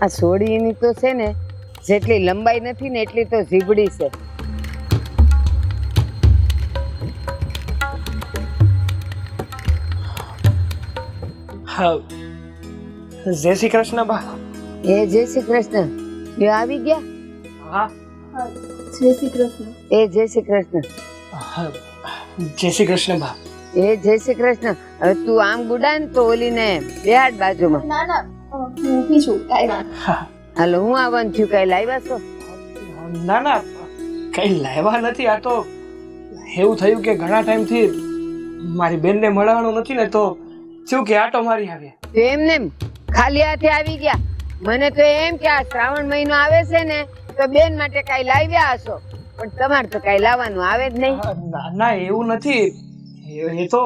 આ સોડીની તો છે ને જેટલી લંબાઈ નથી ને એટલી તો ઝીબડી છે. હા, જય શ્રી કૃષ્ણ બા. એ જય શ્રી કૃષ્ણ. બે આવી ગયા? હા. જય શ્રી કૃષ્ણ. એ જય શ્રી કૃષ્ણ. હા, જય શ્રી કૃષ્ણ બા. એ જય શ્રી કૃષ્ણ. હવે તું આમ ગુડા ને તો ઓલીને બેહાડ બાજુમાં. ના ના હું ઊભી છું કાંઈ વાત. હા. હાલો, હું આવવાનું થયું? કઈ લાવ્યા છો? ના ના, કઈ લાવ્યા નથી. આ તો એવું થયું કે ઘણા ટાઈમથી મારી બેનને મળવાનું નથી ને, તો શું કે આટો મારી આવ્યા. તો એમને ખાલી હાથે આવી ગયા? મને તો એમ કે આ શ્રાવણ મહિનો આવે છે ને તો બેન માટે કઈ લાવ્યા હશો, પણ તમારે તો કઈ લાવવાનું આવે જ નહીં. ના ના, એવું નથી. એ તો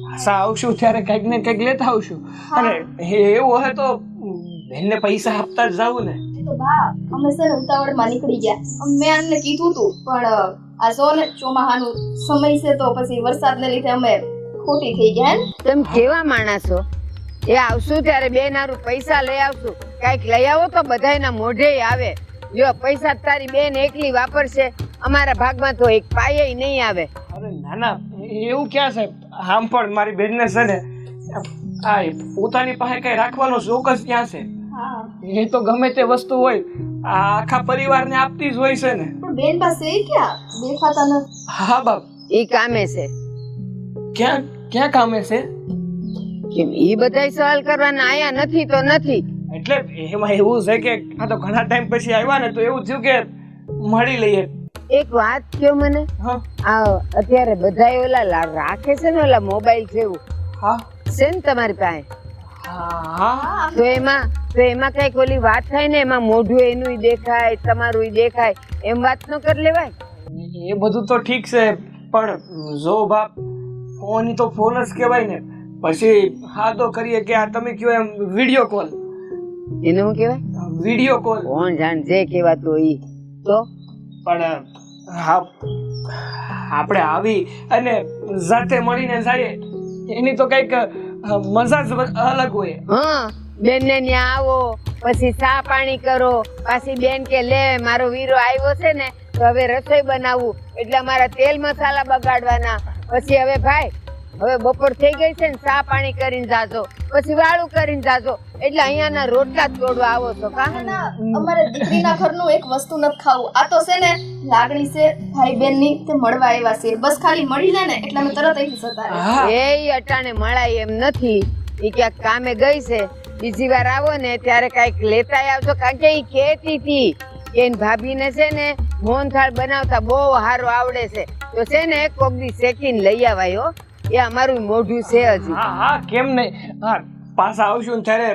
પાછા આવશું ત્યારે કંઈક ને કંઈક લેતા આવશું. અને એવું હોય તો બેનને પૈસા આપતા જ જાવું ને. તો બા અમે છે ને ઉતાવળમાં નીકળી ગયા. મેં આમને કીધું તું પણ આ જો ને ચોમાહાનું સમય છે તો પછી વરસાદને લીધે અમે ખોટી થઈ ગયા ને. તમે કેવા માણસો? એ આવશું ત્યારે બેન હારું પૈસા લઈ આવશું. કઈક લઈ આવો તો બધાયના મોઢે આવે. જો પૈસા તારી બેન એકલી વાપરશે, અમારા ભાગમાં તો એક પાયે નહીં આવે. અરે ના ના, એવું ક્યાં છે? આમ પણ મારી બેનને છે ને આ પોતાની પાસે કઈ રાખવાનો શોખ જ ક્યાં છે? એ તો ગમે તે વસ્તુ હોય આ આખા પરિવારને આપતી જ હોય છે ને. પણ બેન પાસે ક્યાં દેખાતા નથી. હા બાપ, ઈ કામે છે. ક્યાં ક્યાં કામે છે? કેમ ઈ બધાય સવાલ કરવાના આયા નથી તો નથી. એટલે એમાં એવું છે કે આ તો ઘણા ટાઈમ પછી આવ્યા ને, તો એવું થયું કે મળી લઈએ. એક વાત કયો મને. હા આ અત્યારે બધાય ઓલા રાખે છે ને ઓલા મોબાઈલ જેવું હા છે ને તમારી પાસે? હા. તો એમાં કઈક ઓલી વાત થાય ને, એમાં મોઢું એનું દેખાય તમારું દેખાય, એમ વાત ન કરી લેવાય? એ બધું તો ઠીક છે, પણ જો બાપ ફોન તો ફોન જ કહેવાય ને. પછી હા તો કરીએ કે આ તમે કયો એમ વિડિયો કોલ. એને શું કહેવાય? Video call. કોણ જાણ જે કહેવાતું ઈ તો. પણ હા, આપણે આવી અને જાતે મળીને જઈએ એની તો કઈક મજા જ અલગ હોય. હા, બેન ને ત્યાં આવો, પછી ચા પાણી કરો, પાછી બેન કે લે મારો વીરો આવ્યો છે ને તો હવે રસોઈ બનાવવું, એટલે અમારા તેલ મસાલા બગાડવાના. પછી હવે ભાઈ હવે બપોર થઈ ગઈ છે ને, ચા પાણી કરીને જાજો, પછી વાળું કરીને જાજો, એટલે અહીંયાના રોટલા જ તોડવા આવો છો કા? ના અમારે દીકરીના ઘરનું એક વસ્તુ નથી ખાવું. આ તો છે ને લાગણી છે ભાઈ બેન ની, તે મળવા આવ્યા છે. બસ ખાલી મળી લે ને એટલે અમે તરત અહીંથી જતા રહીએ. એ અટાણે મળાય એમ નથી. ઈ ક્યાંક કામે ગઈ છે, બીજી વાર આવો ને ત્યારે કઈક લેતા આવજો. કારણ કે ઈ કહેતી હતી કે એની ભાભીને છે ને મોહનથાળ બનાવતા બહુ સારું આવડે છે, તો છે ને એક કોક દી શેકીને લઈ આવાય હો. એ અમારું મોઢું છે હજી. હા હા, કેમ નહીં. હા, પાછા આવશું ને ત્યારે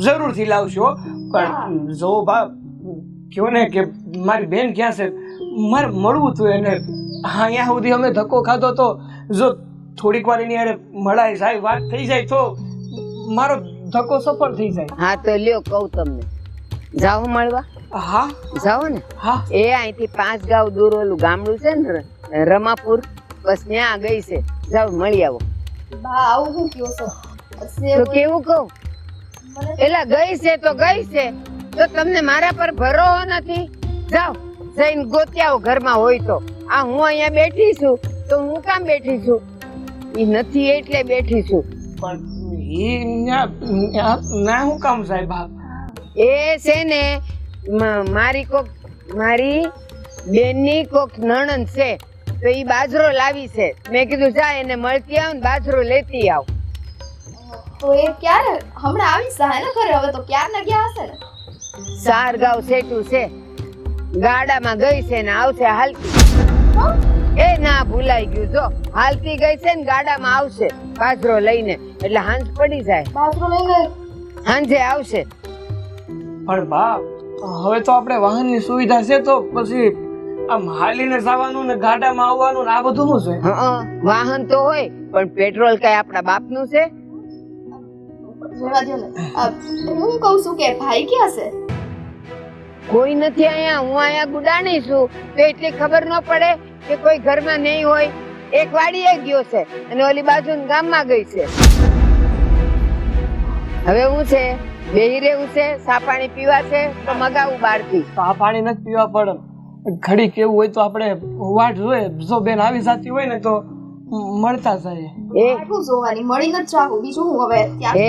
જરૂરથી લાવશું હો. પણ જો બાપ કયો ને કે મારી બેન ક્યાં છે, મારે મળવું હતું એને. અહીંયા સુધી અમે ધક્કો ખાધો, તો જો થોડીક વાર એની હારે મળાઈ જાય, વાત થઈ જાય તો મારો ધક્કો સફળ થઈ જાય. હા તો લ્યો કહું તમને, જાઓ મળવા. હા જાઓ ને. હા. એ અહીંથી 5 ગાંવ દૂર ઓલું ગામડું છે ને રમાપુર, બસ ત્યાં ગઈ છે. જાઓ મળી આવો. બા આવું હું કયો છો? તો કેવું કહું? એલા ગઈ છે તો ગઈ છે, તો તમને મારા પર ભરોસો નથી? જાઓ જઈને ગોતી આવો ઘરમાં હોય તો. આ હું અહીંયા બેઠી છું તો હું કામ બેઠી છું? ઈ નથી એટલે બેઠી છું. પણ ના હું કામ સાહેબ બાપ? એ છે ને મારી બેનની કોક નણંદ છે, તો ઈ બાજરો લાવી છે. મેં કીધું જા એને મળતી આવ ને બાજરો લેતી આવ. તો એ ક્યારે હમણાં આવી જાય ને ઘરે? હવે તો ક્યારના ગયા હશે ને. 4 ગાંવ સેટું છે, ગાડામાં ગઈ છે ને આવશે હાલતી. એ ના ભૂલાઈ ગયું, જો હાલતી ગઈ છે ને ગાડામાં આવશે બાજરો લઈને, એટલે હાંજ પડી જાય. બાજરો લઈને હાંજે આવશે. પણ બાપ હવે તો આપણે વાહનની સુવિધા છે, તો પછી આમ હાલીને જવાનું ને ગાડામાં આવવાનું ને આ બધું શું છે? વાહન તો હોય પણ પેટ્રોલ કઈ આપણા બાપનું છે? જોવા દો ને. હું કહું છું કે ભાઈ ક્યાં છે? કોઈ નથી અહીંયા. હું અહીંયા ગુડાણી છું તો એટલી ખબર ન પડે કે કોઈ ઘરમાં નહીં હોય. એક વાડીએ ગયો છે અને ઓલી બાજુ ગામમાં ગઈ છે. હવે હું છે બેહી રહેવું છે, સા પાણી પીવા છે તો મગાવું બહારથી. આ પાણી નથી પીવા પડે. ઘડી કેવું હોય તો આપણે વાટ જોઈએ. જો બેન આવી જાતી હોય ને તો મળતા જાય. એ આટલું જોવાની મળી નથી જાવું બીજું હું હવે ત્યાં એ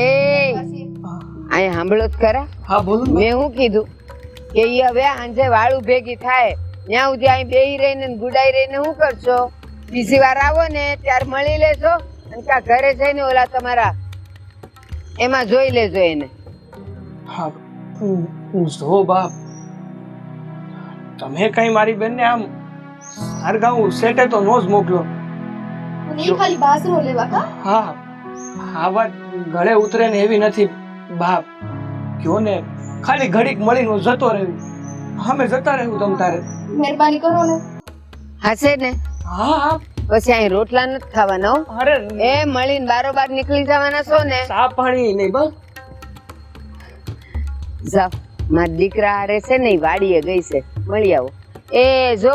પછી અહીંયા સાંભળો જ ખરા. હા બોલો ને. મેં શું કીધું કે ઈ હવે આંજે વાળું ભેગી થાય ત્યાં સુધી અહીં બેહી રહીને ને ગુડાઈ રહીને શું કરશો? બીજી વાર આવો ને ત્યારે મળી લેજો અને કા ઘરે જઈને ઓલા તમારા એમાં જોઈ લેજો એને. હા જો બાપ, તમે કઈ મારી બેનને આમ હરગાઉં સેટે તો નો જ મોકલો. અને ઈ ખાલી બાસરો લેવા કા હા આ વાત ગળે ઉતરે ને એવી નથી બાપ. કયો ને ખાલી ઘડીક મળીને જતો રહ્યું. અમે જતા રહ્યું તમ તારે. મહેરબાની કરો ને હશે ને હા હા પછી અહીં રોટલા નથી ખાવાના હો. અરે એ મળીને બારોબાર નીકળી જવાના છો ને. ચા પાણી નહીં બસ. જાઓ મારા દીકરા હારે છે ને ઈ વાડીએ ગઈ છે, મળી આવો. એ જો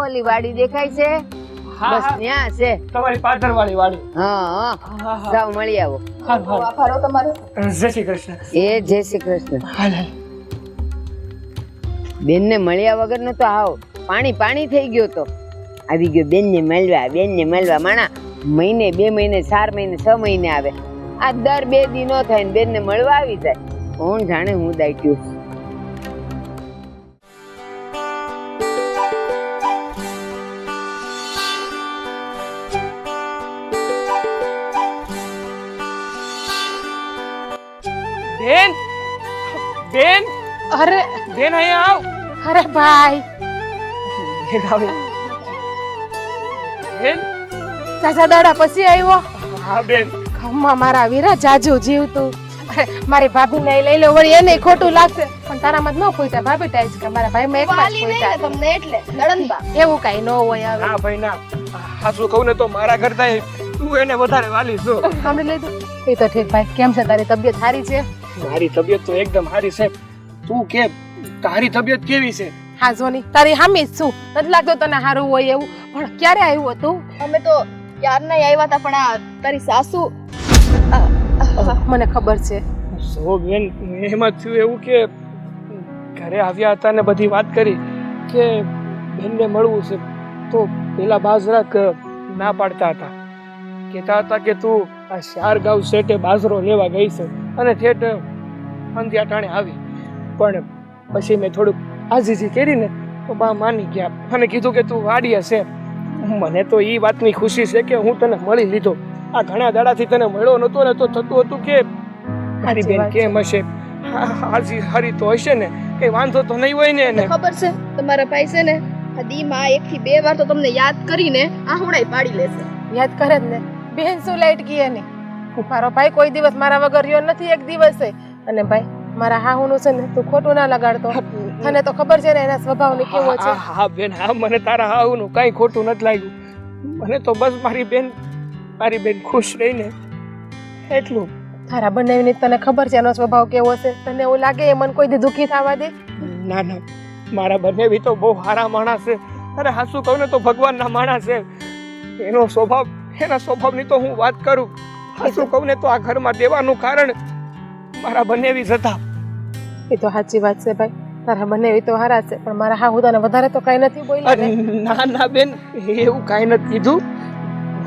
ઓલી વાડી દેખાય છે હા બસ હા ત્યાં છે. તમારી પાછળ વાળી વાળી. હા હા હા જાઓ મળી આવો. હા બહુ હા આભાર હો તમારો જય શ્રી કૃષ્ણ. એ જય શ્રી કૃષ્ણ. હાલ હાલ. બેનને મળ્યા વગરનો તો આવો પાણી થઈ ગયો તો આવી ગયો બેનને મળવા માણા મહિને 2 મહિને 4 મહિને 6 મહિને આવે. આ દર 2 દી નો થાય ને બેનને મળવા આવી જાય. કોણ જાણે હું દાટ્યું. બેન બેન અરે બેન અહીંયા આવ. અરે ભાઈ બેન આવે. બેન ચાચા દાડા પછી આવ્યો. હા બેન. ખમ્મા મારા વીરા જાજુ જીવતું. અરે મારી ભાભી ને લઈ લો વળી એને ખોટું લાગશે પણ તારામાં જ ન ફૂટ્યા ભાભી ટાઈજ કે મારા ભાઈ માં એકમાં જ વાલી નહીં ને ફૂટ્યા. તમને એટલે નડનબા એવું કઈ ન હોય હવે. ના ભાઈ ના. હાસુ કહું ને તો મારા કરતા તું એને વધારે વાલી છો. સાંભળી લીધું એ તો ઠીક ભાઈ. કેમ છે તારી તબિયત સારી છે? મારી તબિયત તો એકદમ સારી છે. તું કે તારી તબિયત કેવી છે? હા જોની તારી હામી જ છું. નથી લાગતો તને સારું હોય એવું. પણ ક્યારે આવ્યું હતું? અમે તો ક્યારના આવ્યા હતા પણ આ તારી સાસુ મને ખબર છે. સો બેન એમાં થયું એવું કે ઘરે આવ્યા હતા ને બધી વાત કરી કે બેનને મળવું છે તો પેલા બાજરાક ના પાડતા હતા. કહેતા હતા કે તું આ 4 ગાઉ સેટે બાજરો લેવા ગઈ છે અને ઠેઠ અંધિયા ટાણે આવી. પણ પછી મેં થોડુંક આજીજી કરીને તો બા માની ગયા અને કીધું કે તું વાડીએ છે. મને તો એ વાતની ખુશી છે કે હું તને મળી લીધો. આ ઘણા દાડાથી તને મળ્યો નતો ને તો થતું હતું કે મારી બેન કેમ હશે. હાજી હારી તો હશે ને, કઈ વાંધો તો નહીં હોય ને એને. ખબર છે તમારા ભાઈ છે ને આ દીમાં 1 થી 2 વાર તો તમને યાદ કરીને આહુડાઈ પાડી લેશે. યાદ કરે જ ને બેન શું લાઈટ ગઈ એની. મારો ભાઈ કોઈ દિવસ મારા વગર રહ્યો નથી એક દિવસે. અને ભાઈ મારા હાહુનું છે ને તું ખોટું ના લગાડતો. તને તો ખબર છે ને એના સ્વભાવને કેવો છે. હા બેન હા, મને તારા હાવનું કઈ ખોટું નથી લાગ્યું. મને તો બસ મારી બેન ખુશ રહીને એટલું. તારા બંનેની તને ખબર છે એનો સ્વભાવ કેવો છે. તને એવું લાગે એ મન કોઈ દી દુખી થવા દે? ના ના, મારા બંને તો બહુ સારા માણસ છે. અરે હાસુ કહું ને તો ભગવાનના માણસ છે. એના સ્વભાવની તો હું વાત કરું. હાસુ કહું ને તો આ ઘરમાં દેવાનું કારણ મારા બંને જ હતા. એ તો સાચી વાત છે ભાઈ. તારા બંને તો હારા છે પણ મારા હાહુ તને વધારે તો કઈ નથી બોલ્યા ને? ના ના બેન, એવું કઈ નથી કીધું.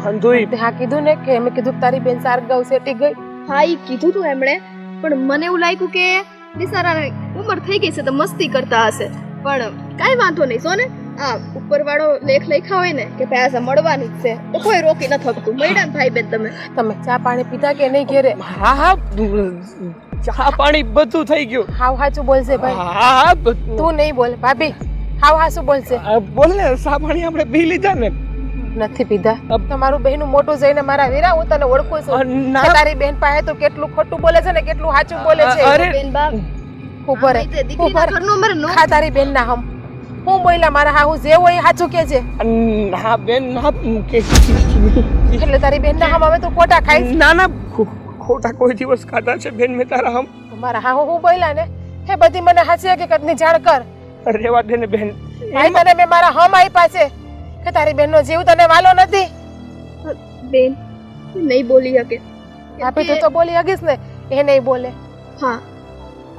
વાંધોય તે હા કીધું ને કે મેં કીધું તારી બેન 4 ગાઉ સેટી ગઈ. હા ઈ કીધું તું એમણે પણ મને એવું લાગ્યું કે બિચારાને ઉંમર થઈ ગઈ છે તો મસ્તી કરતા હશે. પણ કાંઈ વાંધો નહીં સોને. આ ઉપરવાળો લેખ લખ્યા હોય ને કે ભાઈ આ મળવાની જ છે તો કોઈ રોકી ન થકતું. મળ્યા ને ભાઈ બેન તમે ચા પાણી પીધા કે નહીં ઘેરે? હા હા, ચા પાણી બધું થઈ ગયું. હાવ હાચું બોલશે ભાઈ. હા તું નહીં બોલ ભાભી. હાવ હાચું બોલશે. બોલ ને, ચા પાણી આપણે પી લીધા ને? નથી પીધા. તમારું બહેનું મોટું જઈને મારા વીરા હું તને ઓળખું છું. ના. કે તારી બેન પાસે તો કેટલું ખોટું બોલે છે ને કેટલું સાચું બોલે છે. અરે બેન બા ઉપર દીકરીના ઘરનું અમારે નો ખા તારી બેન ના હમ હું બોલ્યા મારા હાહુ જે હોય એ સાચું કે છે. ના બેન ના એટલે તારી બેન ના હમ હવે તું ખોટા ખાઈશ? ના ના, ખોટા કોઈ દિવસ ખાધા છે બેન મેં તારા હમ. મારા હાહુ હું બોલ્યા ને એ બધી મને હાચી હકીકતની જાણ કર. રેવા દે ને બેન. ભાઈ તને મેં મારા હમ આપ્યા છે કે તારી બેનનો જીવ તને વાલો નથી. બેન નહીં બોલી શકે. આપી તું તો બોલી હગીશ ને એ નહીં બોલે. હા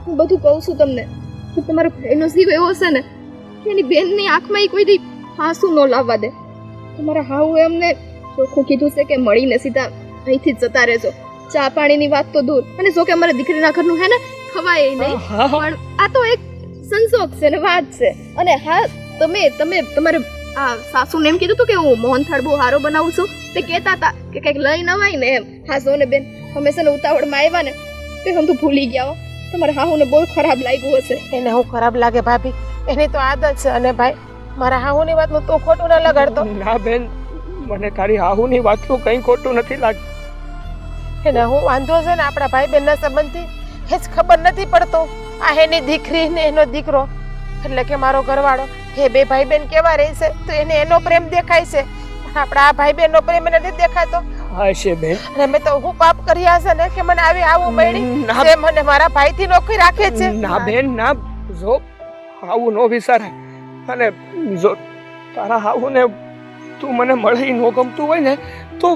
હું બધું કહું છું તમને કે તમારો ભાઈનો જીવ એવો છે ને કે એની બેનની આંખમાં કોઈ દી આંસુ ન લાવવા દે. તમારા હાઉએ અમને ચોખ્ખું કીધું છે કે મળીને સીધા અહીંથી જ જતા રહેજો. ચા પાણીની વાત તો દૂર, અને જો કે અમારા દીકરીના ઘરનું હે ને ખવાય નહીં, પણ આ તો એક સંજોગ છે ને વાત છે. અને હા તમે તમારે આ સાસુને એમ કીધું હતું કે હું મોહનથાળ બહુ સારો બનાવું છું, તે કહેતા હતા કે કંઈક લઈ નવાય ને એમ. હા જો ને બેન અમે છે ને ઉતાવળમાં આવ્યા ને તે હું તો ભૂલી ગયા હો. તમારા હાહુને બહુ ખરાબ લાગ્યું હશે. એને હું ખરાબ લાગે ભાભી, એની તો આદત છે. અને ભાઈ મારા હાહુની વાતનું તું ખોટું ના લગાડતો. ના બેન, મને તારી હાહુની વાતનું કંઈ ખોટું નથી લાગતું. એને હું વાંધો છે ને આપણા ભાઈ બહેનના સંબંધથી એ જ ખબર નથી પડતું. આ એની દીકરી ને એનો દીકરો, એટલે કે મારો ઘરવાળો, એ બે ભાઈ બહેન કેવા રહે છે તો એને એનો પ્રેમ દેખાય છે, પણ આપણા આ ભાઈ બહેનનો પ્રેમ એને નથી દેખાતો. હા છે બેન. અને મેં તો હું પાપ કર્યા છે ને કે મને આવી આવું મળી તે મને મારા ભાઈથી નોખી રાખે છે. ના બેન ના, જો આવું નો વિચારાય. અને જો તારા હાહુને તું મને મળી ન ગમતું હોય ને તો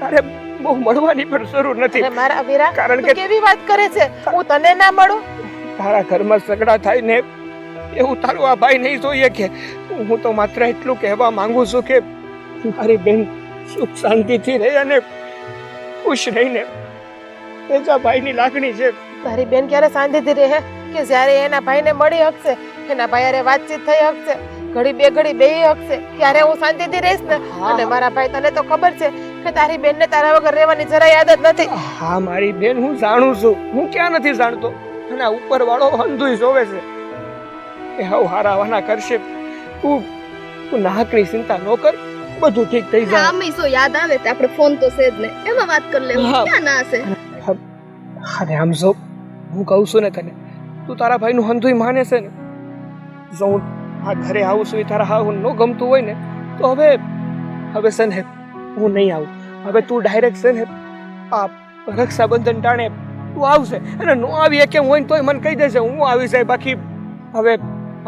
તારે બહુ મળવાની પણ જરૂર નથી. અને મારા વીરા, કારણ તું કે કેવી વાત કરે છે, હું તને ના મળું? તારા ઘરમાં ઝઘડા થાય ને એવું તારું આ ભાઈ નહીં જોઈએ કે. હું તો માત્ર એટલું કહેવા માંગુ છું કે મારી બેન સુખ શાંતિથી રહે અને ખુશ રહીને, એ જ આ ભાઈની લાગણી છે. તારી બેન ક્યારે શાંતિથી રહે કે જ્યારે એના ભાઈને મળી શકશે, એના ભાઈ હારે વાતચીત થઈ શકશે, ઘડી બે ઘડી બેહી શકશે, ત્યારે હું શાંતિથી રહીશ ને. અને મારા ભાઈ, તને તો ખબર છે કે તારી બેનને તારા વગર રહેવાની જરાય આદત નથી. હા મારી બેન, હું જાણું છું. હું ક્યાં નથી જાણતો. અને આ ઉપર વાળો અંધુય જોવે છે. એ હાવ હારાવાના કરશે. તું નાહકની ચિંતા ન કર, બધું ઠીક થઈ જાય. હા અમે શું યાદ આવે તો આપણે ફોન તો છે જ ને, એમાં વાત કરી લેવું. હા. ક્યાં ના હશે. અરે આમ જો હું કહું છું ને તને, તું તારા ભાઈનું હંધુય માને છે ને. જો હું આ ઘરે આવું છું, તારા હાવ ન ગમતું હોય ને તો હવે છે ને હું નહીં આવું. હવે તું ડાયરેક્ટ છે ને આ રક્ષાબંધન ટાણે તું આવશે, અને નો આવી કેમ હોય ને તોય મને કહી દેશે, હું આવી જાય. બાકી હવે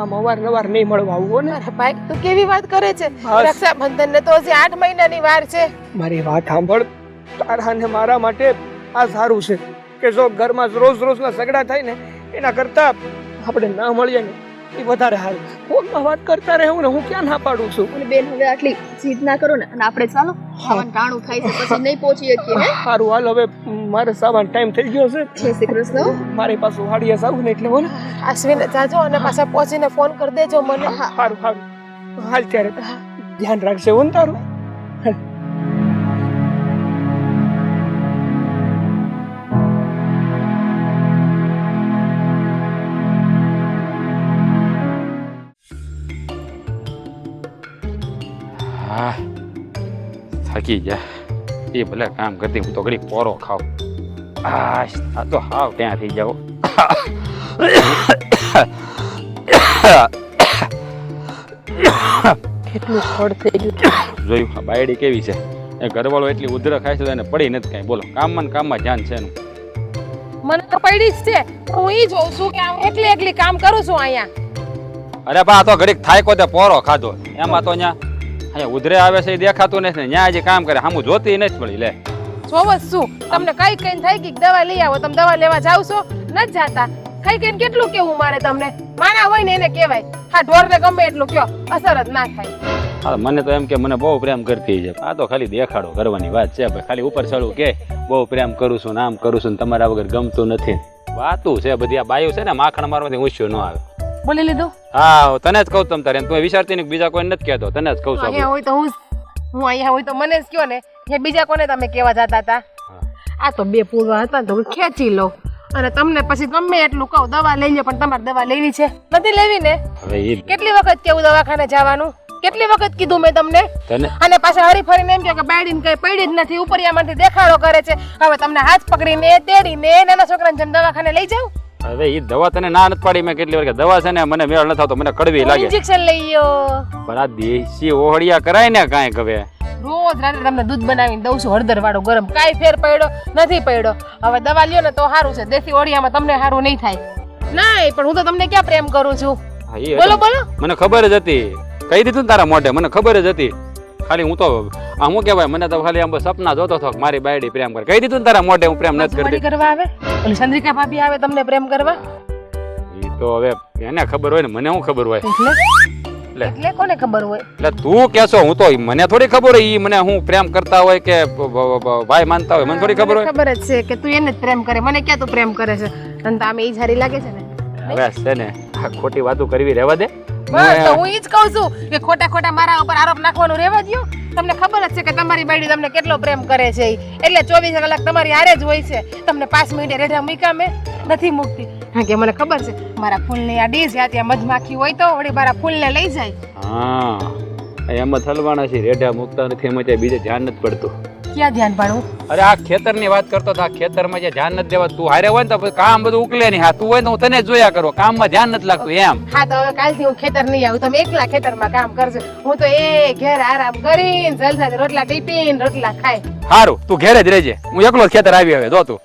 આમ અવારનવાર નહીં મળવા આવું ને. અરે ભાઈ, તું કેવી વાત કરે છે? હા. રક્ષાબંધન ને તો હજી 8 મહિનાની વાર છે. મારી વાત સાંભળ. તારા ને મારા માટે આ સારું છે કે જો ઘરમાં રોજ રોજના ઝઘડા થાય ને એના કરતા આપણે ના મળીએ ને એ વધારે સારું. ફોનમાં વાત કરતા રહેવું ને હું ક્યાં ના પાડું છું. અને બેન હવે આટલી જીદ ના કરો ને, અને આપણે ચાલો ખાવાનું ટાણું થાય છે, પછી નહીં પહોંચી શકીએ. હે સારું હાલ, હવે મારે સાવાનો ટાઈમ થઈ ગયો છે. જય શ્રી કૃષ્ણ. મારી પાછું વાડીએ જાવું ને એટલે બોલ. અશ્વિન જાજો, અને પાછા પહોંચીને ફોન કરી દેજો મને. સારું સારું હાલ, ત્યારે ધ્યાન રાખશે હો ને તારું. હા, થાકી ગયા. એ ભલે કામ કરતી, હું તો ઘડી પોરો ખાવ. આ તો હાવ ત્યાં થઈ જાવ. કેટલું ખડ થઈ ગયું. જોયું આ બાયડી કેવી છે? એ ઘરવાળો એટલી ઉધર ખાય છે એને પડી નથી કાંઈ. બોલો, કામમાં ને કામમાં ધ્યાન છે એનું. મને તો પડી જ છે. હું ઈ જોઉં છું કે એકલી એકલી કામ કરું છું અહીંયા. અરે બા, આ તો ઘડીક થાય કોતે પોરો ખાધો. એમાં તો અહીંયા ઉધરે આવે છે એ દેખાતું નથી ને, ત્યાં જે કામ કરે સામું જોતી નથી મળી. લે જોવો શું તમને કઈ કઈ થઈ ગઈ? દવા લઈ આવો. તમે દવા લેવા જાવ છો? નથી જાતા. કઈ કઈ કેટલું કેવું મારે તમને? માના હોય ને એને કહેવાય. હા, ઢોરને ગમે એટલું કયો, અસર જ ના થાય. હા, મને તો એમ કે મને બહુ પ્રેમ કરતી છે. આ તો ખાલી દેખાડો કરવાની વાત છે. ખાલી ઉપર ચડવું કે બહુ પ્રેમ કરું છું, નામ કરું છું, તમારા વગર ગમતું નથી. વાતું છે બધી. આ બાયું છે ને માખણ મારવાથી ઊંચ્યું ન આવે. બોલી લીધું? હા, તને જ કહું તમ તારે. તું વિચારતી ને બીજા કોઈ નથી કહેતો, તને જ કહું છું. અહીંયા હોય તો હું અહીંયા હોય તો મને જ કયો ને. એ બીજા કોને તમે કેવા જતા હતા? આ તો બે પૂર્વા હતા તો ખેંચી લો, અને તમને પછી ગમે એટલું કહું દવા લઈ લો, પણ તમારે દવા લેવી છે નથી લેવી ને? હવે એ કેટલી વખત કેવું દવાખાને જવાનું? કેટલી વખત કીધું મેં તમને? તને અને પાછા હરી ફરીને એમ કહો કે બાયડીને કઈ પડી જ નથી, ઉપરિયામાંથી દેખાડો કરે છે. હવે તમને હાથ પકડીને તેડીને નાના છોકરાને જેમ દવાખાને લઈ જાવ. હવે એ દવા તને ના નથી પાડી મેં કેટલી વાર કે દવા છે ને મને મેળ નથી આવતો, મને કડવી લાગે. ઇન્જેક્શન લઈ લો. પણ આ દેશી ઓહળિયા કરાય ને કાંઈક. હવે રોજ રાત્રે તમને દૂધ બનાવીને દઉં છું હળદર વાળું ગરમ. કાંઈ ફેર પડ્યો નથી પડ્યો. હવે દવા લ્યો ને તો સારું છે. દેશી ઓળિયામાં તમને સારું નહીં થાય. ના, પણ હું તો તમને ક્યાં પ્રેમ કરું છું? હા, એ બોલો બોલો. મને ખબર જ હતી. કહી દીધું ને તારા મોઢે, મને ખબર જ હતી. ખાલી હું તો આમ શું કહેવાય મને તો ખાલી આમ બસ સપના જોતો હતો કે મારી બાયડી પ્રેમ કરે. કહી દીધું ને તારા મોઢે હું પ્રેમ નથી મળી કરતી. કરવા આવે ઓલી ચંદ્રિકા ભાભી આવે તમને પ્રેમ કરવા એ તો હવે એને ખબર હોય ને મને શું ખબર હોય. એટલે કોને ખબર હોય? એટલે તું કેશો હું તો મને થોડી ખબર હોય ઈ મને હું પ્રેમ કરતા હોય કે ભાઈ માનતા હોય મને થોડી ખબર હોય. ખબર જ છે કે તું એને જ પ્રેમ કરે. મને ક્યાં તું પ્રેમ કરે છે? અને તામે ઈ સારી લાગે છે ને. હવે છે ને આ ખોટી વાતો કરવી રહેવા દે. બસ તો હું ઈ જ કહું છું કે ખોટા ખોટા મારા ઉપર આરોપ નાખવાનું રહેવા દ્યો. તમને ખબર જ છે કે તમારી બાયડી તમને કેટલો પ્રેમ કરે છે ઈ. એટલે 24 કલાક તમારી હારે જ હોય છે. તમને 5 મિનિટે રેઢા મૂક્યા મેં નથી મૂકતી. હા કે મને ખબર છે મારા ફૂલની આ ડીશ જ્યાં ત્યાં મધમાખી હોય તો વળી મારા ફૂલને લઈ જાય. હા એમાં થલવાના છે રેઢા મૂકતા નથી એમાં ત્યાં બીજે ધ્યાન નથી પડતું. ક્યાં ધ્યાન પાડવું? અરે આ ખેતરની વાત કરતો હતો. આ ખેતરમાં જે ધ્યાન નથી દેવા તું હારે હોય ને તો પછી કામ બધું ઉકલે નહીં. હા તું હોય તો હું તને જ જોયા કરો કામમાં ધ્યાન નથી લાગતું એમ. હા તો હવે કાલથી હું ખેતર નહીં આવું. તમે એકલા ખેતરમાં કામ કરજો. હું તો ઘેર આરામ કરીને જલસાથી રોટલા ટીપીને રોટલા ખાય. સારું તું ઘેરે જ રહેજે. હું એકલો જ ખેતર આવી હવે જો તું.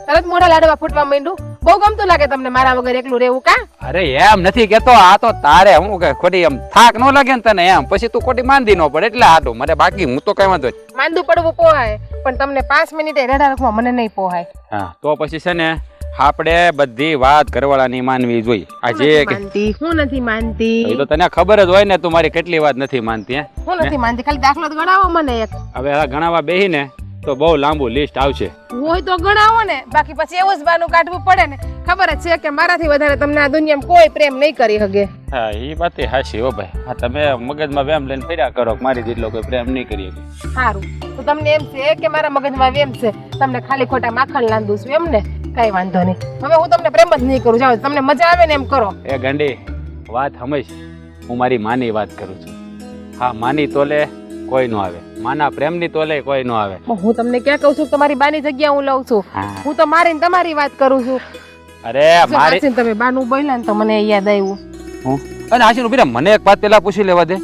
તરત મોઢા લાડવા ફૂટવા માંડ્યું. બહુ ગમતું લાગે તમને મારા વગર એકલું રહેવું કા? અરે એમ નથી કેતો. આ તો તારે હું કે ખોટી એમ થાક ન લાગે ને તને એમ પછી તું ખોટી માંદી ન પડે એટલે આટું મને બાકી હું તો કઈ વાંધો નહીં. માંદું પડવું પોહાય પણ તમને 5 મિનિટે રેડા રાખવા મને નહીં પોહાય. હા તો પછી છે ને આપણે બધી વાત ઘરવાળાની માનવી જોઈએ. આ જે માનતી હું નથી માનતી. એ તો તને ખબર જ હોય ને તું મારી કેટલી વાત નથી માનતી. હે હું નથી માનતી. ખાલી દાખલો જ ગણાવો મને એક. હવે આ ગણાવા બેહી ને તો બહુ લાંબુ લિસ્ટ આવશે. હોય તો ગણાવો ને. બાકી પછી એવું જ બાનું કાઢવું પડે ને. ખબર જ છે કે મારાથી વધારે તમને આ દુનિયામાં કોઈ પ્રેમ નહીં કરી શકે. હા એ વાત હાચી હો ભાઈ. હા તમે મગજમાં વેમ લઈને ફર્યા કરો કે મારી જેટલો કોઈ પ્રેમ નહીં કરી શકે. સારું તો તમને એમ છે કે મારા મગજમાં વેમ છે. તમને ખાલી ખોટા માખણ લાંદું છું એમ ને? કઈ વાંધો નહીં. હવે હું તમને પ્રેમ જ નહીં કરું. જાઓ તમને મજા આવે ને એમ કરો. એ ગાંડી વાત સમજ. હું મારી માની વાત કરું છું. હા માની તોલે કોઈ નો આવે. માના પ્રેમની તોલે કોઈ નો આવે. હું તમને ક્યાં કહું છું કે તમારી બાની જગ્યા હું લઉં છું. હું તો મારી ને તમારી વાત કરું છું. અરે મારી તમે બાનું બોલ્યા ને તો મને યાદ આવ્યું. હું અને આશીન ઉભી રહે. મને એક વાત પેલા પૂછી લેવા દે.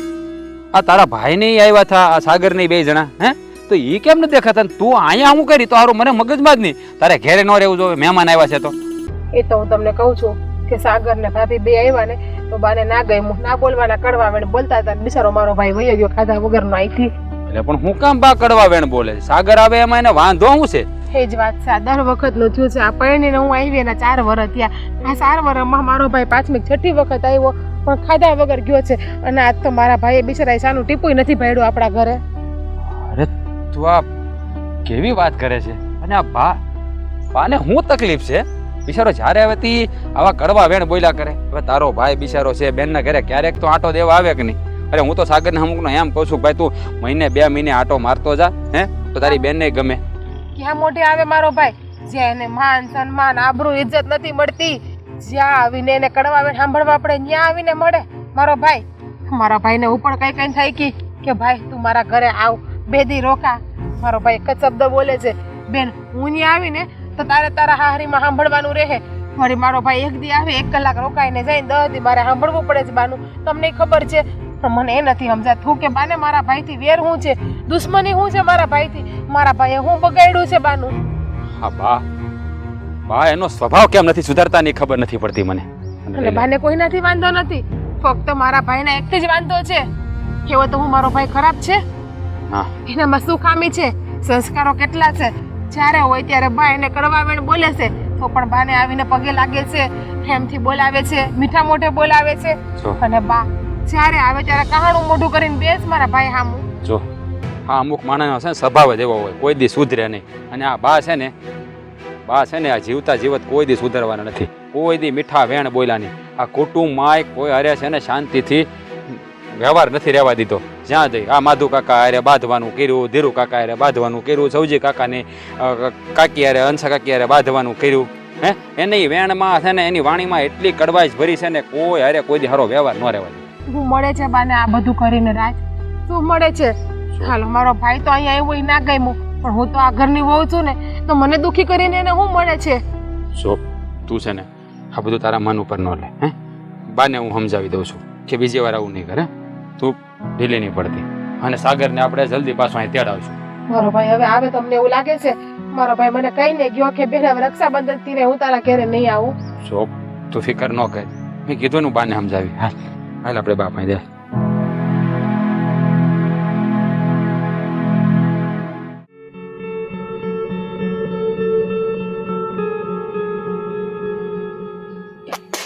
આ તારા ભાઈ ને આવ્યા હતા આ સાગર ને 2 જણા હે તો ઈ કેમ નથી દેખાતા? તું અહીંયા હું કરી તો હારું મને મગજમાં જ નહીં. તારે ઘેરે ન રહેવું જોઈએ. મહેમાન આવ્યા છે તો. એ તો હું તમને કહું છું કે સાગર ને ભાભી 2 આવ્યા ને તો બાને ના ગઈ. ના બોલવાના કડવા વેણ બોલતા હતા. બિચારો મારો ભાઈ વયો ગયો ખાધા વગર નો અહીંથી. એટલે પણ હું કામ બા કડવા વેણ બોલે? સાગર આવે એમાં એને વાંધો શું છે? એ જ વાત છે. આ દર વખત નું થયું છે. આ પરણીને હું આવી એના 4 વર્ષ થયા. આ 4 વર્ષમાં મારો ભાઈ 5મી 6ઠી વખત આવ્યો પણ ખાધા વગર ગયો છે. અને આજ તો મારા ભાઈએ બિચારા સાનું ટીપુય નથી ભાડ્યું આપણા ઘરે. અરે તું આ કેવી વાત કરે છે? અને આ બાને હું તકલીફ છે? બિચારો જ્યારે આવે તી આવા કડવા વેણ બોલ્યા કરે. હવે તારો ભાઈ બિચારો છે બેનના ઘરે ક્યારેક તો આટો દેવા આવે કે નહીં? અરે હું તો સાગરને અમુકનો એમ કહું છું ભાઈ તું મહિને 2 મહિને આટો મારતો જા હે તો તારી બેનને ગમે. ક્યાં મોઢે આવે મારો ભાઈ? જ્યાં એને માન સન્માન આબરૂ ઇજ્જત નથી મળતી જ્યાં આવીને એને કડવા વેણ સાંભળવા પડે ત્યાં આવીને મળે મારો ભાઈ. મારા ભાઈને હું પણ કઈ થાય કે ભાઈ તું મારા ઘરે આવ 2 દી રોકા. મારો ભાઈ એક જ શબ્દ બોલે છે બેન હું નહીં આવીને તો તારે તારા હાહરીમાં સાંભળવાનું રહે. વળી મારો ભાઈ 1 દી આવે 1 કલાક રોકાઈને જઈને 10 દી મારે સાંભળવું પડે છે બાનું. તમને ખબર છે પણ મને એ નથી સમજાતું કે બાને મારા ભાઈથી વેર શું છે? દુશ્મની શું છે મારા ભાઈથી? મારા ભાઈએ હું બગાડ્યું છે બાનું? હા બા એનો સ્વભાવ કેમ નથી સુધારતા ની ખબર નથી પડતી મને. એટલે બાને કોઈનાથી વાંધો નથી. ફક્ત મારા ભાઈના એકથી જ વાંધો છે. કેવો તો હું મારો ભાઈ ખરાબ છે? હા એનામાં શું ખામી છે? સંસ્કારો કેટલા છે. જ્યારે હોય ત્યારે બા એને કડવા વેણ બોલે છે તો પણ બાને આવીને પગે લાગે છે, પ્રેમથી બોલાવે છે, મીઠા મોઢે બોલાવે છે. અને બા જ્યારે આવે ત્યારે કહાણું મોઢું કરીને બેસ મારા ભાઈ સામું. જો હા અમુક માણસનો છે ને સ્વભાવ જ એવો હોય કોઈ દી સુધરે નહીં. અને આ બા છે ને આ જીવતા જીવત કોઈ દી સુધરવાના નથી. કોઈ દી મીઠા વેણ બોલ્યા નહીં. આ કુટુંબમાં કોઈ હારે છે ને શાંતિથી વ્યવહાર નથી રહેવા દીધો. જ્યાં જઈ આ માધુ કાકા હારે બાંધવાનું કર્યું, ધીરુ કાકા હારે બાંધવાનું કર્યું, સૌજી કાકાની કાકી હારે હંસા કાકી હારે બાંધવાનું કર્યું. હે એની વેણમાં છે ને એની વાણીમાં એટલી કડવાઈશ ભરી છે ને કોઈ હારે કોઈ દી હારો વ્યવહાર ન રહેવા દે. શું મળે છે બાને આ બધું કરીને રાજ? શું મળે છે? હાલો મારો ભાઈ તો અહીંયા આવ્યો ના ગમ્યું પણ હું તો આ ઘરની વહુ છું ને તો મને દુખી કરીને એને શું મળે છે? જો તું છે ને આ બધું તારા મન ઉપર ન લે. હે બાને હું સમજાવી દઉં છું કે બીજી વાર આવું નહીં કરે. તું ઢીલી નહીં પડતી. અને સાગરને આપણે જલ્દી પાછો અહીં તેડાવશું. મારો ભાઈ હવે આવે તમને એવું લાગે છે? મારો ભાઈ મને કહીને ગયો કે બેન હવે રક્ષાબંધન થી હું તારા ઘરે નહીં આવું. જો તું ફિકર ન કર. મેં કીધું ને બાને સમજાવી. હાલ આપણે બાપ અહીં દે.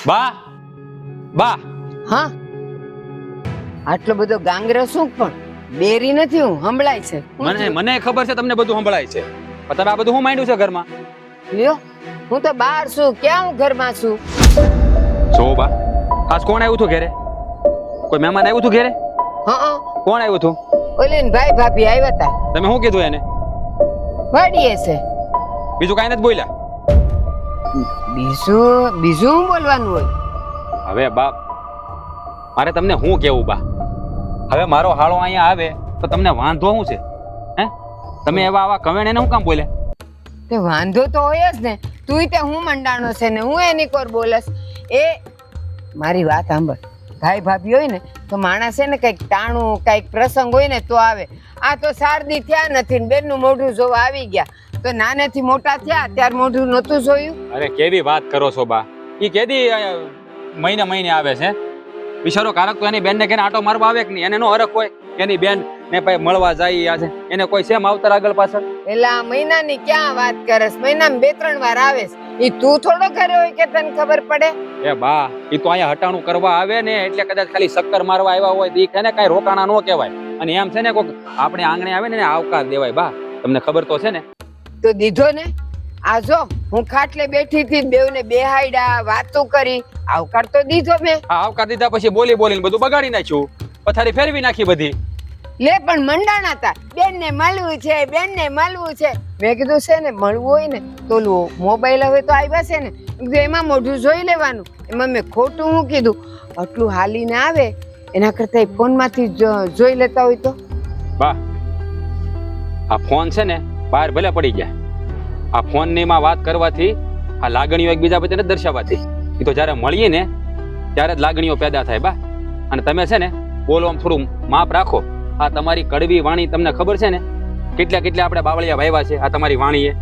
બા બા હા આટલો બધો ગાંગરો શું પણ બેરી નથી હું સંભળાય છે મને ખબર છે તમને બધું સંભળાય છે પણ તમે આ બધું શું માંડ્યું છે ઘરમાં? લ્યો હું તો બહાર છું ક્યાં હું ઘરમાં છું જો બા આજ કોણ આવ્યું હતું ઘરે? કોઈ મહેમાન આવ્યું હતું ઘરે? હા કોણ આવ્યું હતું? ઓલી ને ભાઈ ભાભી આવ્યા હતા તમે શું કીધું એને? વાડીએ છે બીજું કાંઈ નથી બોલ્યા? બીજું શું બોલવાનું હોય હવે બા મારે તમને શું કેવું બા? હવે મારો હાળો અહીંયા આવે તો તમને વાંધો શું છે? હે તમે આવા કવેણ એને શું કામ બોલ્યા? તે વાંધો તો હોય જ ને તું તે હું મંડાણો છે ને હું એની કોર બોલસ એ મારી વાત સાંભળ ભાઈ ભાભી હોય ને તો માણસ છે ને કઈક ટાણું કઈક પ્રસંગ હોય ને તો આવે આ તો સારદી થયા નથી ને બેનનું મોઢું જોવા આવી ગયા તો નાનેથી મોટા થયા ત્યાર મોઢું નહોતું જોયું અરે કેવી વાત કરો છો બા? ઈ કેદી મહિને આવે છે? બિચારો કારક તો એની બેનને કેને આટો મારવા આવે કે નહીં? એને નો હરખ હોય એની બેન ને ભાઈ મળવા જાય છે એને કોઈ છે માવતર આગળ પાછળ? એલા મહિનાની ક્યાં વાત કરસ મહિનામાં 2-3 વાર આવે ઈ તું થોડો ઘરે હોય કે તને ખબર પડે એ બા ઈ તો અહીંયા હટાણું કરવા આવે ને એટલે કદાચ ખાલી ચક્કર મારવા આવ્યા હોય તો ઈ કને કાંઈ રોકાણા નો કહેવાય અને એમ છે ને કોક આપણે આંગણે આવે ને આવકાર દેવાય બા તમને ખબર તો છે ને? તો દીધો ને આ જો હું ખાટલે બેઠી હતી બેવને બેહાડ્યા વાતો કરી આવકાર તો દીધો મેં હા આવકાર દીધા પછી બોલીને બધું બગાડી નાખ્યું પથારી ફેરવી નાખી બધી લે પણ મંડાણા હતા બેનને મળવું છે મેં કીધું છે ને મળવું હોય ને તો મોબાઈલ હવે તો આવ્યા છે ને કીધું એમાં મોઢું જોઈ લેવાનું એમાં મેં ખોટું હું કીધું આટલું હાલીને આવે એના કરતા ફોનમાંથી જોઈ લેતા હોય તો બા આ ફોન છે ને બહાર ભલે પડી ગયા આ ફોન ની માં વાત કરવાથી આ લાગણીઓ એકબીજા વચ્ચે દર્શાવવાથી એ તો જ્યારે મળીએ ને ત્યારે જ લાગણીઓ પેદા થાય બા અને તમે છે ને બોલવામાં થોડું માપ રાખો આ તમારી કડવી વાણી તમને ખબર છે ને કેટલા આપણે બાવળિયા વાવ્યા છે આ તમારી વાણીએ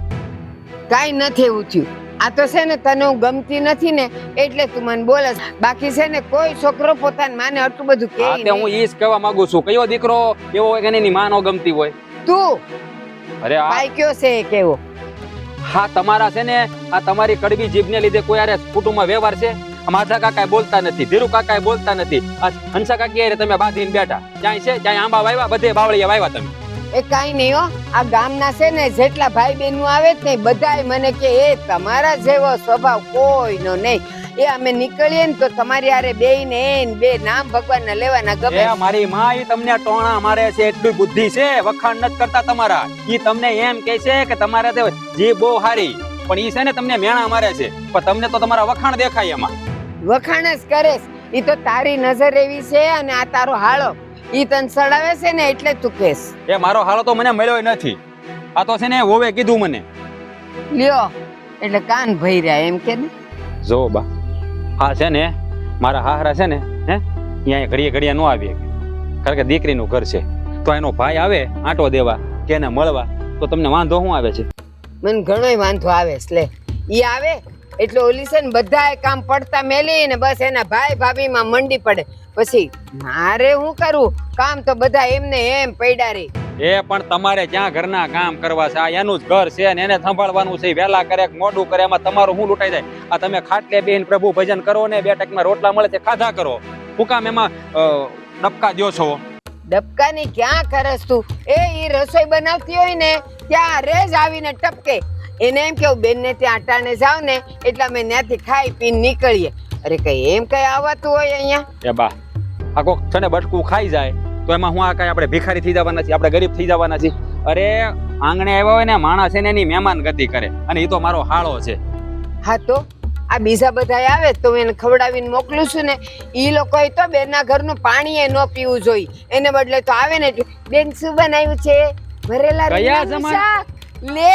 કાઈ નથી એવું થયું આ તો છે ને તને હું ગમતી નથી ને એટલે તું મને બોલસ બાકી છે ને કોઈ છોકરો પોતાની માને આટલું બધું કહે હા તે હું ઈ જ કહેવા માંગુ છું કયો દીકરો એવો હોય કે એની માં નો ગમતી હોય તું અરે આ ભાઈ કયો છે એ કેવો હા તમારા છે ને આ તમારી કડવી જીભને લીધે કોઈ આરે કુટુંબમાં વ્યવહાર છે માધા કાકા બોલતા નથી ધીરુ કાકા બોલતા નથી આ હંસા કાકી હારે તમે બાંધીને બેઠા ક્યાંય છે ક્યાંય આંબા વાવ્યા બધે બાવળિયા વાવ્યા તમે એ કાઈ નહીં હો આ ગામના છે ને જેટલા ભાઈ બહેનો આવે જ ને બધાય મને કે એ તમારા જેવો સ્વભાવ કોઈનો નહીં એ અમે નીકળીએ ને તો તમારી હારે બેયને બે નામ ભગવાનના લેવાના ગમે એ મારી માં ઈ તમને ટોણા મારે છે એટલી બુદ્ધિ છે વખાણ નથી કરતા તમારા ઈ તમને એમ કહે છે કે તમારે તે જીભ બહુ હારી પણ ઈ છે ને તમને મેણા મારે છે પણ તમને તો તમારા વખાણ દેખાય એમાં વખાણ જ કરેશ ઈ તો તારી નજર એવી છે અને આ તારો હાળો ઈ તને સડાવે છે ને એટલે તું કહેશ એ મારો હાળો તો મને મળ્યો નથી આ તો છે ને હોવે કીધું મને લ્યો એટલે કાન ભઈ રહ્યા એમ કે ને જો બા આ છે ને મારા હાહરા છે ને હે અહીંયા ઘડીએ નો આવી શકે કારણ કે દીકરીનું ઘર છે તો એનો ભાઈ આવે આંટો દેવા કે એને મળવા તો તમને વાંધો શું આવે છે? મને ઘણોય વાંધો આવે છે લે ઈ આવે એટલે ઓલી છે ને બધાય કામ પડતા મેલી ને બસ એના ભાઈ ભાભી માં મંડી પડે પછી મારે શું કરું કામ તો બધા એમને એમ પડ્યા રે એ પણ તમારે ક્યાં ઘરના કામ કરવા છે આ એનું જ ઘર છે ને એને સંભાળવાનું છે વહેલા કરે કે મોડું કરે એમાં તમારું શું લૂંટાઈ જાય આ તમે ખાટલે બેહીને પ્રભુ ભજન કરો ને 2 ટકમાં રોટલા મળે છે ખાધા કરો શું કામ એમાં ડબકા દ્યો છો? ડબકાની ક્યાં કરસ તું એ ઈ રસોઈ બનાવતી હોય ને ત્યાં રેજ આવીને ટપકે એને એમ કેવું બેન ને ત્યાં આટાને જાવ ને એટલે અમે ત્યાંથી ખાઈ પીને નીકળીએ અરે કઈ એમ કઈ આવતું હોય અહીંયા એ બા આ કોક છે ને બટકું ખાઈ જાય તો એમાં હું આ કઈ આપણે ભિખારી થઈ જવાના છીએ આપણે ગરીબ થઈ જવાના છીએ અરે આંગણે આવ્યા હોય ને માણસ છે ને એની મહેમાન ગતિ કરે અને એ તો મારો હાળો છે હા તો આ બીજા બધા આવે તો એને ખવડાવીને મોકલું છું ને ઈ લોકોએ તો બેનના ઘરનું પાણી એ ન પીવું જોઈએ એને બદલે તો આવે ને બેન શું બનાવ્યું છે ભરેલા રીંગણાનું શાક લે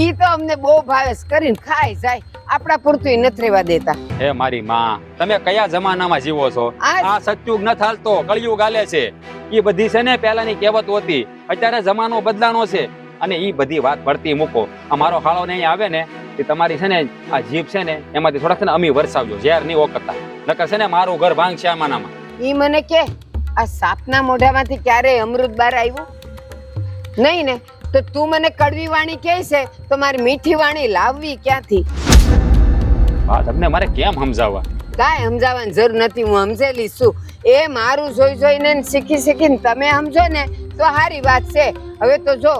ઈ તો અમને બહુ ભાવેશ કરીને ખાઈ જાય આપડા પૂરતું નથી રહેવા દેતા હે મારી માં તમે કયા જમાનામાં જીવો છો? આ સતયુગ ન હાલતો કળિયુગ હાલે છે ઈ બધી છે ને પહેલાની કહેવત હતી અત્યારે જમાનો બદલાનો છે અને ઈ બધી વાત પડતી મૂકો આ મારો હાળો ને અહીં આવે ને એ તમારી છે ને આ જીભ છે ને એમાંથી થોડાક છે ને અમી વરસાવજો ઝેર નહીં ઓકતા નકર છે ને મારું ઘર ભાંગશે આમાંનામાં ઈ મને કે આ સાપના મોઢામાંથી ક્યારે અમૃત બાર આવ્યું નહીં ને તો તું મને કડવી વાણી કહે છે તો મારી મીઠી વાણી લાવવી ક્યાંથી? હા તમને મારે કેમ સમજાવવા કાંઈ સમજાવવાની જરૂર નથી, હું સમજેલી છું. એ મારું જોઈ જોઈને ને શીખી શીખીને તમે સમજો ને તો સારી વાત છે. હવે તો જો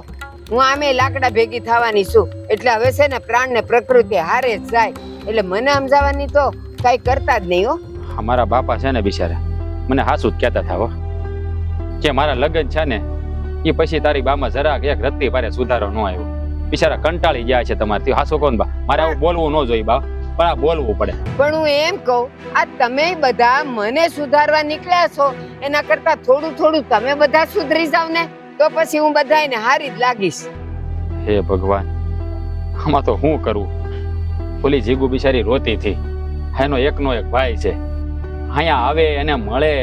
હું આમે લાકડા ભેગી થવાની છું, એટલે હવે છે ને પ્રાણ ને પ્રકૃતિ હારે જ જાય, એટલે મને સમજાવવાની તો કઈ કરતા જ નહીં હો. અમારા બાપા છે ને બિચારા મને હાસું જ કહેતા હતા હો કે મારા લગ્ન છે ને એ પછી તારી બામાં જરાક એક રત્તી પારે સુધારો ન આવ્યો. બિચારા કંટાળી ગયા છે તમારથી. હાસું કોણ બા, મારે આવું બોલવું ન જોઈએ બા, પણ આ બોલવું પડે. પણ હું એમ કહું, આ તમે બધા મને સુધારવા નીકળ્યા છો, એના કરતા થોડું થોડું તમે બધા સુધરી જાવ ને, તો પછી હું બધાને હારી જ લાગીશ. હે ભગવાન, આમાં તો શું કરું? ઓલી જીગુ બિચારી રોતી હતી, એનો એકનો એક ભાઈ છે, અહીંયા આવે એને મળે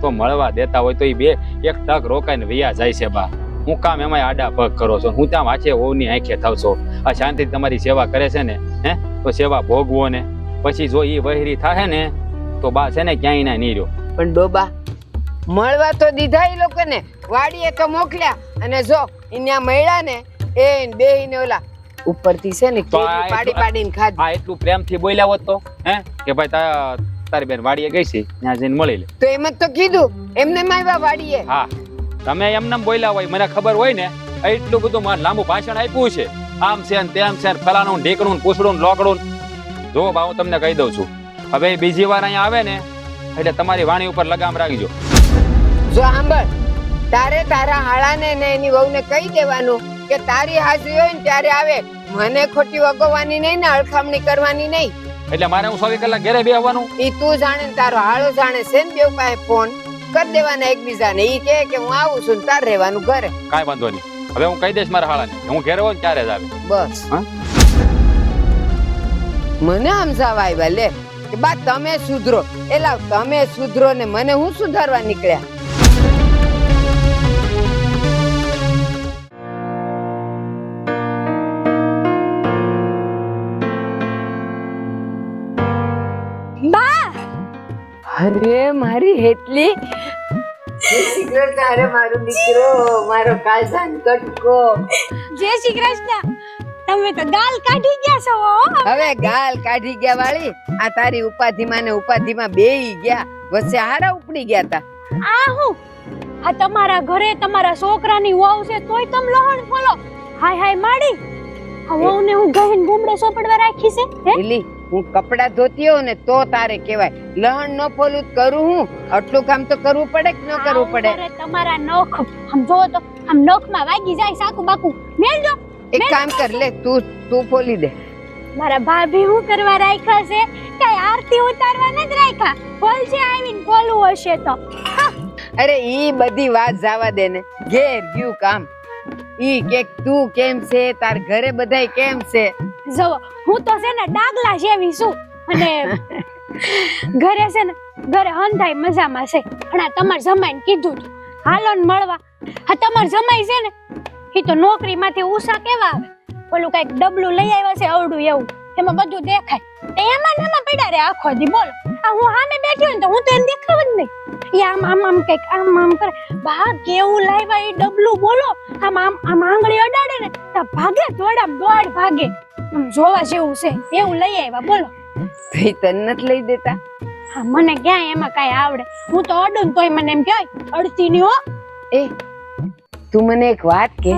તો મળવા દેતા હોય તો એ બે એક ટક રોકાઈને વૈયા જાય છે બા. હું કામ એમાં આડા પગ કરો છો? હું ત્યાં વાંચે હોવની આંખે થાવ છો? આ શાંતિથી તમારી સેવા કરે છે ને, હે તો સેવા ભોગવો ને, પછી જો એ વહેરી થાય ને તો બા છે ને ક્યાંય ના નહીં રહ્યો. પણ ડોબા મળવા તો દીધા એ લોકોને, વાડીએ તો મોકલ્યા, અને જો અહીંયા મળ્યા ને એ બેહીને ઓલા ઉપરથી છે ને કેરી પાડી પાડીને ખાધી. આ એટલું પ્રેમથી બોલ્યા હોત તો હે કે ભાઈ તારી બેન વાડીએ ગઈ છે ત્યાં જઈને મળી લે, તો એમ જ તો કીધું, એમને આવ્યા વાડીએ. હા તમે એમને બોલ્યા હોય, મને ખબર હોય ને, એટલું બધું મારે લાંબુ ભાષણ આપ્યું છે, આમ છે ને તેમ છે, ફલાણું ઢીકણું પૂછડું લોકડું. જો બા હું તમને કહી દઉં છું, હવે બીજી વાર અહીંયા આવે ને એટલે તમારી વાણી ઉપર લગામ રાખજો. જો સાંભળ, તારે તારા હાળાને ને એની વહુને કહી દેવાનું કે તારી હાજરી હોય ને ત્યારે આવે, મને ખોટી વગોવાની નહીં ને અળખામણી કરવાની નહીં. એટલે મારે હું 24 કલાક ઘરે બેહવાનું? ઈ તું જાણે ને તારો હાળો જાણે છે ને, બેવ પાસે ફોન કરી દેવાના એકબીજાને. ઈ કહે કે હું આવું છું ને તાર રહેવાનું ઘરે. કાંઈ વાંધો નહીં, હવે હું કહી દઈશ મારા હાળાને હું ઘરે હોય ને ત્યારે જ આવે. બસ હા? મને સમજાવવા આવ્યા લે કે બા તમે સુધરો, એલા તમે સુધરો ને મને હું સુધારવા નીકળ્યા. અરે મારી હેતલી, તારે મારો દીકરો, મારો કાળજાન કટકો. જય શ્રી કૃષ્ણ. તમે તો ગાલ કાઢી ગયા છો હો. હવે ગાલ કાઢી ગયા વાળી, આ તારી ઉપાધિમાં ને ઉપાધિમાં બેહી ગયા, વચ્ચે હારા ઉપડી ગયા તા. આ હું આ તમારા ઘરે તમારા છોકરાની વહુ છે તોય તમ લહણ ફોલો. હાય હાય માડી, આ વહુને હું ગહીન ગુમડે સોપડવા રાખી છે હે? એલી હું કપડા ધોતી હોઉં ને તો તારે કહેવાય, લહણ ન ફોલું કરું હું. આટલું કામ તો કરવું પડે કે ન કરવું પડે? અરે તમારા નખ આમ જો તો આમ નખમાં વાગી જાય સાકુ બાકુ. મેલજો એક કામ કર લે, તું ફોલી દે. મારા ભાભી હું કરવા રાખ્યા છે? કઈ આરતી ઉતારવા નથી રાખ્યા. ફોલ છે આવીને ફોલવું હશે તો. અરે ઈ બધી વાત જવા દે ને, ઘેર ગયું કામ. ઈ કે તું કેમ છે, તાર ઘરે બધાય કેમ છે? જો હું તો છે ને ડાગલા જેવી છું, અને ઘરે છે ને ઘરે હંધાઈ મજામાં છે. પણ આ તમાર જમાઈને કીધું તું હાલો ને મળવા. આ તમાર જમાઈ છે ને એ તો નોકરીમાંથી ઉષા કેવા આવે, ઓલું કઈક ડબલું લઈ આવ્યા છે અવડું એવું, એમાં બધું દેખાય. એમાં ને એમાં પડ્યા રે આખો દી. બોલો આ હું સામે બેઠી હોય ને તો હું તો એને દેખાવ જ નહીં. એ આમ આમ આમ કઈક આમ આમ કરે. બા કેવું લાવ્યા એ ડબલું, બોલો આમ આમ આમ આંગળી અડાડે ને તો ભાગે, દોડામ દોડ ભાગે. આમ જોવા જેવું છે એવું લઈ આવ્યા. બોલો ભાઈ તને નથી લઈ દેતા? હા મને ક્યાં એમાં કઈ આવડે, હું તો અડું તોય મને એમ કહેવાય અડતી ની હો. એ તું મને એક વાત કે,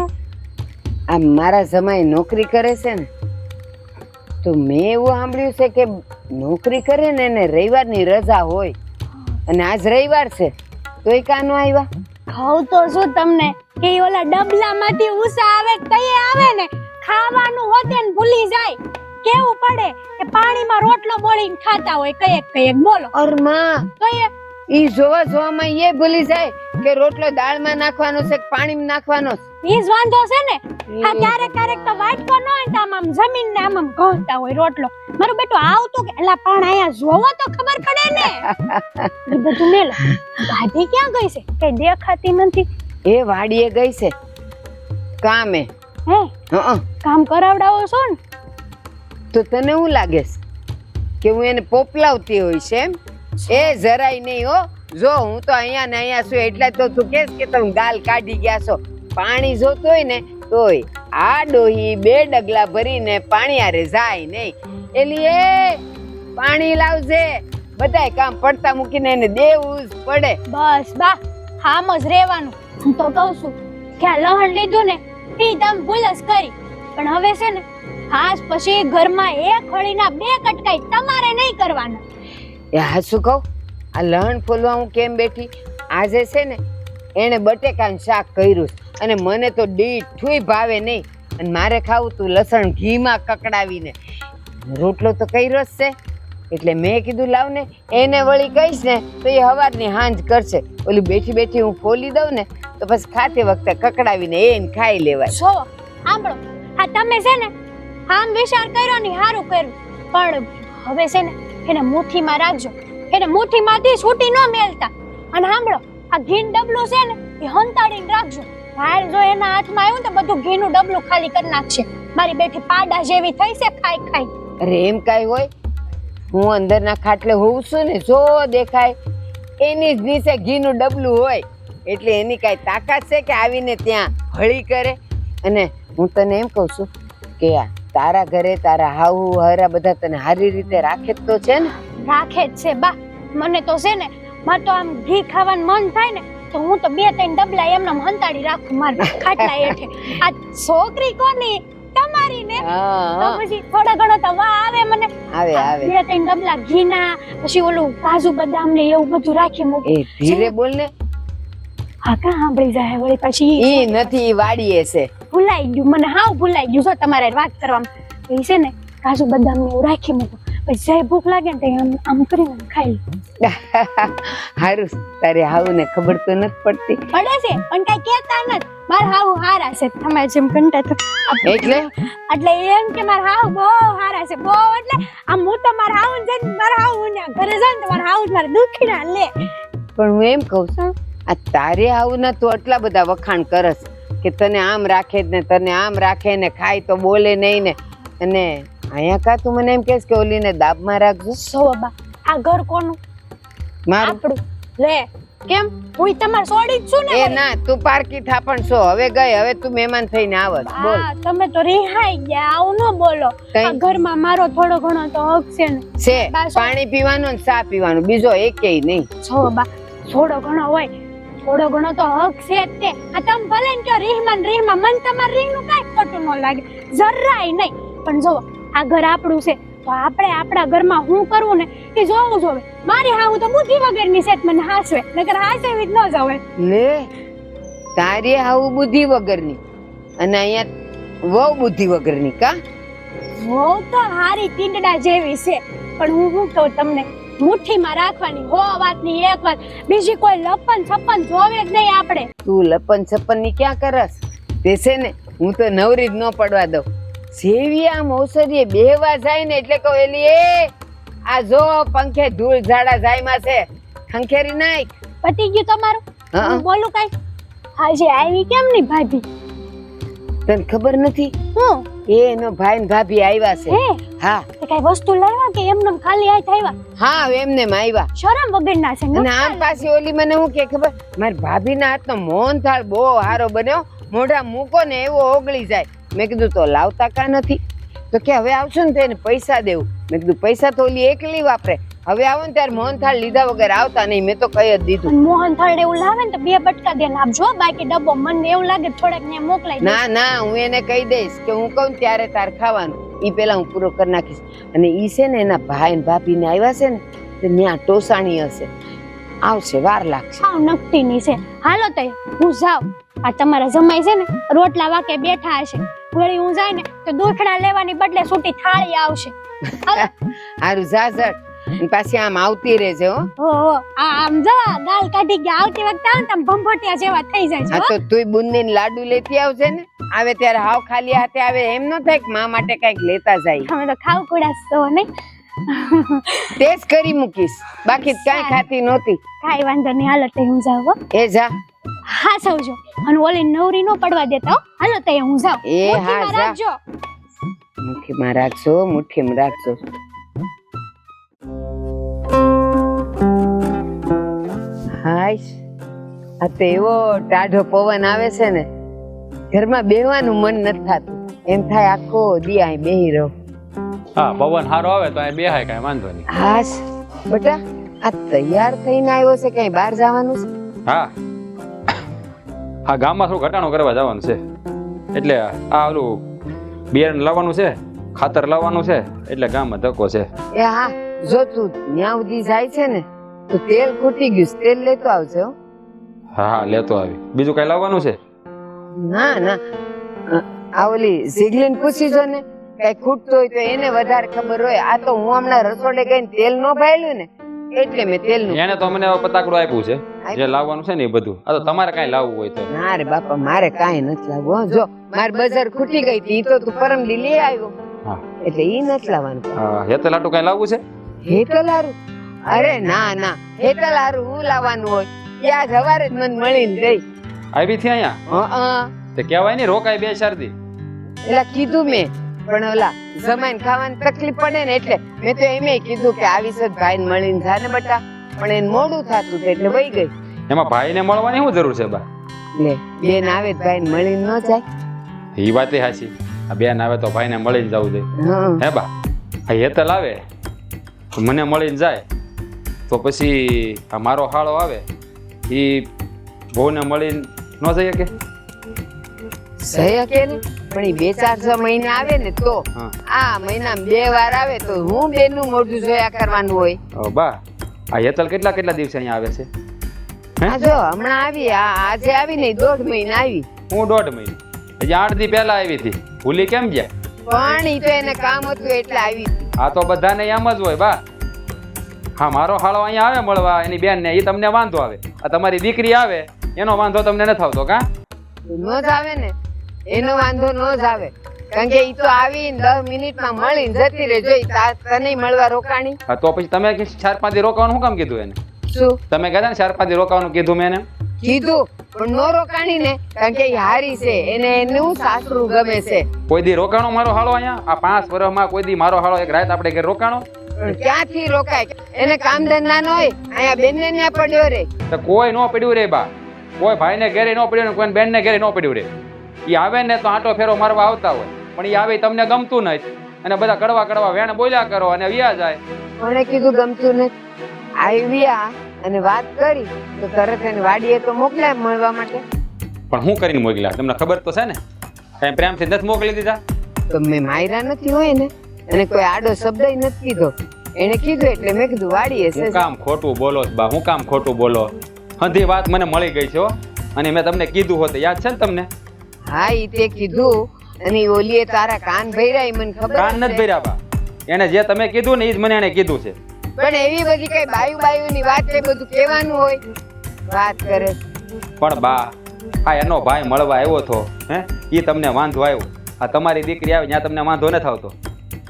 આ મારા જમાઈ નોકરી કરે છે ને, તો મેં એવું સાંભળ્યું છે કે નોકરી કરે ને એને રવિવારની રજા હોય, અને આજ રવિવાર છે તોય કાનો આવ્યા? કહું તો શું તમને કે ઓલા ડબલામાંથી ઉષા આવે તઈ આવે ને, ખાવાનું હોતે ને ભૂલી જાય. કેવું પડે કે પાણીમાં રોટલો બોળીને ખાતા હોય કયેક કયેક. બોલો અરમાં તો એ ઈ જોવા જોવામાં એ ભૂલી જાય કે રોટલો દાળમાં નાખવાનો છે કે પાણીમાં નાખવાનો છે. ઈ જ વાંધો છે ને. આ ક્યારેક ક્યારેક તો વાટકો ન હોય તો આમ જમીન ને આમ ઘોંતા હોય રોટલો. મારું બેટું આવતું કે એલા પણ અહીંયા જોવો તો ખબર પડે ને. એ બધું મેલો. દાદી ક્યાં ગઈ છે? કઈ દેખાતી નથી. એ વાડીએ ગઈ છે કામે. હે હં કામ કરાવડાવો છો ને? તો તને શું લાગે છે કે હું એને પોપલાવતી હોય છે એમ? એ જરાય નહીં હો. જો હું તો અહીંયા ને અહીંયા છું એટલે તો તું કહેશ કે તમે ગાલ કાઢી ગયા છો. પાણી જોતું હોય ને તોય આ ડોહી 2 ડગલા ભરીને પાણી આરે જાય નહીં. એલી એ પાણી લાવજે, બધાય કામ પડતા મૂકીને એને દેવું જ પડે. બસ બા આમ જ રહેવાનું. હું તો કહું છું કે આ લહણ લીધું ને એ તમે ભૂલ જ કરી, પણ હવે છે ને આજ પછી ઘરમાં એક હળીના બે કટકાઈ તમારે નહીં કરવાના. એ હા શું કહું, આ લહણ ફોલવા હું કેમ બેઠી, આજે છે ને એને બટેકાનું શાક કર્યું છે અને મને તો દીઠુંય ભાવે નહીં, અને મારે ખાવું તું લસણ ઘીમાં કકડાવીને. રોટલો તો કર્યો જ છે, એટલે મેં કીધું લાવ ને એને વળી કહીશ ને તો એ હવારની હાંજ કરશે. ઓલી બેઠી બેઠી હું ફોલી દઉં ને તો પછી ખાતી વખતે કકડાવીને એને ખાઈ લેવાય. જો આંબળો, આ તમે છે ને આમ વિચાર કર્યો ને સારું કર્યું, પણ હવે છે ને એને મુઠ્ઠીમાં રાખજો, એને મુઠ્ઠીમાંથી છૂટી ન મેલતા. અને સાંભળો, આ ઘીનું ડબલું છે ને એ હંતાડીને રાખજો. બહાર જો એના હાથમાં આવ્યું તો બધું ઘીનું ડબલું ખાલી કરી નાખશે. મારી બેઠી પાડા જેવી થઈ છે ખાઈ ખાઈ. અરે એમ કાંઈ હોય, હું અંદરના ખાટલે હોઉં છું ને, જો દેખાય એની જ નીચે ઘીનું ડબલું હોય, એટલે એની કાંઈ તાકાત છે કે આવીને ત્યાં હળી કરે. અને હું તને એમ કહું છું કે આ તારા ઘરે તારા હાહુ હરા બધા તને સારી રીતે રાખે જ તો છે ને? રાખે જ છે બા. મને તો છે ને મારે તો આમ ઘી ખાવાનું મન થાય ને તો હું તો 2-3 ડબલા એમને હંતાડી રાખું મારા ખાટલા હેઠે. આ છોકરી કોની? તમારી ને. તો પછી થોડા ઘણો તો વા આવે મને. આવે આવે. 2-3 ડબલા ઘીના, પછી ઓલું કાજુ બદામ ને એવું બધું રાખી મૂકું. એ ધીરે બોલ ને. હા કા સાંભળી જાય વળી પછી ઈ નથી, ઈ વાડીએ છે. ભૂલાઈ ગયું, મને હાવ ભૂલાઈ ગયું. જો તમારે વાત કરવામાં એ છે ને કાજુ બદામ ને એવું રાખી મૂકું, પછી જય ભૂખ લાગે ને આમ આમ કરીને ખાઈ લઉં. હારું, તારે હાહુ ને ખબર તો નથી પડતી. પડે છે પણ કઈ કહેતા નથી. મારા હાવ હારા છે, તમે જેમ કંટા તો એટલે એમ કે મારા હાવ બહુ હારા છે, બહુ એટલે આમ હું તો મારા હાવ જઈને મારા હાવ ને ઘરે જાય ને તો મારા હાવ મારે દુખીના લે. પણ હું એમ કહું છું, આ તારે હાહુ ના તો આટલા બધા વખાણ કરસ કે તને આમ રાખે ને તને આમ રાખે ને ખાય તો બોલે નહીં ને, અને અહીંયા કા તું મને એમ કહેશ કે ઓલીને દાબમાં રાખજો? સો બા, આ ઘર કોનું? મારું. આપણું. લે કેમ હું તમાર છોડી જ છું ને? એ ના, તું પારકી થા પણ છો, હવે ગઈ, હવે તું મહેમાન થઈને આવસ. બોલ. હા, તમે તો રિહાઈ ગયા, આવું ન બોલો. આ ઘરમાં મારો થોડો ઘણો તો હક છે ને. છે પાણી પીવાનું ને ચા પીવાનું, બીજો એકેય નહીં. જો બા, થોડો ઘણો હોય, થોડો ઘણો તો હક છે જ તે. આ તમે ભલે ને કયો રીહમાં મન તમાર રીહનું કાંઈ ખોટું ન લાગે, જરાય નહીં. પણ જો આ ઘર આપણું છે તો આપણે આપણા ઘરમાં શું કરવું ને એ જોવું જોવે. મારી હાહુ તો બુદ્ધિ વગરની છે, મને હાસવે, નકર હાસેવી જ ન જાવે. લે, તારી હાહુ બુદ્ધિ વગરની અને અહીંયા વહુ બુદ્ધિ વગરની કા? વહુ તો હારી ટીંડડા જેવી છે, પણ હું શું કહું તમને, મુઠ્ઠીમાં રાખવાની હો વાતની એક વાત, બીજી કોઈ લપન છપ્પન જોવે જ નહીં આપણે. તું લપન છપ્પન ની ક્યાં કરસ? તે છે ને હું તો નવરી જ ન પડવા દઉં. જેવી આમ ઔષધિએ બેહવા જાય ને એટલે કહું એલી એ આ જો પંખે ધૂળ ઝાડા જાયમાં છે, ખંખેરી નાખ. પતી ગયું તમારું? હું બોલું કઈ? આજે આવી કેમ નહીં ભાભી? તને ખબર નથી? હું એનો ભાઈ ને ભાભી આવ્યા છે. હા. તે કઈ વસ્તુ લાવ્યા કે એમને ખાલી હાથ આવ્યા? હા, એમને આવ્યા. શરમ વગરના છે. અને આમ પાછી ઓલી મને હું કે ખબર, મારી ભાભીના હાથનો મોહનથાળ બહુ સારો બન્યો, મોઢા મૂકો ને એવો ઓગળી જાય. મેં કીધું તો લાવતા કા નથી? તો કે હવે આવશું ને તો એને પૈસા દેવું. મેં કીધું પૈસા તો ઓલી એકલી વાપરે, હવે આવો ને ત્યારે મોહનથાળ લીધા વગર આવતા નહીં. મેં તો કહી જ દીધું. મોહનથાળ એવું લાવે ને તો 2 બટકા દે આપજો, બાકી ડબ્બો મને એવું લાગે થોડાક ને મોકલાઈ. ના ના, હું એને કહી દઈશ કે હું કહું ત્યારે તાર ખાવાનું, ઈ પેલા હું પૂરો કરી નાખીશ. અને ઈ છે ને એના ભાઈ ને ભાભી ને આવ્યા છે ને તો ત્યાં ટોસાણી હશે, આવશે, વાર લાગશે. હા, નકટીની છે. હાલો તો હું જાઉં. આ તમારા જમાઈ છે ને રોટલા વાકે બેઠા હશે, વળી હું જાય ને તો દૂધડા લેવાની બદલે છૂટી થાળી આવશે. હારું ઝાઝટ, પાછી આમ આવતી રહેજે. હો આમ જો ગાલ કાઢી ગયા, આવતી વખતે આમ તમ ભંભોટિયા જેવા થઈ જાય છે. હા તો તુંય બુંદી ને લાડુ લેતી આવજે ને, આવે ત્યારે હાવ ખાલી હાથે આવે એમ ન થાય કે માં માટે કઈક લેતા જાય. અમે તો ખાવ કુડાસ તો નહીં, તેજ કરી મૂકીશ, બાકી કાંઈ ખાતી નહોતી. કાઈ વાંધો નહીં, હાલો તો હું જાઉં. એ જા. હા સૌજો, અને ઓલી નવરી નો પડવા દેતા. હાલો તો હું જાઉં. એ હા જા. રાખજો. મુઠ્ઠીમાં રાખજો, મુઠ્ઠીમાં રાખજો. હાય, આ તો એવો ટાઢો પવન આવે છે ને, ઘરમાં બેહવાનું મન નથી થતું. એમ થાય આખો દી અહીં બેહી રહો. હા, પવન સારો આવે તો અહીં બેહાય, કાંઈ વાંધો નહીં. હાશ, બેટા આ તૈયાર થઈને આવ્યો છે કઈ બહાર જવાનું છે? હા હા ગામમાં થોડું ઘટાણું કરવા જવાનું છે એટલે આ ઓલું બિયારણ લાવવાનું છે, ખાતર લાવવાનું છે એટલે ગામમાં ધક્કો છે. એ હા જો તું ત્યાં સુધી જાય છે ને તો તેલ ખૂટી ગયું છે, તેલ લેતો આવજો હો. હા હા લેતો આવી. બીજું કઈ લાવવાનું છે? ના ના આ ઓલી ઝીગલીને પૂછી જો ને કઈ ખૂટતું હોય તો એને વધારે ખબર હોય. આ તો હું હમણાં રસોડે ગઈને તેલ નો ભાયેલું ને એટલે મેં તેલનું. એને તો મને પતાકડું આપ્યું છે જે લાવવાનું છે ને એ બધું. આ તો તમારે કઈ લાવવું હોય તો. ના રે બાપા મારે કાંઈ નથી લાવવું હો. જો મારી બજાર ખૂટી ગઈ હતી ઈ તો તું પરમદી લઈ આવ્યો હા એટલે ઈ નથી લાવવાનું. હા હેતલ આટું કઈ લાવવું છે? હેતલ હારું? અરે ના ના હેતલ હારું હું લાવવાનું હોય? ત્યાં સવારે જ મને મળીને ગઈ. આવી થી અહીંયા હં તે કહેવાય ને રોકાય 2-4 દી. એલા કીધું મેં પણ ઓલા જમાઈને ખાવાની તકલીફ પડે ને એટલે મેં તો એમે કીધું કે આવીશ જ ભાઈને મળીને જા ને બટા, પણ એને મોડું થતું હતું એટલે વહી ગઈ. એમાં ભાઈને મળવાની શું જરૂર છે બા? લે બેન આવે તો ભાઈને મળીને ન જાય? એ વાત એ હાચી. આ બેન આવે તો ભાઈને મળીને જવું જોઈએ. હં હે બા આ હેતલ આવે તો મને મળીને જાય તો પછી આ મારો હાળો આવે એ બહુને મળીને ન જઈએ કે? સહી કે ને પણ એ 2-4 મહિના આવે ને તો હા. આ મહિનામાં 2 વાર આવે તો હું બેનનું મોઢું જોયા કરવાનું હોય. બા આ હેતલ કેટલા દિવસે અહીંયા આવે છે? આ જો હમણાં આવી આજે આવી ને 1.5 મહિના આવી. હું 1.5 મહિને હજી 8 દી પહેલા આવી હતી. ભૂલી કેમ ગયા? પણ ઈ તો એને કામ હતું એટલે આવી. આ તો બધાને એમ જ હોય બા. હા મારો હાળો અહીંયા આવે મળવા એની બેન ને એ તમને વાંધો આવે. આ તમારી દીકરી આવે એનો વાંધો તમને નથી આવતો કા? નો જ આવે ને એનો વાંધો નો જ આવે કારણ કે ઈ તો આવીને 10 મિનિટમાં મળીને જતી રહે. જોઈ તને મળવા રોકાણી. હા તો પછી તમે 4-5 દી રોકાવાનું શું કામ કીધું એને? શું તમે કહેતા ને 4-5 દી રોકાવાનું કીધું મેં એને. કીધું પણ નો રોકાણી ને કારણ કે ઈ હારી છે એને એનું સાસરું ગમે છે. કોઈ દી રોકાણો મારો હાળો અહીંયા? આ 5 વર્ષમાં કોઈ દી મારો હાળો એક રાત આપણે ઘરે રોકાણો? પણ ક્યાંથી રોકાય? એને કામ ધંધા ન હોય અહીંયા બેનને ન્યા પડ્યો રે. તો કોઈ ન પડ્યું રે બા. કોઈ ભાઈને ઘરે ન પડ્યું ને કોઈ બેનને ઘરે ન પડ્યું રે. એ આવે ને તો આંટો ફેરો મારવા આવતા હોય પણ એ આવે તમને ગમતું નથી અને બધા કડવા વેણ બોલ્યા કરો અને વ્યા જાય. કોણે કીધું ગમતું નથી? આવ્યા અને વાત કરી તો તરત એને વાડીએ તો મોકલ્યા મળવા માટે. પણ હું કરીને મોકલ્યા તમને ખબર તો છે ને? કઈ પ્રેમથી નથી મોકલી દીધા? તો મેં માયરા નથી હોય ને અને કોઈ આડો શબ્દ નથી કીધો. એને કીધું એટલે મેં કીધું વાડીએ છે. હું કામ ખોટું બોલો બા? હું કામ ખોટું બોલો? હંધી વાત મને મળી ગઈ છે અને મેં તમને કીધું હોત યાદ છે ને તમને? હા ઈ તે કીધું અને ઈ ઓલીએ તારા કાન ભર્યા ઈ મને ખબર કાન નથી ભર્યા બા. એને જે તમે કીધું ને એ જ મને એને કીધું છે. પણ એવી બધી કઈ બાયુની વાત છે બધું કહેવાનું હોય વાત કરે. પણ બા આ એનો ભાઈ મળવા આવ્યો હતો હે એ તમને વાંધો આવ્યો. આ તમારી દીકરી આવે ત્યાં તમને વાંધો નથી આવતો.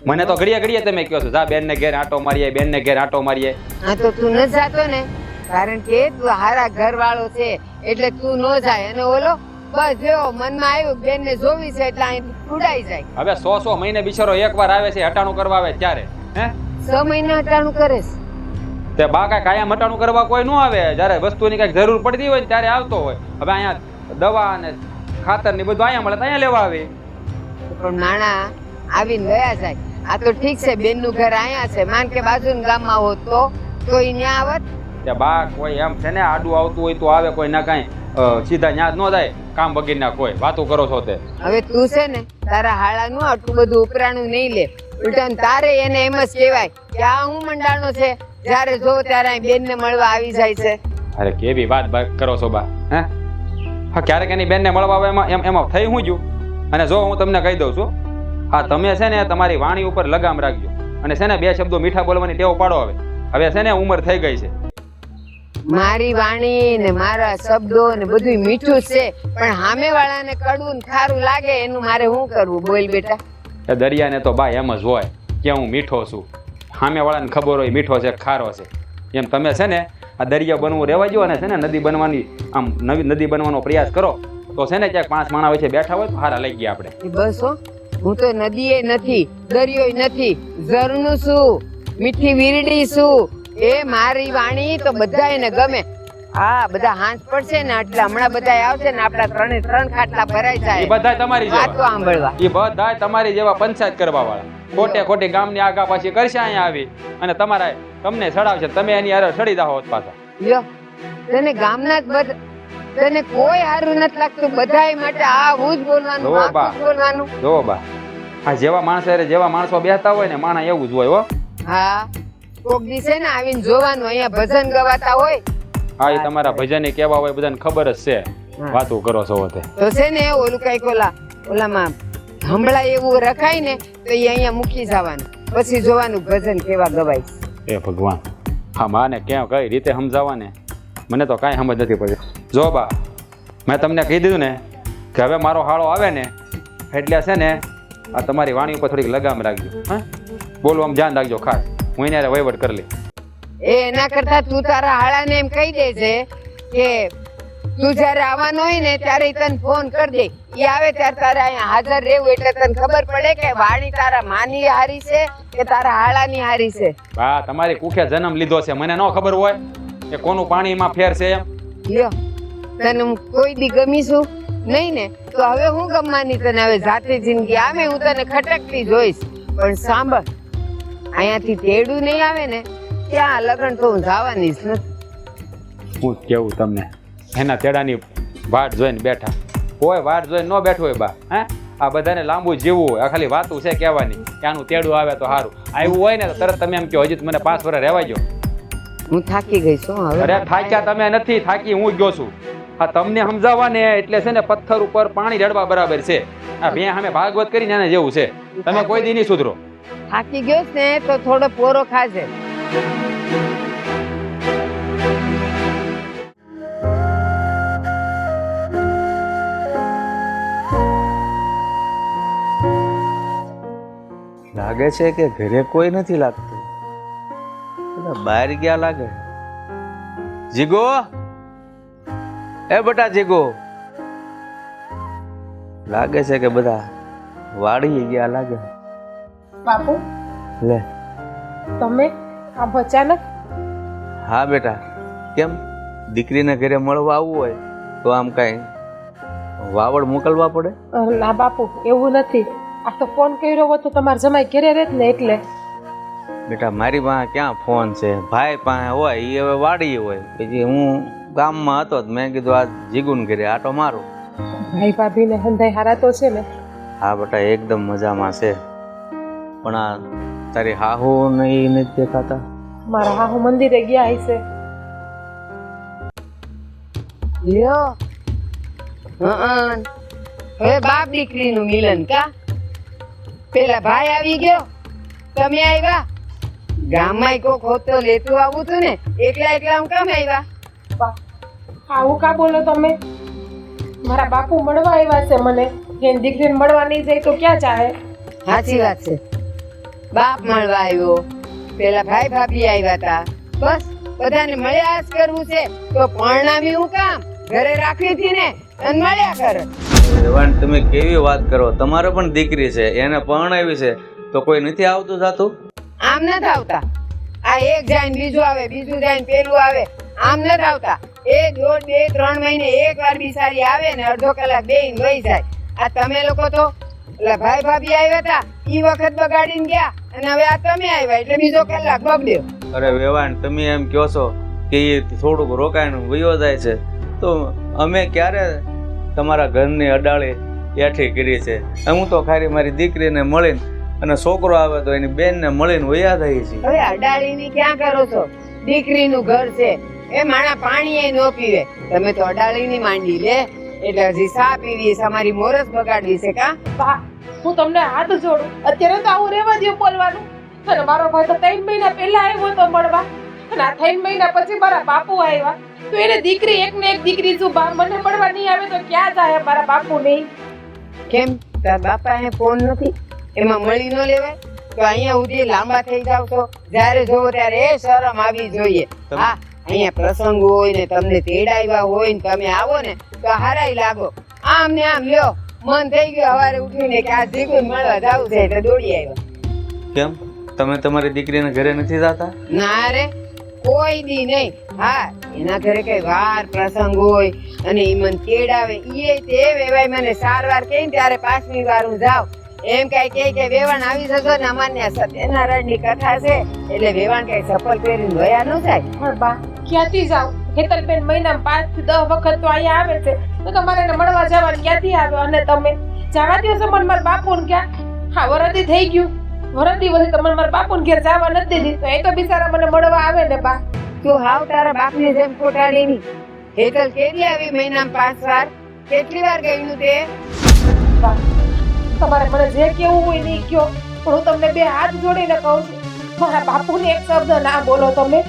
મને તો ઘડીએ તમે કહો છો જા બેનને ઘેર આંટો મારીએ, બેનને ઘેર આંટો મારીએ. હા તો તું ન જાતો ને કારણ કે તું હારા ઘરવાળો છે એટલે તું ન જાય. અને ઓલો બસ જો મનમાં આવ્યું બેન ને જોવી છે એટલે અહીં ઉડાઈ જાય. હવે 100 મહિને બિચારો એકવાર આવે છે હટાણું કરવા આવે ત્યારે હે 6 મહિના હટાણું કરે છે. તે બા કાંઈ કાયમ હટાણું કરવા કોઈ ન આવે. જ્યારે વસ્તુની કાંઈક જરૂર પડતી હોય ને ત્યારે આવતો હોય. હવે અહીંયા દવા અને ખાતર ને બધું અહીંયા મળે તો અહીંયા લેવા આવે. પણ નાણા આવીને ગયા જાય. આ તો ઠીક છે બેન નું ઘર અહીંયા છે માન કે બાજુના ગામમાં હોત તો ઈ ન્યા આવત. તે બા કોઈ એમ છે ને આડું આવતું હોય તો આવે કોઈ ના કાંઈ સીધા ન્યા ન જાય કામ વગરના કોઈ વાતો કરો છો તે. હવે તું છે ને તારા હાળાનું આટલું બધું ઉપરાણું નહીં લે. ઉલટા તારે એને એમ જ કહેવાય કે આ હું મંડાણો છે જ્યારે જો ત્યારે અહીં બેન ને મળવા આવી જાય છે. અરે કેવી વાત કરો છો બા હે? હા ક્યારેક એની બેનને મળવા આવે એમાં થઈ હું છું. અને જો હું તમને કહી દઉં છું હા તમે છે ને તમારી વાણી ઉપર લગામ રાખજો અને છે ને 2 શબ્દો મીઠા બોલવાની ટેવ પાડો. હવે છે ને ઉંમર થઈ ગઈ છે. મારી વાણી ને મારા શબ્દો ને બધું મીઠું છે પણ સામે વાળાને કડવું ને ખારું લાગે એનું મારે શું કરવું? બોલ બેટા. એ દરિયાને તો બા એમ જ હોય કે હું મીઠો છું. સામે વાળાને ખબર હોય મીઠો છે ખારો છે. એમ તમે છે ને આ દરિયા બનવું રહેવા જો અને છે ને નદી બનવાની આમ નવી નદી બનવાનો પ્રયાસ કરો તો છે ને ક્યાંક 5 માણસ વચ્ચે બેઠા હોય તો હારા લઈ ગયા આપણે. બસ હો હું તો નદીએ નથી દરિયોય નથી ઝરણું છું મીઠી વીરડી છું. એ મારી વાણી તો બધાને ગમે હા બધા હાંસ પડશે ને એટલે હમણાં બધા આવશે ને આપડા 3 ખાટલા ભરાઈ એ જાય બધા તમારી વાતો જેવા સાંભળવા. એ બધા તમારી જેવા પંચાયત કરવા વાળા ખોટે ખોટી ગામની આગા પાછી કરશે અહીંયા આવી અને તમને સડાવશે તમે એની હારે સડી જાઓ પાછા. લ્યો તને ગામના જ બધા તને કોઈ હારું નથી લાગતું બધાય માટે આવું જ બોલવાનું જો બા. આવું જ બોલવાનું. જો બા આ જેવા માણસો હારે જેવા માણસો બેસતા હોય ને માણા એવું જ હોય હો. હા કોક દિવસે ને આવીને જોવાનું અહીંયા ભજન ગવાતા હોય હા એ તમારા ભજન કેવા હોય બધાને ખબર જ છે. હા. વાતો કરો છો તે તો છે ને ઓલું કઈક ઓલામાં હંભળાય એવું રખાય ને તો એ અહીંયા મૂકી જવાનું પછી જોવાનું ભજન કેવા ગવાય. એ ભગવાન હા માને ક્યાં કઈ રીતે સમજાવવા ને મને તો કાંઈ સમજ નથી પડી. જો બા મેં તમને કહી દીધું ને કે હવે મારો હાળો આવે ને એટલે છે ને આ તમારી વાણી ઉપર થોડીક લગામ રાખજો. હા બોલવામાં ધ્યાન રાખજો ખાસ હું એને હારે વહીવટ કરી લઈ. એના કરતા તું તારા હાળાને એમ કહી દેજે કે તું જયારે આવવાનો હોય ને ત્યારે ઈ તને ફોન કરી દે. ઈ આવે ત્યારે તારે અહીંયા હાજર રહેવું એટલે તને ખબર પડે કે વાણી તારા માની હારી છે કે તારા હાળાની હારી છે. બા તમારી કુખે જન્મ લીધો છે મને ન ખબર હોય કે કોનું પાણીમાં ફેર છે એમ. લ્યો તને હું કોઈ દી ગમીશું નહીં ને તો હવે હું ગમવાની તને હવે જાતે જિંદગી આવે હું તને ખટકતી જોઈશ પણ સાંભળ અહીંયાથી તેડું નહીં આવે ને ત્યાં લગ્ન તો હું જવાની જ નથી. હું કેવું તમને એના તેડાની વાટ જોઈને બેઠા કોઈ વાટ જોઈને ન બેઠું હોય બા. હે આ બધાને લાંબુ જીવવું હોય આ ખાલી વાતું છે કહેવાની કે આનું તેડું આવે તો સારું આવ્યું હોય ને તો તરત તમે એમ કહો હજી મને 5 વર્ષ રહેવા દો. હું થાકી ગઈ છું હવે. અરે થાક્યા તમે નથી થાકી હું ગયો છું. આ તમને સમજાવવા ને એટલે છે ને પથ્થર ઉપર પાણી રેડવા બરાબર છે. આ બે સામે ભાગવત કરીને એને જેવું છે તમે કોઈ દી નહીં સુધરો. થાકી ગયો છે ને તો થોડો પોરો ખાજે. લાગે છે કે ઘરે કોઈ નથી લાગતું બધા બહાર ગયા લાગે. જીગો એ બટા જીગો લાગે છે કે બધા વાડી ગયા લાગે. બાપુ લે તમે આમ અચાનક હા બેટા કેમ દીકરીને ઘરે મળવા આવવું હોય તો આમ કાંઈ વાવડ મોકલવા પડે? ના બાપુ એવું નથી આ તો ફોન કર્યો હોત તો તમારા જમાઈ ઘરે રહેત ને એટલે. બેટા મારી પાસે ક્યાં ફોન છે ભાઈ પાસે હોય એ હવે વાડી હોય પછી હું ગામમાં હતો મેં કીધું આ જીગુન ઘરે આટો મારો. ભાઈ ભાભીને હંધાઈ હારા તો છે ને? હા બેટા એકદમ મજામાં છે પણ આ તારી હાહુ નહીં નથી દેખાતા. મારા હાહુ મંદિરે ગયા હશે. લ્યો હવે બાપ દીકરીનું મિલન કા પેલા ભાઈ આવી ગયો તમે આવ્યા ગામમાં કોક હોત તો લેતું આવું તું ને એકલા એકલા હું કેમ આવ્યા? આવું કા બોલો તમે? મારા બાપુ મળવા આવ્યા છે મને એની દીકરીને મળવા નહીં જાય તો ક્યાં ચાહે? સાચી વાત છે બાપ મળવા આવ્યો પેલા ભાઈ ભાભી આવ્યા હતા બસ બધાને મળ્યા જ કરવું છે તો પરણાવી હું કામ ઘરે રાખી હતી ને અને મળ્યા કરે. રેવાન તમે કેવી વાત કરો તમારે પણ દીકરી છે એને પરણાવી છે તો કોઈ નથી આવતું જાતું? આમ નથી આવતા આ એક જાય ને બીજું આવે બીજું જાય ને પેલું આવે આમ નથી આવતા. 1 દોઢ 2 3 મહિને એક વાર બિસારી આવે ને અડધો કલાક બેહીને વહી જાય. આ તમે લોકો તો એટલે ભાઈ ભાભી આવ્યા હતા ઈ વખત બગાડીને ગયા અને હવે આ તમે આવ્યા એટલે બીજો કલાક બગડ્યો. અરે વેવાણ તમે એમ કહો છો કે એ થોડુંક રોકાણ વયો જાય છે તો અમે ક્યારે તમારા ઘરની અડાળી એઠી કરી છે? હું તો ખાલી મારી દીકરીને મળીને અને છોકરો આવે તો એની બેનને મળીને વયા થઈ છે. હવે અડાળીની ક્યાં કરો છો? દીકરીનું ઘર છે એ માણા પાણી એ નો પીવે તમે તો અડાળીની માંડી લે એટલે હજી સા પીવી છે અમારી મોરસ બગાડવી છે કા? બા હું તમને હાથ જોડું અત્યારે તો આવું રહેવા દો બોલવાનું. અને મારો ભાઈ તો 3 મહિના પહેલા આવ્યો તો મળવા અને આ 3 મહિના પછી મારા બાપુ આવ્યા તો એને દીકરી એક ને એક દીકરી જો બા મને મળવા નહીં આવે તો ક્યાં જાય મારા બાપુ નહીં? કેમ તાર બાપા હે ફોન નથી એમાં મળી ન લેવાય? તો અહીંયા સુધી લાંબા થઈ જાવ છો જ્યારે જોવો ત્યારે એ શરમ આવી જોઈએ. હા અહીંયા પ્રસંગ હોય ને તમને તેડાવ્યા હોય ને તમે આવો ને તો હારાય લાગો. આમ ને આમ લ્યો મન થઈ ગયું સવારે ઉઠીને કે આ જીગુન મળવા જાવું છે એટલે દોડી આવ્યા. કેમ તમે તમારી દીકરીને ઘરે નથી જતા? ના રે કોઈ દી નહીં. હા, એના ઘરે કઈ વાર પ્રસંગ હોય અને ઈ મને તેડાવે, ઈ તે વેવાય મને સારવાર કહે ને ત્યારે 5મી વાર હું જાઉં. એમ કઈ કે વેવાણ આવી જશો ને અમાન્ય સત્યનારાયણ ની કથા છે એટલે વેવાણ કઈ ચપ્પલ પહેરીને વયા ન જાય. પણ બા ક્યાંથી જાવ? હેતલબેન મહિનામાં 5 થી 10 વખત તો અહીંયા આવે છે, તો તમારે એને મળવા જવાનું ક્યાંથી આવ્યો? અને તમે જવા દો છો મને મારા બાપુને ક્યાં? હા, વરદી થઈ ગયું, વરદી વધી તમને મારા બાપુને ઘેર જવા નથી દીધી, તો એ તો બિચારા મને મળવા આવે ને બા. તું હાવ તારા બાપની જેમ ખોટાડી ની. હેતલ કેદી આવી મહિનામાં 5 વાર? કેટલી વાર ગયું તે? બા, તમારે મને જે કેવું હોય નહીં કયો, પણ હું તમને 2 હાથ જોડીને કહું છું, મારા બાપુને એક શબ્દ ના બોલો તમે.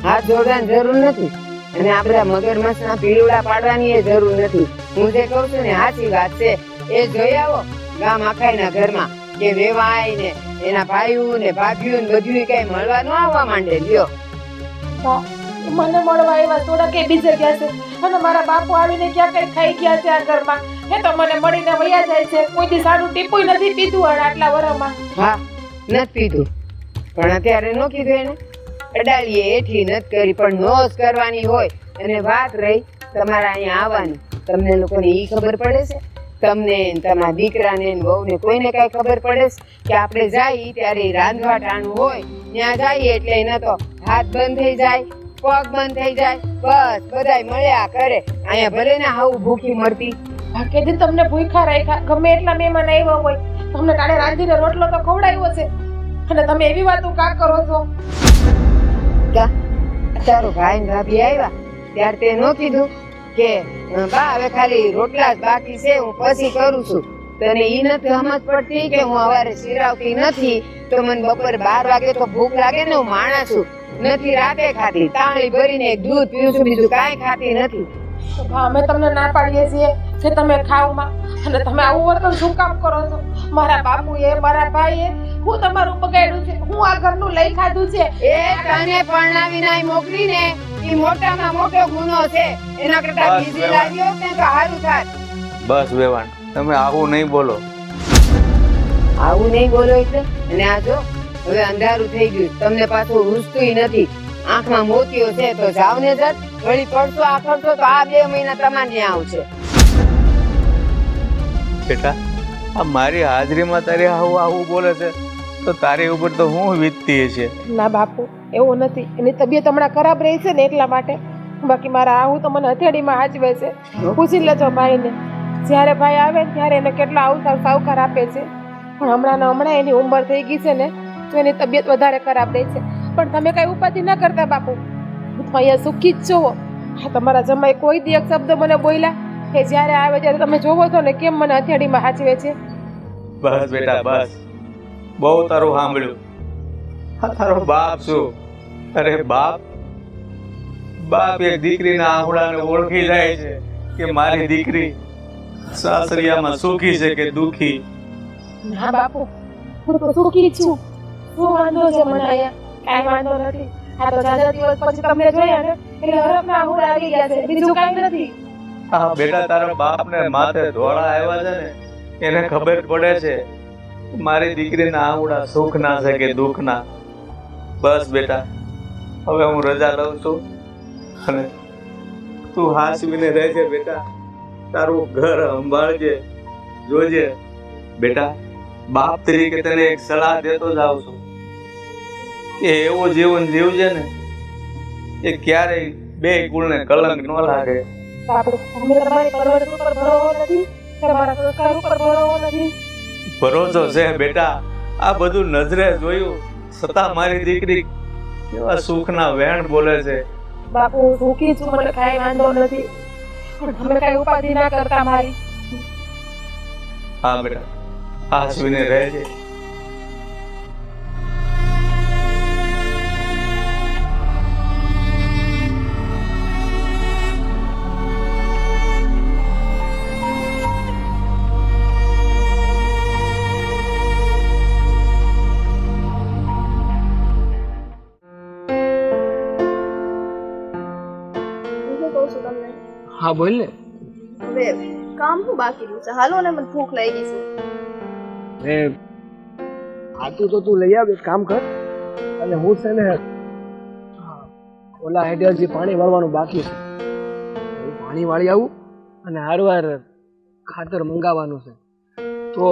હાથ જોડવાની જરૂર નથી અને આ બધા મગરમચ્છના પીલુડા પાડવાની એ જરૂર નથી. હું જે કહું છું ને સાચી વાત છે. એ જોઈ આવો ગામ આખાઈના ઘરમાં કે વેવાય ને એના ભાઈઓ ને ભાભીઓ ને બધું કઈ મળવા ન આવવા માંડે. લ્યો બા, મને મળવા આવ્યા થોડા કે બીજે ગયા છે, અને મારા બાપુ આવીને ક્યાં કઈ ખાઈ ગયા છે આ ઘરમાં. એ તો મને મળીને વયા જાય છે, કોઈ દી સારું ટીપુય નથી પીધું અને આટલા વર્ષમાં. હા, નથી પીધું પણ અત્યારે નો કીધું એને. અડાળીએ એઠી નથી કરી પણ નોસ કરવાની હોય. અને વાત રહી તમારા અહીંયા આવવાની, તમને લોકોને ઈ ખબર પડે છે? તમને ને તમારા દીકરાને ને વહુને કોઈને કઈ ખબર પડે છે કે આપણે જઈએ ત્યારે રાંધવા ટાણું હોય ત્યાં જઈએ એટલે એને તો હાથ બંધ થઈ જાય, પગ બંધ થઈ જાય, બસ બધાય મળ્યા કરે. અહીંયા ભલે ને હાવ ભૂખી મરતી. બાકી તમને ભૂખા રાખ્યા, ગમે એટલા મહેમાન આવ્યા હોય, તમને કાલે રાંધીને રોટલો તો ખવડાવ્યો છે, અને તમે એવી વાતો કા કરો છો? તારો ભાઈ ને ભાભી આવ્યા ત્યારે તે નો કીધું કે બા હવે ખાલી રોટલા જ બાકી છે, હું પછી કરું છું. તને ઈ નથી સમજ પડતી કે હું સવારે સિરાવતી નથી તો મને બપોરે 12 વાગે તો ભૂખ લાગે ને, હું માણસ છું, નથી રાતે ખાતી, તાળી ભરીને એક દૂધ પીવું છું, બીજું કાંઈ ખાતી નથી. અમે તમને ના પાડીએ છીએ કે તમે ખાવમાં, અને તમે આવું વર્તન શું કામ કરો છો? મારા બાપુએ, મારા ભાઈએ હું તમારું બગાડ્યું છે, હું આ ઘરનું લઈ ખાધું છે. એ તને પરણાવીને અહીં મોકલીને ઈ મોટામાં મોટો ગુનો છે. એના કરતા બીજી લાવ્યો ને તો સારું થાત. બસ વેવાણ, તમે આવું નહીં બોલો. આવું નહીં બોલો એટલે? અને આ જો હવે અંધારું થઈ ગયું, તમને પાછું રૂસતુંય નથી, આંખમાં મોતીઓ છે તો જાવ ને જટ. વળી પડતો આખડતો તો આ 2 મહિના તમારે ત્યાં આવશે. બેટા, આ મારી હાજરીમાં તારે આવું બોલે છે તો તારી ઉપર તો હું વીતતી છે. ના બાપુ, એવું નથી, એની તબિયત હમણાં ખરાબ રહી છે ને એટલા માટે. બાકી મારા આવું તો મને હથેળીમાં હાચવે છે. પૂછી લેજો ભાઈને, જ્યારે ભાઈ આવે ને ત્યારે એને કેટલા આવતા સાવકાર આપે છે, પણ હમણાં એની ઉંમર થઈ ગઈ છે ને તો એની તબિયત વધારે ખરાબ રહી છે. પણ તમે કઈ ઉપાધિ ના કરતા બાપુ, હું તો અહીંયા સુખી જ જોવો. હા, તમારા જમાઈ કોઈ દી એક શબ્દ મને બોલ્યા કે જ્યારે આવે ત્યારે તમે જોવો છો ને કેમ મને હથેળીમાં હાચવે છે? બસ બેટા બસ, બહુ તારું સાંભળ્યું. આ તારો બાપ શું? અરે બાપ એક દીકરીના આંગળાને ઓળખી જાય છે કે મારી દીકરી સાસરિયામાં સુખી છે કે દુખી. ના બાપુ, હું તો સુખી છું. શું વાંધો છે મને અહીંયા? કાંઈ વાંધો નથી. આ તો જાજા દિવસ પછી તમને જોયા ને એટલે હરખના આંગળા આવી ગયા છે, બીજું કાંઈ નથી. હા બેટા, તારા બાપને માથે ધોળા આવ્યા છે ને એને ખબર પડે છે મારી દીકરીના આંગળા સુખના છે કે દુઃખના. બસ બેટા, હવે હું રજા લઉં છું અને તું હાસવીને રહેજે બેટા, તારું ઘર સંભાળજે, જોજે. બેટા, બાપ તરીકે તને એક સલાહ દેતો જાઉં છું કે એવું જીવન જીવજે ને એ ક્યારેય 2 કુળને કલંક ન લાગે. બાપુ, અમને તમારી પરવરિશ ઉપર ભરોસો નથી, તમારા સંસ્કાર ઉપર ભરોસો નથી. ભરોસો છે બેટા, આ બધું નજરે જોયું છતાં મારી દીકરી કેવા સુખના વેણ બોલે છે. બાપુ, હું સુખી છું, મને કાંઈ વાંધો નથી, પણ તમે કાંઈ ઉપાધિ ના કરતા મારી. હા બેટા, હાસવીને રહેજે. હા બોલ ને. હવે કામ શું બાકી રહ્યું છે? હાલો ને, મને ભૂખ લાગી છે. એ આતું તો તું લઈ આવ, એક કામ કર અને હું છે ને ઓલા હેઠે હજી પાણી વાળવાનું બાકી છે. હું પાણી વાળી આવું અને હારવાર ખાતર મંગાવવાનું છે. તો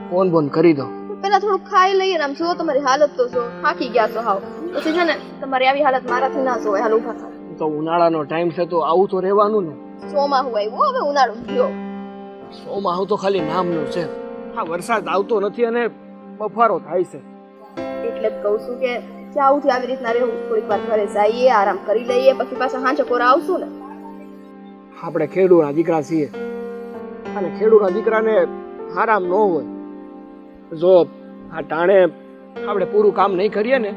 ફોન બોન કરી દો. પેલા થોડું ખાઈ લઈએ ને આમ જો તમારી હાલત તો જો થાકી ગયા છો હાવ. પછી છે ને તમારી આવી હાલત મારાથી ના જોવાય. હાલ ઊભા થાવ. તો ઉનાળાનો ટાઈમ છે તો આવું તો રહેવાનું ને. ચોમાસું આવ્યું હવે ઉનાળો ગયો. ચોમાસું તો ખાલી નામનું છે. આ વરસાદ આવતો નથી અને બફારો થાય છે. એટલે જ કહું છું કે જાવું થી આવી રીતના રહેવું. થોડીક વાર ઘરે જઈએ, આરામ કરી લઈએ, પછી પાછા હાંચે કોરા આવશું ને. આપણે ખેડૂતના દીકરા છીએ અને ખેડૂતના દીકરાને આરામ ન હોય. જો આ ટાણે આપણે પૂરું કામ નહીં કરીએ ને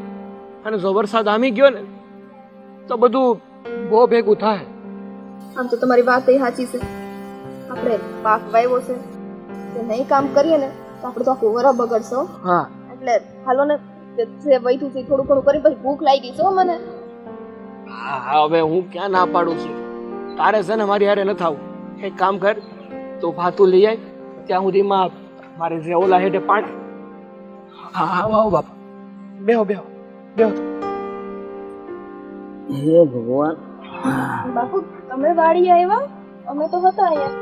અને જો વરસાદ આમી ગયો ને તો બધું બહુ ભેગું થાય. આમ તો તમારી વાત એ સાચી છે. આપણે પાક વાવ્યો છે, જો નહીં કામ કરીએ ને તો આપણે તો આખું વરસ બગડશો. હા, એટલે હાલો ને જે વૈધું છે થોડું ઘણું કરી, પછી ભૂખ લાગી છે હો મને. હા, હવે હું ક્યાં ના પાડું છું. તારે છે ને મારી હારે ન થાવું. એક કામ કર, તું ભાતું લઈ આય. ત્યાં સુધીમાં મારે જે ઓલા હેઠે પાણી. હા, આવો બાપા, બેહો બેહો બેહો. હે ભગવાન, બાપુ તમે વાડી આવ્યા, અમે તો હતા અહીંયા.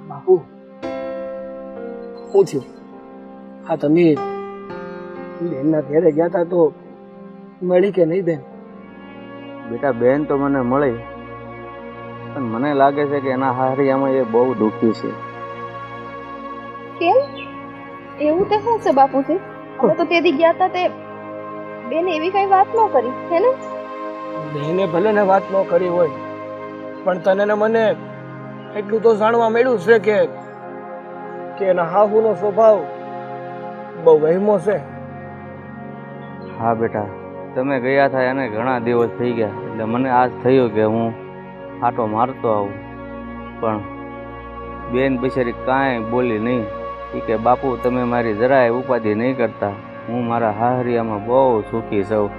બાપુ શું થયું? હા, તમે બેનના ઘરે ગયા હતા તો મળી કે નહીં બેન? બેટા બેન તો મને મળી, પણ મને લાગે છે કે એના હારિયામાં એ બહુ દુઃખી છે. કેમ એવું તે શું છે બાપુજી? અમે તો તે દી ગયા હતા તે બેન એવી કઈ વાત ન કરી હે ને? બેને ભલે ને વાત ન કરી હોય, પણ તને ને મને એટલું તો જાણવા મળ્યું છે કે એના હાહુનો સ્વભાવ બહુ વહેમો છે. હા બેટા, તમે ગયા હતા એને ઘણા દિવસ થઈ ગયા, એટલે મને આજ થયું કે હું આટો મારતો આવું. પણ બેન બિચારી કાંઈ બોલી નહીં. એ કે બાપુ તમે મારી જરાય ઉપાધિ નહીં કરતા, હું મારા હાહરિયામાં બહુ સુખી છું.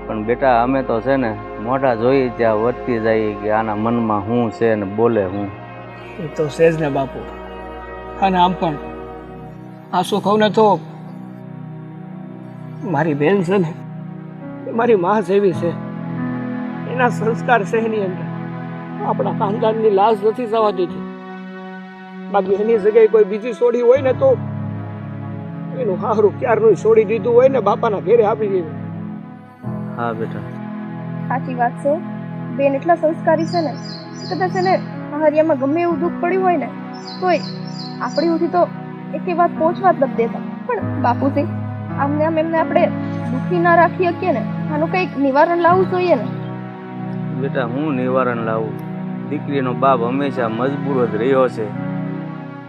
પણ બેટા અમે તો છે ને મોઢા જોઈ ત્યાં વર્તી જઈએ કે આના મનમાં શું છે ને બોલે હું. એ તો છે જ ને બાપુ. અને આમ પણ આંસુ કહું ને તો મારી બેન છે ને એ મારી માં જેવી છે. એના સંસ્કાર છે એની અંદર. આપણા ખાનદાનની લાશ નથી જવા દીધી. બાકી એની જગ્યાએ કોઈ બીજી છોડી હોય ને તો એનું હારું ક્યારનું છોડી દીધું હોય ને બાપાના ઘેરે આપી દીધું. હા બેટા, સાચી વાત છે. બેન એટલા સંસ્કારી છે ને, કદાચ એને હારિયામાં ગમે એવું દુઃખ પડ્યું હોય ને તોય આપણી ઉથી તો એકે વાત પહોંચવા જ નથી દેતા. પણ બાપુજી આમને આમ એમને આપણે દુઃખી ના રાખી શકીએ ને, આનું કંઈક નિવારણ લાવવું જોઈએ ને. બેટા હું નિવારણ લાવું? દીકરીનો બાપ હંમેશા મજબૂર જ રહ્યો છે.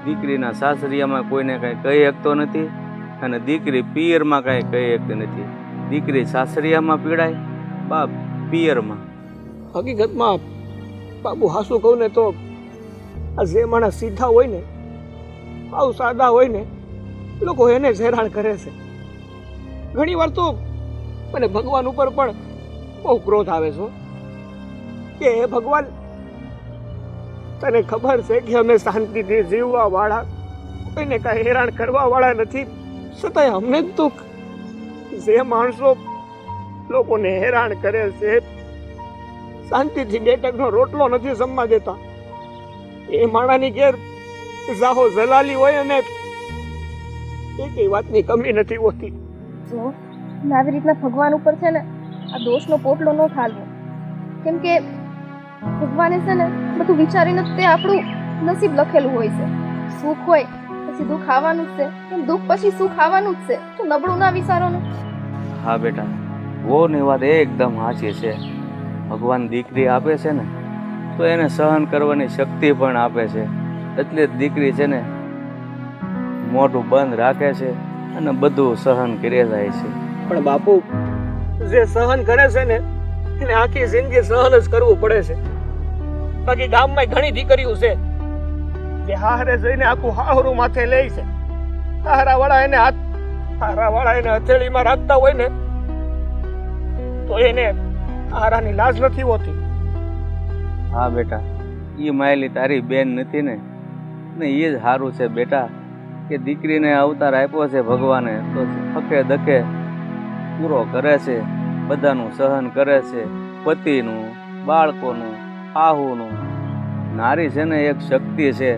દીકરીના સાસરિયામાં કોઈને કાંઈ કહી શકતો નથી અને દીકરી પિયરમાં કાંઈ કહી શકતી નથી. દીકરી સાસરિયામાં પીડાય, બાપ પિયરમાં. હકીકતમાં બાબુ હાસુ કહું ને તો આ જે માણસ સીધા હોય ને, આવું સાદા હોય ને, લોકો એને જ હેરાન કરે છે. ઘણી વાર તો મને ભગવાન ઉપર પણ બહુ ક્રોધ આવે છે કે હે ભગવાન, તને ખબર છે કે અમે શાંતિથી જીવવા વાળા, કોઈને કાંઈ હેરાન કરવા વાળા નથી, છતાંય અમને જ દુઃખ. જે માણસો લોકોને હેરાન કરે છે, શાંતિથી બે ટકનો રોટલો નથી જમવા દેતા, એ માણાની ઘેર જાહો જલાલી હોય અને એકેય વાતની કમી નથી હોતી. જો આવી રીતના ભગવાન ઉપર છે ને આ દોષનો પોટલો ન ઠાલવો. કેમ કે ભગવાને છે ને બધું વિચારીને તે આપણું નસીબ લખેલું હોય છે. સુખ હોય પછી દુઃખ આવવાનું જ છે, એમ દુઃખ પછી સુખ આવવાનું જ છે. તો નબળું ના વિચારો ને. હા બેટા, વહુની વાત એકદમ સાચી છે. ભગવાન દીકરી આપે છે ને તો એને સહન કરવાની શક્તિ પણ આપે છે. એટલે જ દીકરી છે ને મોઢું બંધ રાખે છે અને બધું સહન કરી જાય છે. પણ બાપુ, જે સહન કરે છે ને એને આખી જિંદગી સહન જ કરવું પડે છે. બાકી ગામમાં ઘણી દીકરીઓ છે જે હારે જઈને આખું હાહરું માથે લે છે. હારાવાળા એને હથેળીમાં રાખતા હોય ને તો એને હારાની લાજ નથી હોતી. હા બેટા, એ માયેલી તારી બેન નથી ને એ જ સારું છે બેટા કે દીકરીને અવતાર આપ્યો છે ભગવાને તો હકે દકે પૂરો કરે છે બધાનું સહન કરે છે, પતિનું, બાળકોનું, આહુનું. નારી છે ને એક શક્તિ છે,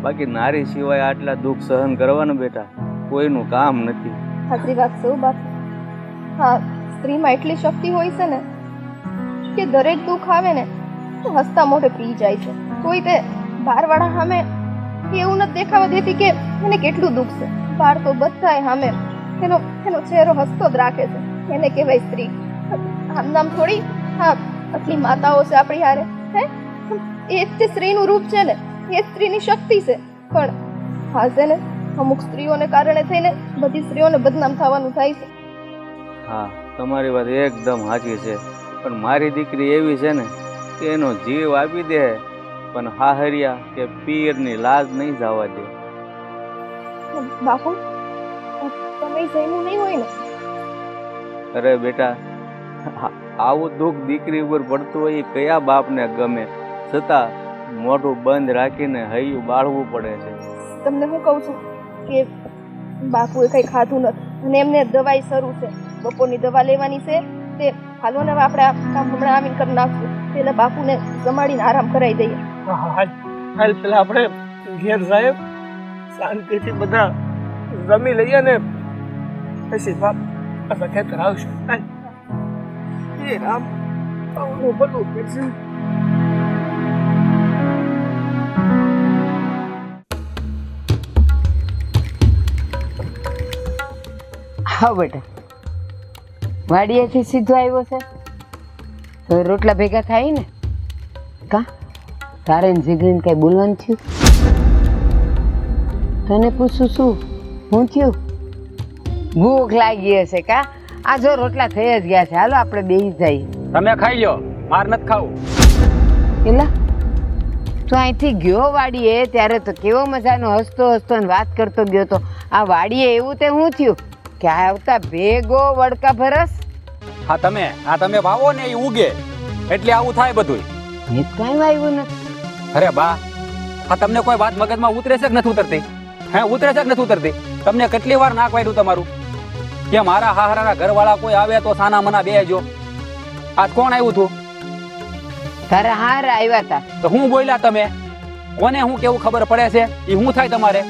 બાકી નારી સિવાય આટલા દુઃખ સહન કરવાના બેટા કોઈનું કામ નથી. સાચી વાત છે બાપુ. હા, સ્ત્રીમાં એટલી શક્તિ હોય છે ને કે દરેક દુઃખ આવે ને તો હસતા મોઢે પી જાય છે. કોઈ તે બહારવાળા સામે એવું નથી દેખાવા દેતી કે એને કેટલું દુઃખ છે. બહાર તો બધાય સામે એનો ચહેરો હસતો જ રાખે છે. એને કહેવાય સ્ત્રી. આમ નામ થોડી. હા, આટલી માતાઓ છે આપણી હારે, હે, એ જ તે સ્ત્રીનું રૂપ છે ને, એ સ્ત્રીની શક્તિ છે. પણ હા છે ને, અમુક સ્ત્રીઓને કારણે થઈને બધી સ્ત્રીઓને બદનામ થવાનું થાય છે. હા, તમારી વાત એકદમ સાચી છે. પણ મારી દીકરી એવી છે ને કે એનો જીવ આપી દે પણ હાહરિયા કે પીરની લાજ નહીં જવા દે. બાપુ, તમે જઈનું નહીં હોય ને? અરે બેટા, આવું દુઃખ દીકરી ઉપર પડતું હોય એ કયા બાપને ગમે, છતાં મોઢું બંધ રાખીને હૈયું બાળવું પડે છે. તમને હું કહું છું કે બાપુએ કંઈ ખાધું નથી અને એમને દવાઈ શરૂ છે. બપોરની દવા લેવાની છે. તે હાલો ને હવે આપણે આ કામ હમણાં આવીને કરી નાખશું. પેલા બાપુને જમાડીને આરામ કરાવી દઈએ. હાલ પેલા આપણે ઘેર સાહેબ શાંતિથી બધા રમી લઈએ ને પછી બાપ આપણે ખેતર આવશું. હાલ. એ રામ આવડું ભલું કરશે. હા બેટા, વાડિયાથી સીધો આવ્યો છે તો રોટલા ભેગા થાય ને? કા તારે જીગરીને કઈ બોલવાનું થયું? તને પૂછું શું હું થયું? ભૂખ લાગી હશે કા? આ જો રોટલા થઈ જ ગયા છે, હાલો આપણે બેસી જઈએ. તમે ખાઈ લો, માર નથી ખાવું. એલા તું અહીંથી ગયો વાડીએ ત્યારે તો કેવો મજાનો હસતો હસતો ને વાત કરતો ગયો તો. આ વાડીએ એવું તે શું થયું કે આવતા ભેગો વડકા ભરસ? હા તમે વાવો ને એ ઉગે એટલે આવું થાય બધું. મેં કઈ વાવ્યું નથી. અરે બા, હા તમને કોઈ વાત મગજમાં ઉતરે છે કે નથી ઉતરતી? હે, ઉતરે છે કે નથી ઉતરતી? તમને કેટલી વાર નાક વાળ્યું તમારું કે મારા હાહરાના ઘરવાળા કોઈ આવે તો સાના મના બેહજો. આજ કોણ આવ્યું તું? તારા હાર આવ્યા હતા તો હું બોલ્યા તમે? કોને હું કેવું ખબર પડે છે? એ શું થાય તમારે?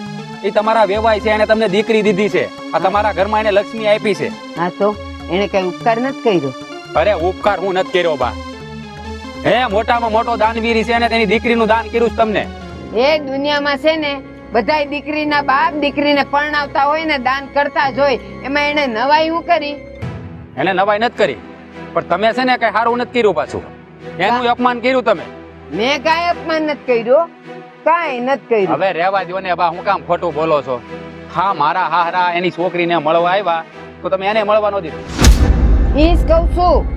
એ તમારા વેવાય છે, એને તમને દીકરી દીધી છે. આ તમારા ઘરમાં એને લક્ષ્મી આપી છે. હા તો એને કઈ ઉપકાર નથી કર્યો? અરે ઉપકાર હું નથી કર્યો બા. હે, મોટામાં મોટો દાનવીર છે અને તેની દીકરીનું દાન કર્યું છે તમને. એ દુનિયામાં છે ને બધાય દીકરીના બાપ દીકરીને પરણાવતા હોય ને દાન કરતા જ હોય. એમાં એને નવાઈ હું કરી? એને નવાઈ નથી કરી, પણ તમે છે ને કઈ સારું નથી કર્યું પાછું. એનું અપમાન કર્યું તમે. મેં કાંઈ અપમાન નથી કર્યું, કાંઈ નથી કર્યું. હવે રહેવા દો ને બા, હું કામ ખોટું બોલો છો? હા, મારા હાહરા એની છોકરીને મળવા આવ્યા તો તમે એને મળવા ન દીધું. ઈ જ કહું છું,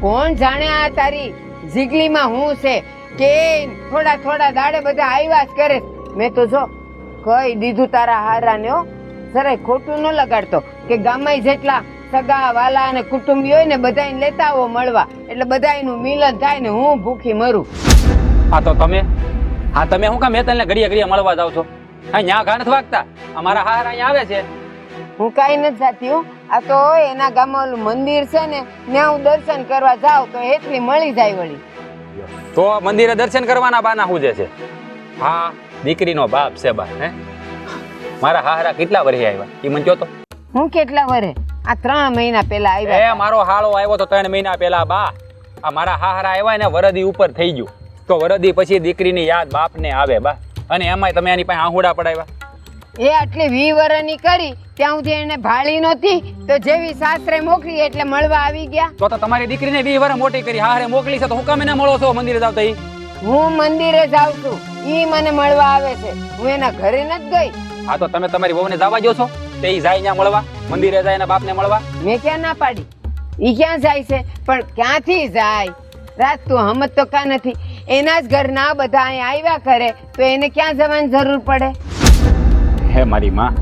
કોણ જાણે આ તારી જીગલીમાં હું છે કે થોડા દાડે બધા આવ્યા જ કરે. મેં તો જો કહી દીધું તારા હારાને, હો જરાય ખોટું ન લગાડતો કે ગામમાં જેટલા સગા વાલા અને કુટુંબી હોય ને બધાને લેતા આવો મળવા, એટલે બધાયનું મિલન થાય ને હું ભૂખી મરું. હા તો તમે શું કામ મેતલને ઘડીએ મળવા જાવ છો? હા, ન્યા ઘા નથી વાગતા? અમારા હાહરા અહીંયા આવે છે. હું કાંઈ નથી જાતી હું. આ તો એના ગામમાં ઓલું મંદિર છે ને ત્યાં હું દર્શન કરવા જાઉં તો એટલી મળી જાય વળી. તો મંદિરે દર્શન કરવાના બાના હું જે છે? હા, દીકરીનો બાપ છે બા. હે, મારા હાહરા કેટલા વર્ષે આવ્યા એ મને કહો તો. હું કેટલા વરે? આ 3 મહિના પહેલા આવ્યા. એ મારો હાળો આવ્યો તો 3 મહિના પહેલા બા. આ મારા હાહરા આવ્યા ને વરદી ઉપર થઈ ગયું તો વરદી પછી દીકરીની યાદ બાપને આવે બા. અને એમાંય તમે એની પાસે આહુડા પડાવ્યા. એ આટલી 20 વર્ષની કરી ત્યાં સુધી એને ભાળી નહોતી તો જેવી સાસરે મોકલી એટલે મળવા આવી ગયા. તો તમારી દીકરીને 20 વર્ષ મોટી કરી, હારે મોકલી છે તો હું કામ એને મળો છો મંદિરે જાવ તો? હું મંદિરે જાઉં છું, ઈ મને મળવા આવે છે, હું એના ઘરે નથી ગઈ. હા તો તમે તમારી વહુને જવા દો છો તે ઈ જાય ત્યાં મળવા, મંદિરે જાય એના બાપને મળવા? મેં ક્યાં ના પાડી? ઈ ક્યાં જાય છે? પણ ક્યાંથી જાય? રાત તું હમત તો કા નથી? એના જ ઘરના બધા અહીંયા આવ્યા કરે તો એને ક્યાં જવાની જરૂર પડે? હે મારી માં,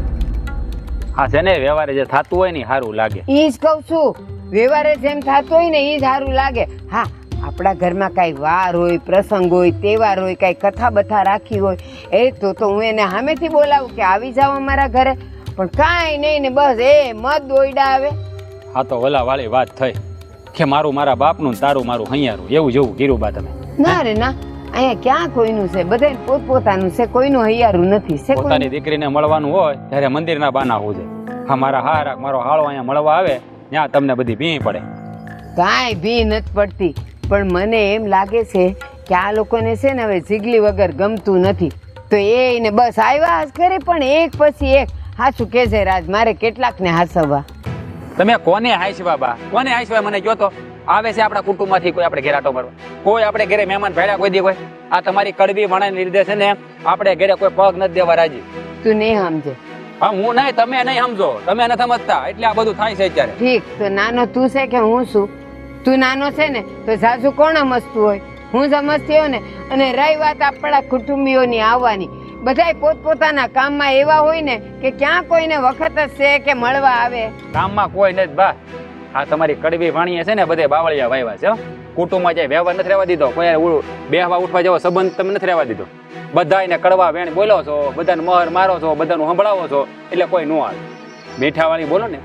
હા છે ને વ્યવહારે જે થતું હોય ને સારું લાગે. ઈ જ કહું છું, વ્યવહારે જેમ થતું હોય ને ઈ જ સારું લાગે. હા, આપણા ઘરમાં કઈ વાર હોય, પ્રસંગ હોય, તહેવાર હોય, કઈ કથા બથા રાખી હોય એ તો હું એને સામેથી બોલાવું કે આવી જાઓ અમારા ઘરે, પણ કાંઈ નહીં ને બસ એ મત દોયડા આવે. હા તો ઓલા વાળી વાત થઈ. કે મારું મારા બાપનું ને તારું મારું હૈયારું એવું જેવું કીધું બા તમે. ના રે ના, અહીંયા ક્યાં કોઈનું છે, બધાય પોતપોતાનું છે, કોઈનું હૈયારું નથી. છે પોતાની કોઈનું? દીકરીને મળવાનું હોય ત્યારે મંદિરના બાના હોવું છે. હા મારા હારા મારો હાળો અહીંયા મળવા આવે ત્યાં તમને બધી ભીં પડે. કાંઈ ભી નથી પડતી, પણ મને એમ લાગે છે કે આ લોકોને છે ને હવે જીગલી વગર ગમતું નથી, તો એને બસ આવ્યા જ કરે, પણ એક પછી એક. હાચું કેજે રાજ, મારે કેટલાકને હાસવવા. તમે કોને હાઈશવા બા, કોને હાઈશવા મને કહો તો. આવે છે આપણા કુટુંબમાંથી કોઈ આપણે ઘેર આટો મારવા, કોઈ આપણે ઘરે મહેમાન ભેળ્યા કોઈ દી કોઈ. આ તમારી કડવી વાણાને લીધે છે ને આપણે ઘરે કોઈ પગ નથી દેવા રાજી. તું નહીં સમજે. હા હું નહીં, તમે નહીં સમજો, તમે નથી સમજતા એટલે આ બધું થાય છે અત્યારે. ઠીક, તો નાનો તું છે કે હું છું? તું નાનો છે ને તો સાસુ કોણ સમજતું હોય? હું સમજતી હોય ને. અને રહી વાત આપણા કુટુંબીઓની આવવાની, બધાય પોતપોતાના કામમાં એવા હોય ને કે ક્યાં કોઈને વખત જ છે કે મળવા આવે. કામમાં કોઈ નથી બા. આ તમારી કડવી વાણીએ છે ને બધે બાવળિયા વાવ્યા છે હો. કુટુંબમાં જાય વ્યવહાર નથી રહેવા દીધો, કોઈ બેહવા ઉઠવા જેવો સંબંધ તમે નથી રહેવા દીધો. બધાને કડવા વેણ બોલો છો, બધાને મહર મારો છો, બધાનું સંભળાવો છો એટલે કોઈ ન આવે. મીઠા વાણી બોલો ને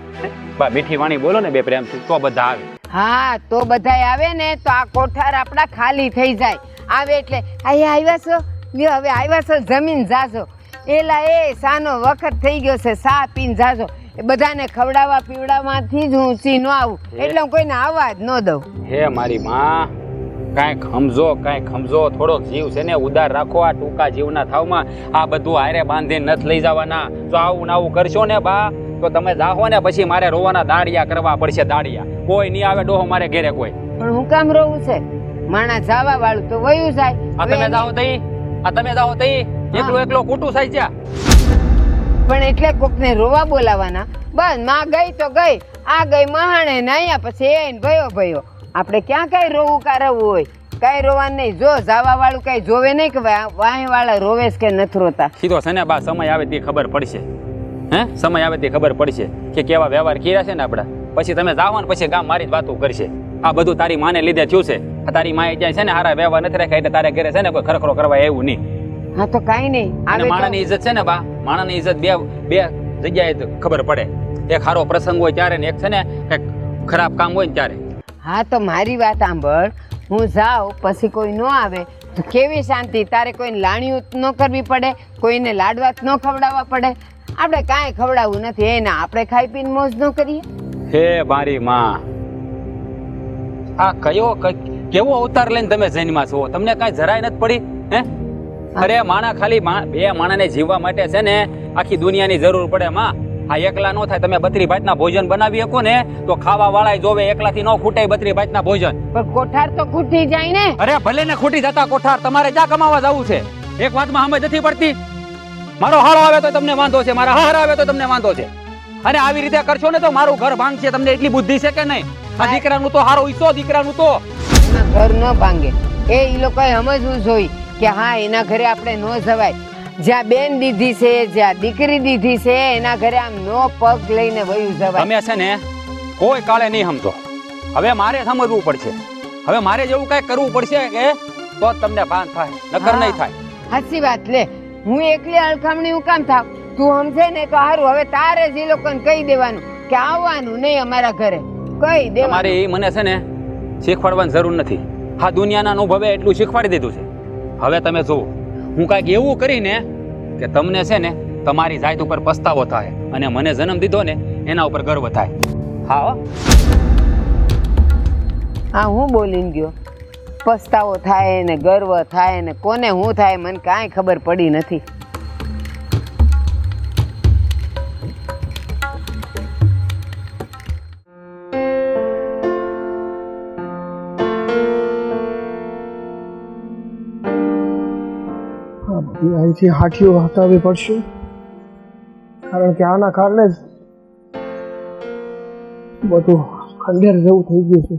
બા, મીઠી વાણી બોલો ને બે પ્રેમથી તો બધા આવે. હા, તો બધાય આવે ને તો આ કોઠાર આપણા ખાલી થઈ જાય. આવે એટલે અહીંયા આવ્યા છો, લ્યો હવે આવ્યા છો, જમીન જાજો. એલા એ સાનો વખત થઈ ગયો છે, સા પીને જાજો. એ બધાને ખવડાવવા પીવડાવવાથી જ હું ઊંચી ન આવું, એટલે હું કોઈને આવવા જ ન દઉં. હે મારી માં, કાંઈક સમજો, કાંઈક સમજો. થોડોક જીવ છે ને ઉદાર રાખો. આ ટૂંકા જીવના થાવમાં આ બધું હારે બાંધીને નથી લઈ જવાના. જો આવું ને આવું કરશો ને બા તો તમે જાહો ને પછી મારે રોવાના દાડિયા કરવા પડશે, દાડિયા. કોઈ નહીં આવે ડોહો મારે ઘેરે કોઈ. પણ હું કામ રહું છે? માણા જવા વાળું તો વયું જાય. આ તમે જાઓ તઈ, આ તમે જાઓ તઈ, એકલો એકલો કુટું થાય છે. પણ એટલે કોકને રોવા બોલાવાના? બસ માં ગઈ તો ગઈ, આ ગઈ મહાણે ને અહીંયા પછી એને ભયો ભયો. આપણે ક્યાં કઈ રોવું કારવું હોય? કઈ રોવાનું નહીં. જો જવા વાળું કઈ જોવે નહીં કે વાહે વાળા રોવે કે નથી રોતા. સીધો છે ને બા, સમય આવે તે ખબર પડશે. હે સમય આવે તે ખબર પડશે કે કેવા વ્યવહાર કર્યા છે ને આપડા. પછી તમે જાઓ ને પછી ગામ મારી જ વાતો કરશે. આ બધું તારી માને લીધે થયું છે. તારી માએ ક્યાંય છે ને હારા વ્યવહાર નથી રાખ્યા એટલે તારે ઘરે છે ને કોઈ ખરખરો કરવા એવું નહીં. હા તો કાઈ નહીં. અને માણાની ઇજ્જત છે ને બા, માણાની ઇજ્જત બે જગ્યાએ ખબર પડે. એક સારો પ્રસંગ હોય ત્યારે ને એક છે ને કઈક ખરાબ કામ હોય ને ત્યારે. હા તો મારી વાત સાંભળ, હું જાઉં પછી કોઈ ન આવે તો કેવી શાંતિ? તારે કોઈને લાણીઓ ન કરવી પડે, કોઈને લાડવા ન ખવડાવવા પડે. આપણે કાંઈ ખવડાવવું નથી, એને આપણે ખાઈ પીને મોજ ન કરીએ. હે મારી માં, આ કેવો અવતાર લઈને તમે જન્મા છો? તમને કાંઈ જરાય નથી પડી? હે અરે માણા ખાલી બે માણાને જીવવા માટે છે ને આખી દુનિયાની જરૂર પડે માં. આ એકલા નો થાય. તમે બત્રી ભાતના ભોજન બનાવી શકો ને તો ખાવા વાળા જોવે, એકલાથી ન ખૂટે બત્રી ભાતના ભોજન. પણ કોઠાર તો ખૂટી જાય ને. અરે ભલે ને ખૂટી જતા કોઠાર, તમારે ક્યાં કમાવા જવું છે? એક વાતમાં સમજ નથી પડતી. મારો હાળો આવે તો તમને વાંધો છે, મારા હાર આવે તો તમને વાંધો છે. અને આવી રીતે કરશો ને તો મારું ઘર ભાંગશે. તમને એટલી બુદ્ધિ છે કે નહીં? આ દીકરાનું તો હારો ઈસો, દીકરાનું તો એના ઘર ન ભાંગે. એ લોકોએ સમજવું જોઈએ કે હા એના ઘરે આપણે ન જવાય. જ્યાં બેન દીધી છે, જ્યાં દીકરી દીધી છે, એના ઘરે આમ નો પગ લઈને વયું જવાય. તમે છે ને કોઈ કાળે નહીં સમજો. હવે મારે સમજવું પડશે. હવે મારે જેવું કઈ કરવું પડશે કે તો તમને ભાન થાય, નકર નહીં થાય. સાચી વાત. લે હું એકલી અળખામણી હું કામ થાવ? તું સમજે ને તો સારું. હવે તારે જ એ લોકોને કહી દેવાનું કે આવવાનું નહીં અમારા ઘરે, કહી દેવાનું. તમારે એ મને છે ને શીખવાડવાની જરૂર નથી. હા દુનિયાના અનુભવે એટલું શીખવાડી દીધું છે. હવે તમે જુઓ, હું કાંઈક એવું કરીને કે તમને છે ને તમારી જાત ઉપર પસ્તાવો થાય અને મને જન્મ દીધો ને એના ઉપર ગર્વ થાય. હા હા, હું બોલીને ગયો પસ્તાવો થાય ને ગર્વ થાય ને કોને હું થાય મને કાંઈ ખબર પડી નથી. અહીંથી હાથીઓ હટાવવી પડશે, કારણ કે આના કારણે જ બધું ખંડેર જેવું થઈ ગયું છે.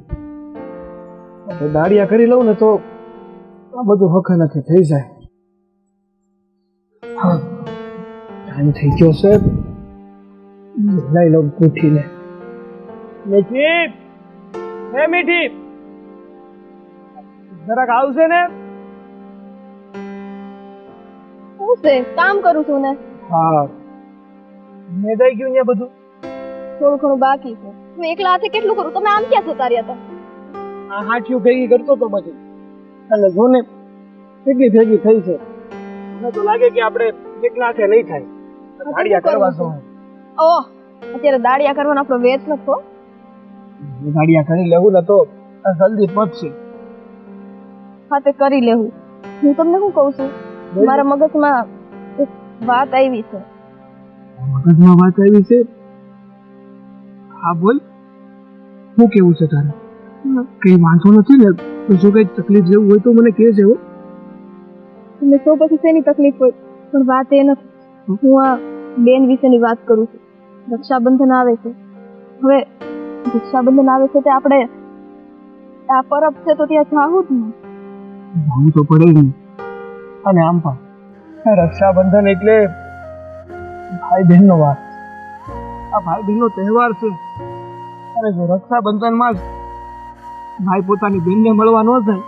દાડિયા કરી લઉં ને તો આ બધું હકે નથી થઈ જાય. હા ટાઈમ થઈ ગયો છે, લઈ લઉં મીઠીને. મીઠી, હે મીઠી, જરાક આવશે ને? કામ કરું છું ને. હા મેદાઈ ગયું ને બધું. થોડું ઘણું બાકી છે. હું એકલા હાથે કેટલું કરું? તમે આમ ક્યાં જતા રહ્યા હતા? આ હાથીઓ ભેગી કરતો તો પછી અને જોને કેટલી ભેગી થઈ છે. મને તો લાગે કે આપણે એકલા હાથે નહીં થાય. દાડિયા કરવા છો. ઓહ અત્યારે દાડિયા કરવાનો આપણો વેત નથી હો. દાડિયા કરી લેવું ને તો આ જલ્દી પતશે. હા તે કરી લેવું. હું તમને શું કહું છું, મારા મગજમાં એક વાત આવી છે. મગજમાં વાત આવી છે? હા બોલ. શું કેવું છે તારે? કઈ વાંધો નથી ને? તો જો કઈ તકલીફ જેવું હોય તો મને કહેજે હો. તમને તો પછી શેની તકલીફ હોય, પણ વાત એ નથી. હું આ બેન વિશેની વાત કરું છું. રક્ષાબંધન આવે છે. હવે રક્ષાબંધન આવે છે તે આપણે આ પરબ છે તો ત્યાં જાવું જ ને. હું તો પડે નહીં. અને આમ પણ રક્ષાબંધન એટલે ભાઈ બહેનનો વાર. આ ભાઈ બહેનનો તહેવાર છે. અને જો રક્ષાબંધનમાં જ ભાઈ પોતાની બહેનને મળવા ન જાય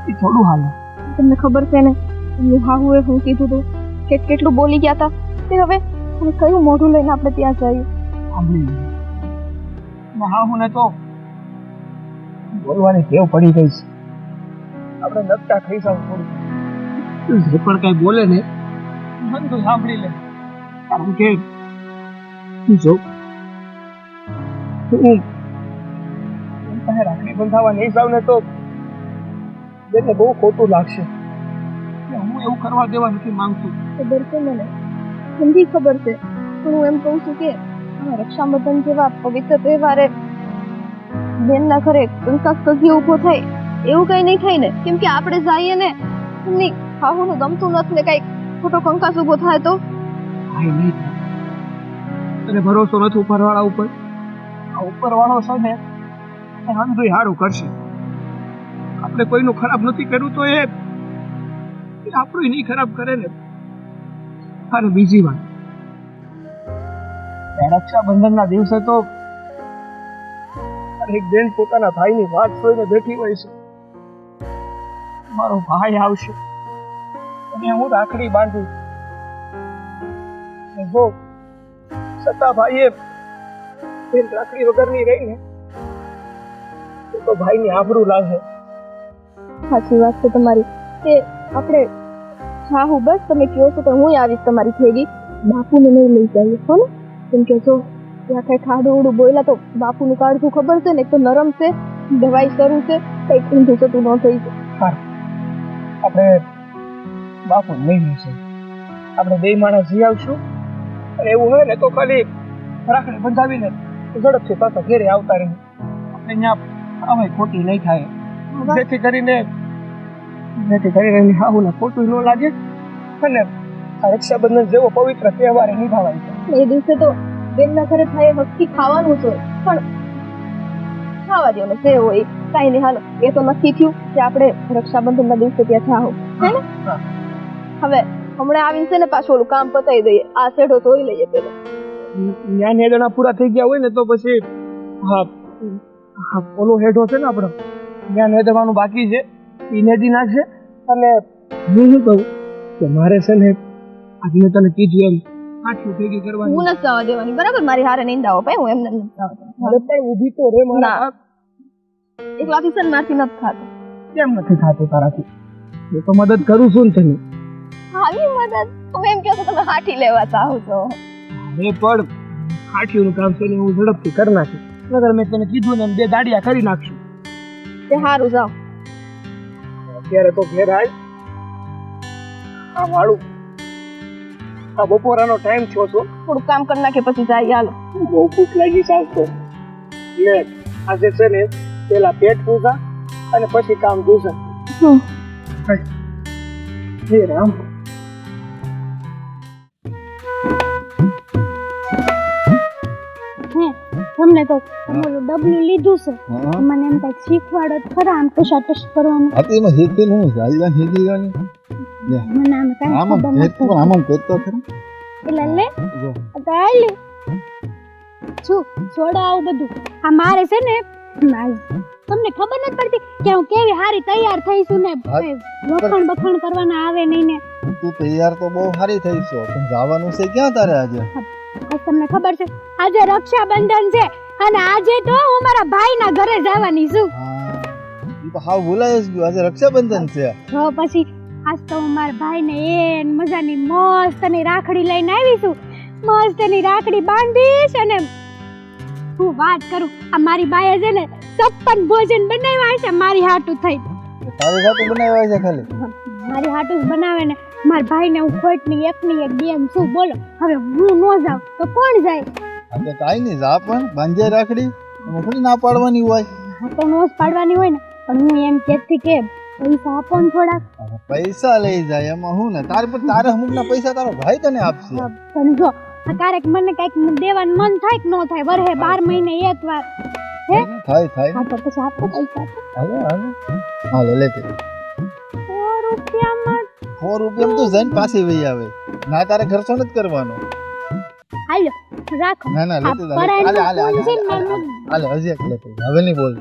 એ થોડું હાલે. તમને ખબર છે ને એમની હાહુએ હું કીધું હતું કેટલું બોલી ગયા હતા તે હવે કયું મોઢું લઈને આપણે ત્યાં જઈએ. હા હું ને તો બોલવાની ટેવ પડી ગઈ છે. આપણે નકટા થઈ જાવ થોડું. જે પણ કઈ બોલે ને મન તો સાંભળી લે. કારણ કે જો હું રાખડી બંધાવા નહીં જાઉં ને તો એને બહુ ખોટું લાગશે. હું એવું કરવા દેવા નથી માંગતું. ખબર છે મને, સમજી ખબર છે, પણ હું એમ કહું છું કે રક્ષાબંધન જેવા પવિત્ર તહેવારે બેનના ઘરે કંકાસ સજી ઊભો થાય એવું કઈ નહીં થાય ને? કેમ કે આપણે જઈએ ને એમની હાહુનું ગમતું નથી ને કઈ ખોટો કંકાસ ઊભો થાય તો નહીં થાય. અને ભરોસો નથી ઉપરવાળા ઉપર. આ ઉપરવાળો છે ને એ હંધુય સારું કરશે. આપણે કોઈનું ખરાબ નથી કર્યું તો એ આપણું નહીં ખરાબ કરે ને. અને બીજી વાત, રક્ષાબંધનના દિવસે તો એક બેન પોતાના ભાઈની વાત જોઈને બેઠી હોય છે. મારો ભાઈ આવશે અને હું રાખડી બાંધું. જો સતા ભાઈએ બેન રાખડી વગરની રહી ને તો ભાઈની આબરૂ લાગે. સાચી વાત છે તમારી. તે આપણે હા હું બસ તમે કહો છો તો હું આવીશ તમારી ભેગી. બાપુને નહીં લઈ જઈએ હો ને? કેમ કે જો ત્યાં કઈ ખાડું ઉડું બોલ્યા તો બાપુનું કાળજું ખબર છે ને, એક તો નરમ છે, દવાઈ શરૂ છે, કઈક ઊંધું થતું ન થઈ જાય. આપણે બાપુ નહીં જઈશું. આપણે બે માણસ જઈ આવશું. અને એવું હોય ને તો ખાલી રાખડી બંધાવીને ઝડપથી પાછા ઘેરે આવતા રહીએ. આપણે અહીંયા અમે ખોટી નહીં થાય. જેથી કરીને હાહુને ખોટું ન લાગે અને આ રક્ષાબંધન જેવો પવિત્ર તહેવાર નિભાવાય છે. એ દિવસે તો બેનના ઘરે થાય વસ્તી ખાવાનું છે, પણ ખાવા દો ને જે હોય કાંઈ નહીં. હાલો એ તો નક્કી થયું કે આપણે રક્ષાબંધનના દિવસે ત્યાં જાઓ હે ને. હવે હમણાં આવીને છે ને પાછું ઓલું કામ પતાવી દઈએ. આ શેઢો ધોઈ લઈએ પેલા. ત્યાં નેદણા પૂરા થઈ ગયા હોય ને તો પછી ઓલો હેઠો છે ને આપણો ત્યાં નેદવાનું બાકી છે એ નેદી નાખશે. અને હું શું કહું કે મારે છે ને આજે મેં તને કીધું એમ આઠું ભેગી કરવાની. હું નથી જવા દેવાની બરાબર. મારી હારે નિંદાઓ ભાઈ, હું એમને નથી જવા દેવાની. અરે પણ ઊભી તો રે મારા. એકલાથી છે ને મારથી નથી થાતું. કેમ નથી થાતું તારાથી? હું તો મદદ કરું છું ને તને. આવી મદદ તમે એમ કહો છો તમે હાથી લેવા ચાહો છો? અરે પણ હાથીનું કામ છે ને હું ઝડપથી કરી નાખીશ. નગર મેં તને કીધું ને એમ બે દાડિયા કરી નાખશું. તે સારું જાઓ. અત્યારે તો ઘેર આય. આ વાળું આ બપોરાનો ટાઈમ થયો છો. થોડું કામ કરી નાખે પછી જાય. હાલો બહુ ભૂખ લાગી ચાલતો લે. આજે છે ને પેલા પેટ પૂજા અને પછી કામ દૂસર. હે રામ. તમને તો ઓલું ડબલું લીધું છે, મને એમ કઈક શીખવાડો તો ખરા આમ ટશ કરવાનું. એમાં શીખેલું હું જાલિયા શીખી ગયો મને આમ કઈ ખબર નથી. આમાં કરતો ખરો એટલે લે તો આલે છું છોડો આવું બધું. આ મારે છે ને તમને ખબર નથી પડતી કે હું કેવી હારી તૈયાર થઈશું ને વખાણ બખાણ કરવાના આવે નહીં ને. તું તૈયાર તો બહુ સારી થઈ છો, પણ જવાનું છે ક્યાં તારે આજે? તમને ખબર છે આજે રક્ષાબંધન છે અને આજે તો હું મારા ભાઈના ઘરે જવાની છું. હા ઈ તો હાવ ભૂલાય જ ગયું. આજે રક્ષાબંધન છે. તો પછી આજ તો હું મારા ભાઈને એન મજાની મસ્તની રાખડી લઈને આવી છું. મસ્તની રાખડી બાંધીશ અને હું વાત કરું આ મારી બાએ છે ને 56 ભોજન બનાવ્યા છે મારી હાટું થઈ. તારી સાથે બનાવ્યા છે ખાલી? મારી હાટું જ બનાવે ને મારા ભાઈને હું ખોટની એકની એક બેન શું બોલો. હવે હું ન જાઉં તો કોણ જાય? આપણે કાંઈ નહીં, જા પણ બાંધ્યા રાખડી. એમાં થોડી ના પાડવાની હોય. હા તો નોસ પાડવાની હોય ને, પણ હું એમ કહેતી કે પૈસા આપો ને થોડાક. પૈસા લઈ જાય એમાં હું ને તારે અમુકના પૈસા તારો ભાઈ તને આપશે. પણ જો આ ક્યારેક મને કઈક દેવાનું મન થાય કે ન થાય વરહે 12 મહિને એક વાર હે થાય હા તો પછી આપો પૈસા. હાલો લેતે. 100 રૂપિયામાં 100 રૂપિયા તું જઈને પાછી વહી આવે. ના તારે ખર્ચો નથી કરવાનો. હાલો રાખો. ના ના લેતે હાલે હજી એક લેતે. હવે નહીં બોલ.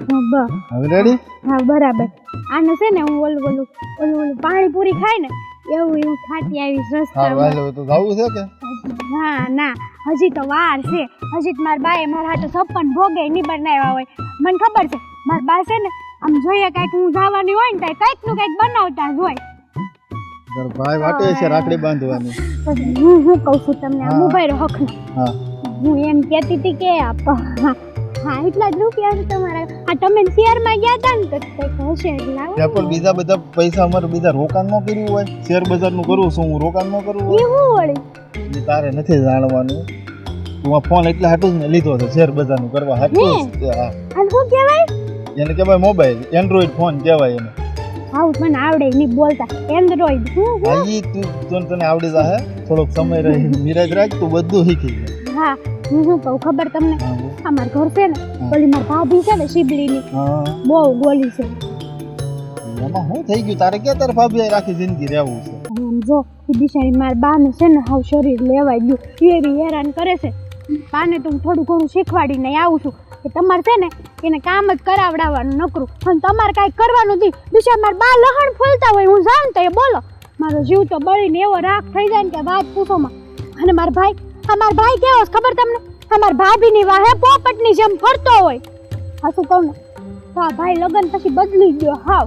હવે રેડી? હા બરાબર. આને છે ને હું ઓલું પાણીપુરી ખાય ને એવું ખાતી આવી હા રસ્તા. વાલો તો જાવું છે કે? ના ના હજી તો વાર છે. હજી તો મારા બાએ મારા હાટુ 56 ભોગે નહીં બનાવ્યા હોય. મને ખબર છે મારા બા છે ને આમ જોઈએ કાંઈક હું જવાની હોય ને કાંઈક નું કાંઈક બનાવતા જ હોય. તારો ભાઈ વાટે છે રાખડી બાંધવાની. હું કહું છું તમને આમ ઉભા રહો હક. હા હું એમ કહેતી હતી કે હા એટલા જ રૂપિયા છે તમારા. આ તમે શેરમાં ગયા હતા ને તો કંઈક હશે એટલે ત્યાં પણ બીજા બધા પૈસા અમારે બીજા રોકાણ ન કર્યું હોય. શેર બજાર નું કરું છું હું, રોકાણ ન કરવું હોય. એવું વળી એ તારે નથી જાણવાનું. તું આ ફોન એટલે હાટું જ ને લીધો છે શેર બજાર નું કરવા હાટું જ. હા આ શું કહેવાય? એને કહેવાય મોબાઈલ, એન્ડ્રોઈડ ફોન કહેવાય એને. આવું મને આવડે નહીં બોલતા. એન્ડ્રોઈડ હા ઈ તું તને આવડી જાય. થોડોક સમય રહી નિરાજ રાખ, તું બધું શીખી જાય. હા હું શું કહું ખબર તમને? અમાર ઘર છે ને ઓલી મારી ભાભી છે ને શિબલીની હા બહુ ગોલી છે. એમાં શું થઈ ગયું? તારે ક્યાં તારે ભાભી રાખી જિંદગી રહેવું છે? આમ જો એ બિચારી મારા બાને છે ને હાવ શરીર લેવાઈ ગયું. એ બી હેરાન કરે છે. બાને તો હું થોડું ઘણું શીખવાડીને આવું છું કે તમારે છે ને એને કામ જ કરાવડાવવાનું નકરું અને તમારે કાંઈ કરવાનું નથી. બિચારા મારા બા લહણ ફૂલતા હોય હું જાણ તો એ બોલો મારો જીવ તો બળીને એવો રાખ થઈ જાય ને કે વાત પૂછોમાં. અને મારા ભાઈ કેવો છે ખબર તમને? અમાર ભાભીની વાહે પોપટની જેમ ફરતો હોય. હા શું કહું ને તો આ ભાઈ લગન પછી બદલી ગયો હાવ.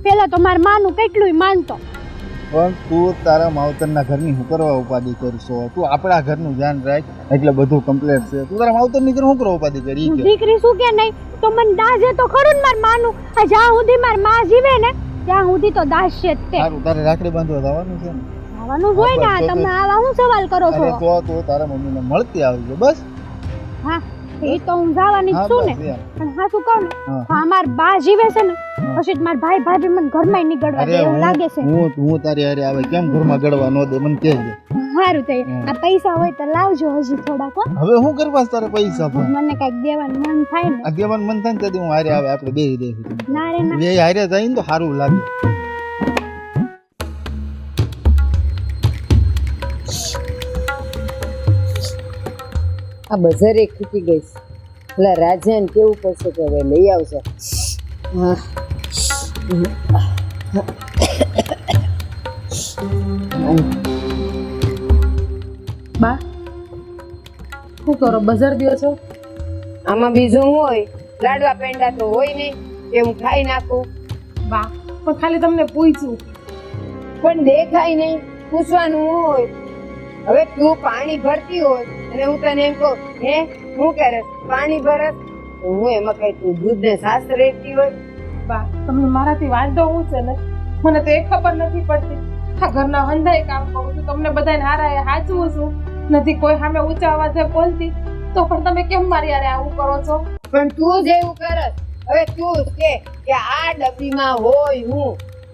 પેલા તો મારા માનું કેટલું માનતો. પણ તું તારા માવતરના ઘરની હું કરવા ઉપાધિ કરશો? તું આપણા ઘરનું ધ્યાન રાખ એટલે બધું કમ્પ્લીટ છે. તું તારા માવતરની ઘર હું કરવા ઉપાધિ કરી? દીકરી શું કે નહીં તો મને દાજે તો ખરું ને મારા માનું. આ જ્યાં સુધી મારી માં જીવે ને ત્યાં સુધી તો દાસ છે જ તે. સારું તારે રાખડી બાંધવા જવાનું છે ને? આવવાનું હોય ને. આ તમે આવા હું સવાલ કરો છો? અરે તો તારા મમ્મીને મળતી આવજો બસ. હા એ તો હું જવાની જ છું ને. પણ હા શું કહું ને અમાર બા જીવે છે ને પછી મારા ભાઈ ભાભી મને ઘરમાં નીકળવા દે એવું લાગે છે. હું તારી હારે આવે કેમ ઘરમાં ગળવા ન દે મને કહેજે. સારું થઈ. આ પૈસા હોય તો લાવજો હજી થોડાક. હવે હું કરવા તારે પૈસા પણ? મને કઈક દેવાનું મન થાય ને. આ દેવાનું મન થાય ને તેથી હું હારે આવે આપણે બેહી દેશું. ના રે ના બે હારે જાય ને તો સારું લાગે. આ બજારે ખૂટી ગઈ છે. પેલા રાજાને કેવું પડશે કે હવે લઈ આવશે. બા શું કરો? બજાર ગયો છો? આમાં બીજું શું હોય? લાડવા પેંડા તો હોય નહીં કે હું ખાઈ નાખું. બા પણ ખાલી તમને પૂછ્યું. પણ દેખાય નહીં, પૂછવાનું શું હોય? હવે તું પાણી ભરતી હોય અને હું તને એમ કહું હે શું કરે પાણી ભરસ તો હું એમાં કઈ તું દૂધ ને સાસ રહેતી હોય? બા તમને મારાથી વાંધો હું છે ને મને તો એક ખબર નથી પડતી. આ ઘરના હંધાય કામ કરું છું, તમને બધાને હારા હાચવું છું, નથી કોઈ સામે ઊંચા અવાજે બોલતી, તો પણ તમે કેમ મારી હારે આવું કરો છો? પણ તું જ એવું કરસ. હવે તું કે આ ડબ્બીમાં હોય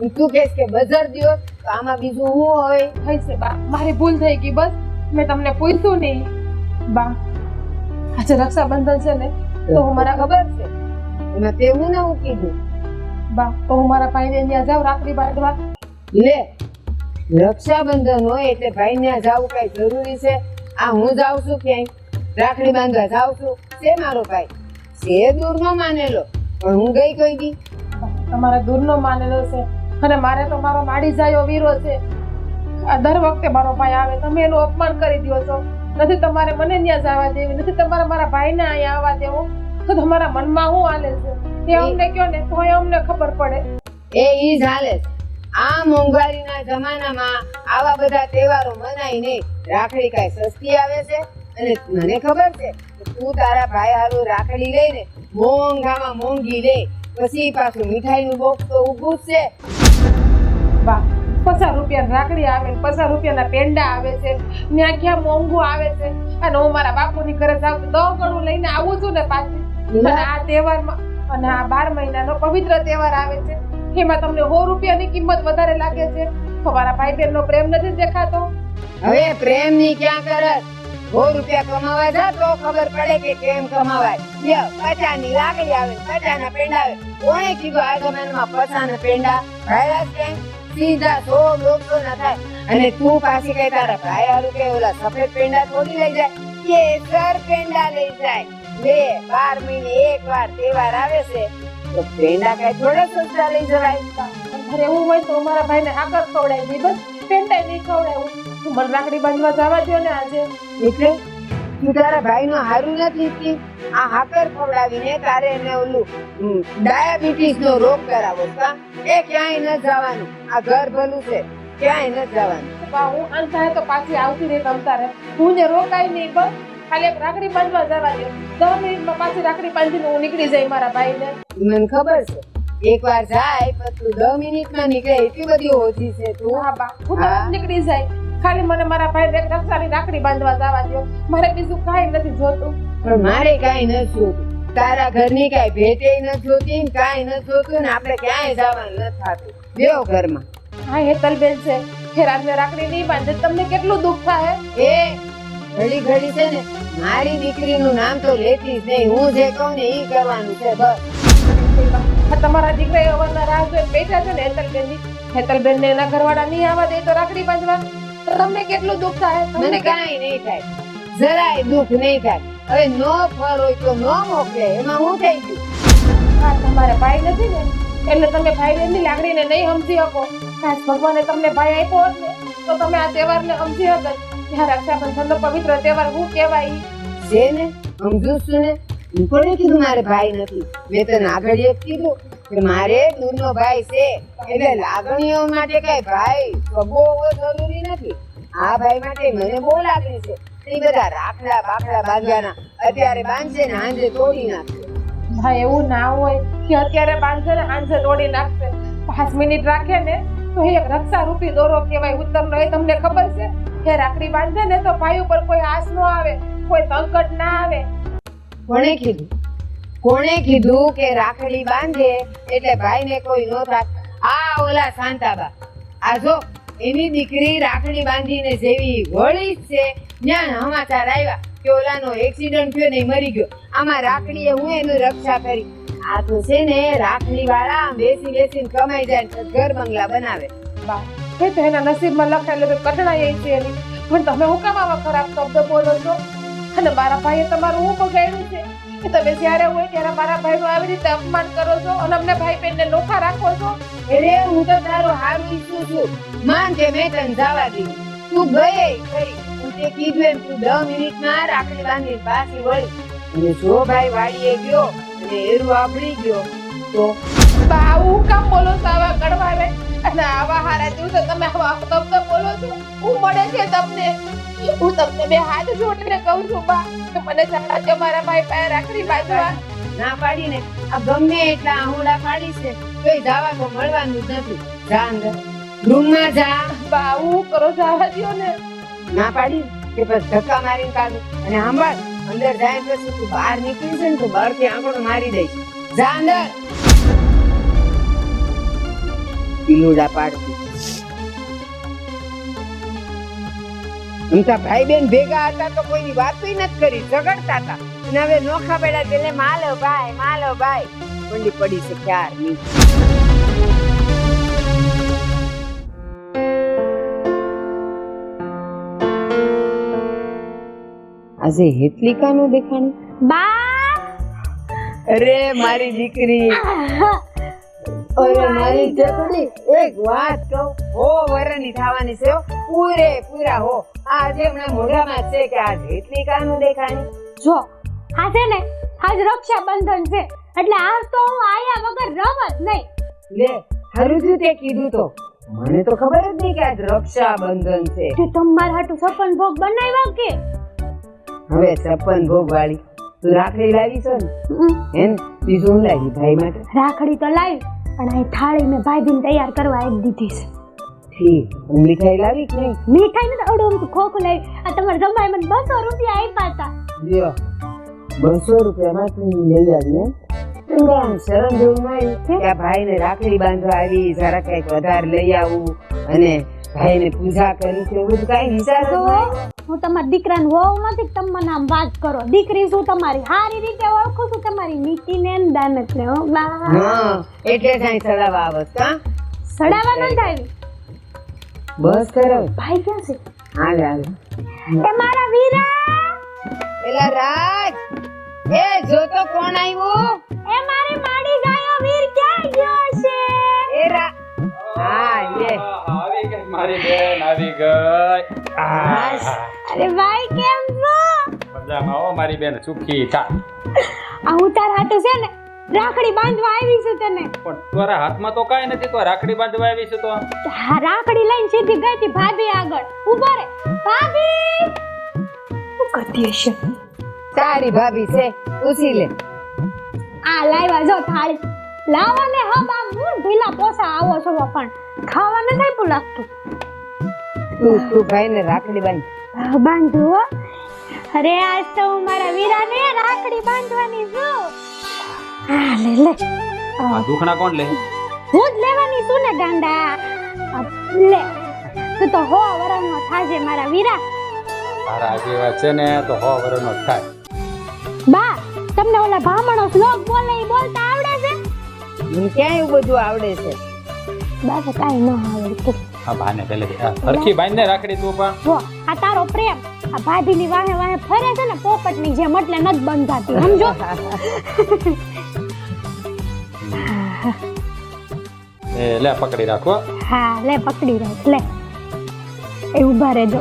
હું તું કહેશ કે બજાર દ્યો તો આમાં બીજું શું હોય? થઈ છે બા, મારી ભૂલ થઈ ગઈ બસ. મેં તમને પૂછ્યું નહીં. બા આજે રક્ષાબંધન છે ને તો હું મારા ખબર છે એમાં તે હું ને હું કીધું. બા તો હું મારા ભાઈને ત્યાં જાઉં રાખડી બાંધવા. લે રક્ષાબંધન હોય એટલે ભાઈ ત્યાં જવું કઈ જરૂરી છે? આ હું જાઉં છું ક્યાંય રાખડી બાંધવા જાઉં છું છે મારો ભાઈ છે દૂર નો માનેલો પણ હું ગઈ કઈ દી. તમારા દૂરનો માનેલો છે અને મારે તો મારો માડી જાયો વીરો છે. આ દર વખતે મારો ભાઈ આવે તમે એનું અપમાન કરી દો છો. નથી તમારે મને ત્યાં જવા દેવી, નથી તમારે મારા ભાઈને અહીંયા આવવા દેવો, તો તમારા મનમાં શું હાલે છે? એ અમને કયો ને તોય અમને ખબર પડે. એ ઈ જ હાલે છે. આ મોંઘવારીના જમાનામાં આવા બધા તહેવારો મનાય નહીં. રાખડી કાંઈ સસ્તી આવે છે અને મને ખબર છે કે તું તારા ભાઈ હારું રાખડી લઈને મોંઘામાં મોંઘી લે, પછી પાછું મીઠાઈનું બોક્સ તો ઊભું જ છે. બા 50 રૂપિયાની રાખડી આવે, 50 રૂપિયાના પેંડા આવે છે, ત્યાં ક્યાં મોંઘું આવે છે. અને હું મારા બાપુની ઘરે જાઉં તો 10 ગણું લઈને આવું છું ને પાછી. અને આ તહેવારમાં અને આ 12 મહિનાનો પવિત્ર તહેવાર આવે છે, એમાં તમને 100 રૂપિયાની કિંમત વધારે લાગે છે. તમારા ભાઈ બહેનનો પ્રેમ નથી દેખાતો? હવે પ્રેમની ક્યાં કરત? 100 રૂપિયા કમાવા જા તો ખબર પડે કે કેમ કમાવાય. લ્યો 50 ની રાખડી આવે, 50 ના પેંડા આવે. કોણે કીધું આ જમાનામાં 50 ના પેંડા ભાઈ કેમ સીધા 100-150 ના થાય? અને તું પાછી કઈ તારા ભાઈ હારું કે ઓલા સફેદ પેંડા થોડી લઈ જાય, કેસર પેંડા લઈ જાય. લે 12 મહિને એકવાર તહેવાર આવે છે તો પેંડા કઈ થોડા સસ્તા લઈ જવાય? અરે એવું હોય તો મારા ભાઈને હાકર ખવડાવી દઈ, બસ પેંડા નહીં ખવડાવું. તું મને રાખડી બાંધવા જવા દો ને આજે. એટલે તું તારા ભાઈનું હારું નથી ઈચ્છતી? આ હાકર ખવડાવીને તારે એને ઓલું ડાયાબિટીસ નો રોગ કરાવો કા? એ ક્યાંય ન જવાનું. આ ઘર ભલું છે, ક્યાંય ન જવાનું. બા હું અંત થાય તો પાછી આવતી રહી તમતા રહે. હું ને રોકાય નહીં, બસ ખાલી એક રાખડી બાંધવા જવા દો. 10 મિનિટમાં પાછી રાખડી બાંધીને હું નીકળી જાય મારા ભાઈને. મને ખબર છે એકવાર જાય પછી 10 મિનિટમાં નીકળે એટલી બધી ઓછી છે તું. હા બા હું તો નીકળી જાય. ખાલી મને મારા ભાઈને એક રક્ષાની રાખડી બાંધવા જવા દો. મારે બીજું કાંઈ નથી જોતું. પણ મારે કાંઈ ન જોતું. તારા ઘરની કાંઈ ભેટે ન જોતી ને કાંઈ ન જોતું ને આપણે ક્યાંય જવાનું ન થતું. બેઓ ઘરમાં. હા હેતલબેન છે, કે રાતને રાખડી નહીં બાંધે તમને કેટલું દુઃખ થાય? એ ઘડી ઘડી છે ને મારી દીકરીનું નામ તો લેતી જ નહીં. હું જે કહું ને ઈ કરવાનું છે બસ. આ તમારા દીકરા અવારના રાહ જોઈને બેઠા છે ને હેતલબેનની. હેતલબેન ને એના ઘરવાળા નહીં આવવા દે તો રાખડી બાંધવા તો તમને કેટલું દુઃખ થાય? મને કાંઈ નહીં થાય, જરાય દુઃખ નહીં થાય. હવે નો ફર હોય તો નો મોકલે, એમાં હું થઈ ગયું? હા તમારે ભાઈ નથી ને એટલે તમે ભાઈ બહેનની લાગણીને નહીં સમજી શકો. ખાસ ભગવાને તમને ભાઈ આપ્યો હોત ને તો તમે આ તહેવારને સમજી શકત. ત્યાં રક્ષાબંધનનો પવિત્ર તહેવાર શું કહેવાય છે ને સમજુ છું ને. હું કોને કીધું મારે ભાઈ નથી? મેં તને આગળ એક કીધું કે મારે દૂરનો ભાઈ છે એટલે લાગણીઓ માટે કઈ ભાઈ સગો હોવો જરૂરી નથી. આ ભાઈ માટે મને બહુ લાગણી છે. એ બધા રાખડા બાકડા બાંધવાના અત્યારે બાંધશે ને હાંજે તોડી નાખશે. ભાઈ એવું ના હોય કે અત્યારે બાંધશે ને હાંજે તોડી નાખશે. 5 મિનિટ રાખે ને તો એક રક્ષા રૂપી દોરો કહેવાય ઉત્તરનો. એ તમને ખબર છે કે રાખડી બાંધે ને તો ભાઈ ઉપર કોઈ આસ ન આવે, કોઈ સંકટ ના આવે. કોણે કીધું? કોણે કીધું કે રાખડી બાંધે એટલે ભાઈને કોઈ નો થાય? આ ઓલા શાંતાબા આ જો એની દીકરી રાખડી બાંધીને જેવી વળી જ છે ત્યાં સમાચાર આવ્યા કે ઓલાનો એક્સિડન્ટ થયો ને મરી ગયો. આમાં રાખડીએ હું એની રક્ષા કરી. આ તો છે ને રાખડી વાળા બેસી બેસીને કમાઈ જાય ને ઘર બંગલા બનાવે. બા એ તો એના નસીબમાં લખાયેલું કઠણાઈ છે એની. પણ તમે હું કામ આવા ખરાબ શબ્દ બોલો છો? અને મારા ભાઈએ તમારું હું બગાડ્યું છે કે તમે જ્યારે હોય ત્યારે મારા ભાઈનું આવી રીતે અપમાન કરો છો અને અમને ભાઈ બહેનને નોખા રાખો છો? એટલે હું તો તારું હારું ઈચ્છું છું. માન કે મેં તને જવા દીધું, તું ગઈ ખરી. હું તે કીધું એમ તું 10 મિનિટમાં રાખડી બાંધીને પાછી વળી. અને જો ભાઈ વાડીએ ગયો અને એરું આપડી ગયો તો બા આવું કામ બોલો છો? આવા કડવાવે અને આવા હારા દિવસે તમે આવા શબ્દ બોલો છો? હું મળે છે તમને? હું તમને બે હાથ જોડીને કહું છું બા કે મને જવા દો મારા ભાઈ પાસે રાખડી બાંધવા. ના પાડીને આ ગમે એટલા આહુડા પાડી છે તોય જવા તો મળવાનું જ નથી. જા અંદર રૂમમાં જા. બા આવું કરો જવા દો ને. ના પાડી કે બસ ધક્કા મારીને કાઢું. અને સાંભળ અંદર જાય પછી તું બહાર નીકળી છે ને તો બહારથી આંકડો મારી દઈશ. જા અંદર. પીલુડા પાડતી. અમતા ભાઈ બેન ભેગા હતા તો કોઈની વાતો નથી કરી, ઝઘડતા હતા. અને હવે નોખા બેડા એટલે માલો ભાઈ પંડી પડી છે ક્યારની. આજે હેતલિકાનું દેખાણું. બા અરે મારી દીકરી, અરે મારી ચકડી, એક વાત કહું, હો વરની થવાની છે હો. પૂરા હો. આજે હમણાં મોઢામાં છે કે આ હેતલિકાનું દેખાણું. જો આ છે ને આજ રક્ષાબંધન છે એટલે આજ તો હું આયા વગર રવ જ નહીં. લે હારું થયું તે કીધું તો મને તો ખબર જ નહીં કે આજ રક્ષાબંધન છે. તે તમારા હાટુ સપન ભોગ બનાવ્યા કે હવે છપ્પન ભોગ વાળી તું રાખડી લાવી છો ને હે ને? બીજું હું લાવી ભાઈ માટે? રાખડી તો લાવી પણ આ થાળી મેં ભાભીને તૈયાર કરવા આપી દીધી છે. ઠીક. અને મીઠાઈ લાવી કે નહીં? મીઠાઈ ને અડું ખોખું લાવી. આ તમારા જમાઈ મને 200 રૂપિયા આપ્યા હતા. લ્યો 200 રૂપિયામાં તું લઈ આવી એમ? તમને આમ શરમ જેવું ન આવ્યું કે આ ભાઈને રાખડી બાંધવા આવી, જરા કંઈક વધારે લઈ આવું અને ભાઈને પૂજા કરી છે એવું બધું કાંઈ વિચાર જ તો નહીં? હું તમારા દીકરાને વહુ નથી કે તમે મને આમ વાત કરો. દીકરી શું તમારી સારી રીતે ઓળખું છું, તમારી નીતિને ને દાનતને. હો બા હા એટલે જ અહીં ચડાવવા આવત કા? સડાવા નથી આવી. બસ કરો. ભાઈ ક્યાં છે? હાલ હાલ. એ મારા વીરા, એલા રાજ, એ જો તો કોણ આવ્યું? એ મારી માડી ગાયો વીર ક્યાં ગયો છે? એ રા હા લે. આવી ગઈ મારી બેન, આવી ગઈ. અરે ભાઈ કેમ છો? મજામાં હો મારી બેન, સુખી થા. આ હું તારા હાટુ છે ને રાખડી બાંધવા આવી છું તને. પણ તારા હાથમાં તો કાંઈ નથી, તો રાખડી બાંધવા આવી છે તો. હા, રાખડી લઈને સીધી ગઈ હતી ભાભી આગળ. ઊભા રે ભાભી. શું કરતી હશે? તારી ભાભી છે, પૂછી લે. આ લાવ્યા જો થાળી. લાવો ને હબ આમ હું ઢીલા પોસા આવો છો પણ ખાવા ન થાય પણ લાગતું. તું ભાઈને રાખડી બાંધ. બાંધો હો. અરે આજ તો હું મારા વીરાને રાખડી બાંધવાની છું. હા લે લે. આ દુખણા કોણ લે? હું જ લેવાની છું ને ગાંડા. લે તું તો હો વરણનો થાજે મારા વીરા. તારા જે વાત છે ને તો 100 વર્ષનો થાય. બા તમને ઓલા બ્રાહ્મણો શ્લોક બોલે ઈ બોલતા આવડે છે? મને ક્યાં એવું બધું આવડે છે? બા તો કાઈ ન આવડતું. હા ભાને પહેલે સરખી બાંધને રાખડી તું પણ. જો આ તારો પ્રેમ આ ભાભીની વાહે વાહે ફરે છે ને પોપટની જેમ એટલે નથી બંધાતી સમજો. એ લે પકડી રાખો. હા લે પકડી રાખ લે. એ ઊભા રહેજો.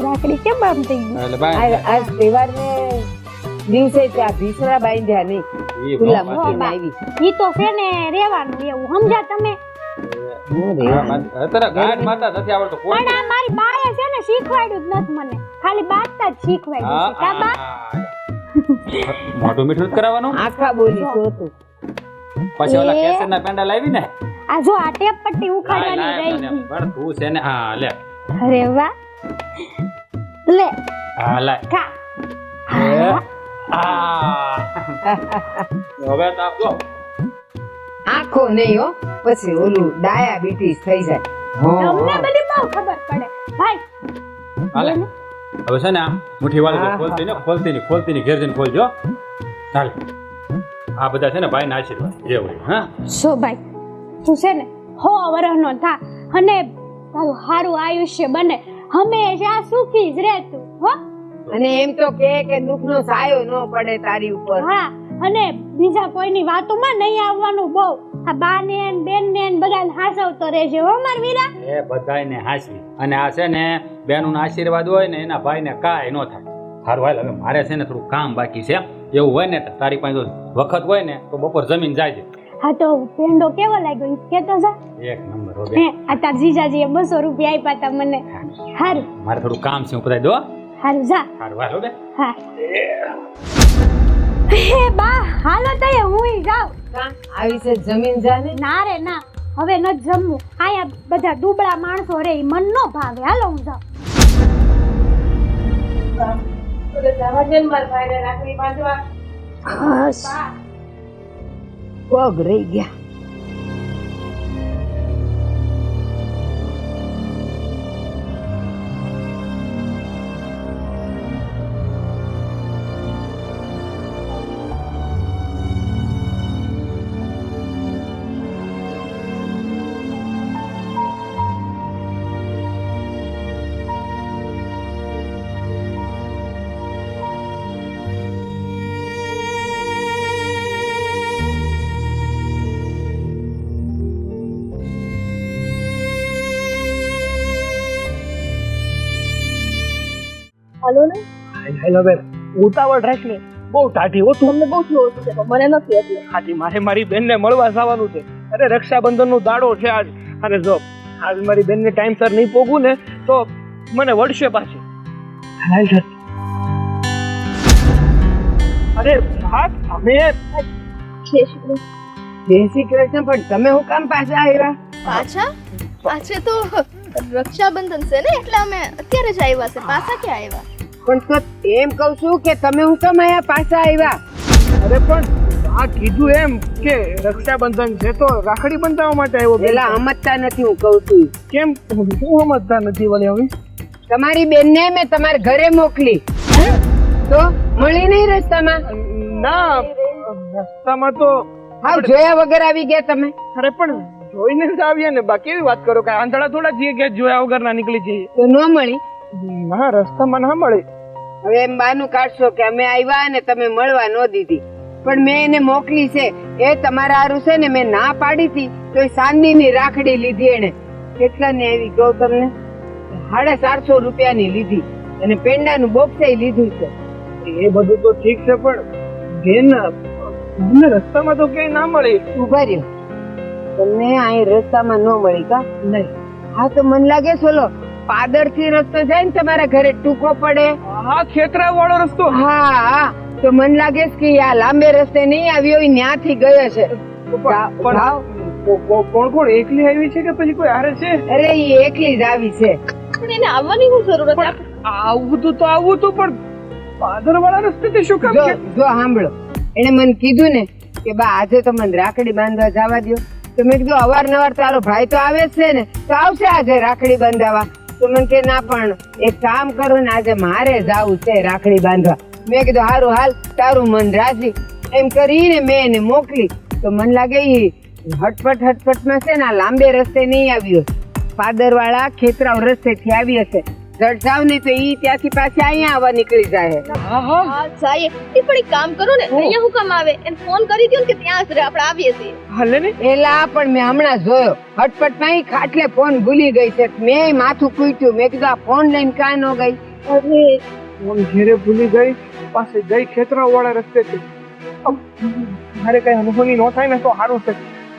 રાખડી કેમ બાંધી ગઈ? એટલે બાંધ. આજ તહેવારને દિવસે ત્યાં ભીસરા બાંધ્યા નહીં. ઈ ખુલ્લા બહુ મૂકીને માથે. આવી. ઈ તો છે ને રેવાનું એવું સમજ્યા તમે. અત્યારે ગાંઠ માતા નથી આવડતું કોઈ. પણ આ મારી બાએ છે ને શીખવાડ્યું જ નથી મને. ખાલી બાતતા જ શીખવાડ્યું છે. કા બા? મોઢું મીઠું જ કરાવવાનું. આખા બોલી તો તું. પછી ઓલા એ. કેસરના પેંડા લાવી ને. આ જો આ ટેપ પટ્ટી ઉખાડવાની રહી ગઈ. પણ તું છે ને હા લે. અરે વાહ. લે હા લાય. ખા. હવે તો આપજો. આખો નહીં હો, પછી ઓલું ડાયાબિટીસ થઈ જાય. તમને બધી બહુ ખબર પડે ભાઈ. હાલે હવે છે ને આ મુઠ્ઠી વાળી ખોલતી ની ઘેર જઈને ખોલજો. ચાલ આ બધા છે ને ભાઈ ના આશીર્વાદ જે હોય. હા સો ભાઈ તું છે ને 100 વર્ષનો થા અને તારું સારું આયુષ્ય બને, હંમેશા સુખી જ રહે તું હો. અને એમ તો કે દુઃખનો સાયો ન પડે તારી ઉપર. હા અને બીજા કોઈની વાતોમાં નહીં આવવાનું બહુ. આ બાને ને બેનને ને બધાને હાસવતો રહેજે હો માર વીરા. એ બધાયને હાસવી અને આ છે ને બેનોના આશીર્વાદ હોય ને એના ભાઈને કાંઈ ન થાય. સારું હાલ હવે મારે છે ને થોડું કામ બાકી છે. એવું હોય ને તો તારી પાસે વખત હોય ને તો બપોર જમીન જાય છે. હા તો પેંડો કેવો લાગ્યો ઈ કેતો જા. એક નંબર હો હે બે. આ તાર જીજાજીએ 200 રૂપિયા આપ્યા તા મને. હારું મારે થોડું કામ છે હું પતાઈ દો. હારું જા. સારું હાલ હો બે. હા હે બા હાલો તય હુંય જાઉં. કાં આવી છે જમીન જાને? ના રે ના હવે ન જમવું. આયા બધા દુબળા માણસો રે ઈ મન નો ભાવે. હાલો હું જાઉં. બસ પગ રહી ગયા. હાલો ને હેલો બેન ઉતાવળ રાખ ને બહુ ટાઢી હો તું. તમને બહુ જોર છે પણ મને નથી એટલે આજે મારે મારી બેનને મળવા જવાનું છે. અરે રક્ષાબંધનનો દાડો છે આજ. અને જો આજ મારી બેનને ટાઈમસર નહીં પોગું ને તો મને વળશે પાછી. હાલ જટ. અરે હા અમે જય શ્રી કૃષ્ણ. જય શ્રી કૃષ્ણ. પણ તમે હું કામ પાછા આવ્યા? પાછા તો રક્ષાબંધન છે ને એટલે અમે અત્યારે જ આવ્યા છે. પાછા ક્યાં આવ્યા? પણ તો એમ કહું છું કે તમે હું કામ અહીંયા પાછા આવ્યા? અરે પણ આ કીધું એમ કે રક્ષાબંધન છે તો રાખડી બંધાવવા માટે આવ્યો. પેલા સમજતા નથી હું કહું છું. કેમ શું સમજતા નથી વળી હવે? તમારી બેનને મેં તમારા ઘરે મોકલી તો મળી નહીં રસ્તામાં? ના રસ્તામાં તો હાવ જોયા વગર આવી ગયા તમે. અરે પણ જોઈને જ આવ્યા ને. બાકી એવી વાત કરો કે આંધળા થોડા જઈએ કે જોયા વગર ના નીકળી જઈએ. તો ન મળી? ના રસ્તામાં ના મળે. હવે એમ બાનું કાઢશો કે અમે આવ્યા અને તમે મળવા ન દીધી. પણ મેં એને મોકલી છે. એ તમારા હારું છે ને મેં ના પાડી હતી તો એ ચાંદીની રાખડી લીધી એને. કેટલાની આવી કહું તમને? 450 રૂપિયાની લીધી. અને પેંડાનું બોક્સે લીધું છે. એ બધું તો ઠીક છે પણ બેન અમને રસ્તામાં તો ક્યાંય ના મળે. ઉભા રહ્યો. તમને અહીં રસ્તામાં ન મળી કા? નહીં. હા તો મને લાગે સોલો પાદર થી રસ્તો જાય ને તમારા ઘરે ટૂંકો પડે. હા ખેતરા વાળો રસ્તો. હા હા તો મને લાગે છે કે આ લાંબે રસ્તે નહીં આવ્યો હોય ત્યાંથી ગયો છે. ભાવ. કોણ કોણ એકલી આવી છે કે પછી કોઈ હારે છે? અરે એ એકલી જ આવી છે. પણ એને આવવાની શું જરૂર હતી? આવું તો આવું તો પણ પાદર વાળા રસ્તે શું કામ? જો સાંભળો, એને મને કીધું ને કે બા આજે તો મને રાખડી બાંધવા જવા દો. તો મેં કીધું અવારનવાર તારો ભાઈ તો આવે જ છે ને તો આવશે આજે રાખડી બાંધવા. તો મને કે ના પણ એક કામ કરો ને આજે મારે જાવું છે રાખડી બાંધવા. મેં કીધું હારું હાલ તારું મન રાજી. એમ કરીને મેં એને મોકલી. તો મને લાગે ઈ હટપટમાં છે ને આ લાંબે રસ્તે નહીં આવ્યો. પાદર વાળા ખેતરાવ રસ્તે થી આવી હશે. જડ જાવ નહીં તો ઈ ત્યાંથી પાછી અહીંયા આવવા નીકળી જાય. હા જાય એ પણ એક કામ કરો ને અહીંયા હું કામ આવે એને ફોન કરી દો ને કે ત્યાં જ આપણે આવીએ છીએ. હાલે ને એલા પણ મેં હમણાં જોયો હટપટમાં ઈ ખાટલે ફોન ભૂલી ગઈ છે. મેં માથું કૂટ્યું. મેં કીધું આ ફોન લઈને કાં ન ગઈ? અરે ફોન ઘેરે ભૂલી ગઈ. પાસે ગઈ ખેતરા વાળા રસ્તે થી. મારે કઈ અનુભવી ન થાય ને તો સારું છે.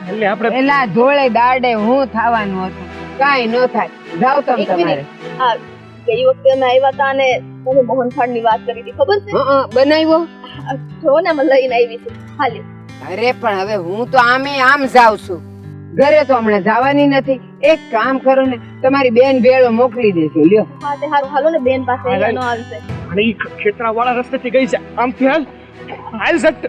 એટલે આપણે એલા ધોળે દાડે હું થવાનું હતું. કાંઈ ન થાય. જાવ તમે એક તમારે. મિનિટ. આ ગઈ વખતે અમે આવ્યા હતા ને તમે મોહનથાળ ની વાત કરી હતી ખબર છે? બનાવ્યો? જો ને અમે લઈને આવી છું. હાલ્યો. અરે પણ હવે હું તો આમ જાઉં છું. ઘરે તો હમણાં જવાની નથી. એક કામ કરો ને તમારી બેન ભેળો મોકલી દેજો. લ્યો. હા તે હારું હાલો ને બેન પાસે અહીંયા ન આવશે. અને ઈ ખેતરા વાળા રસ્તે થી ગઈ છે. આમ હાલ હાલ સટ.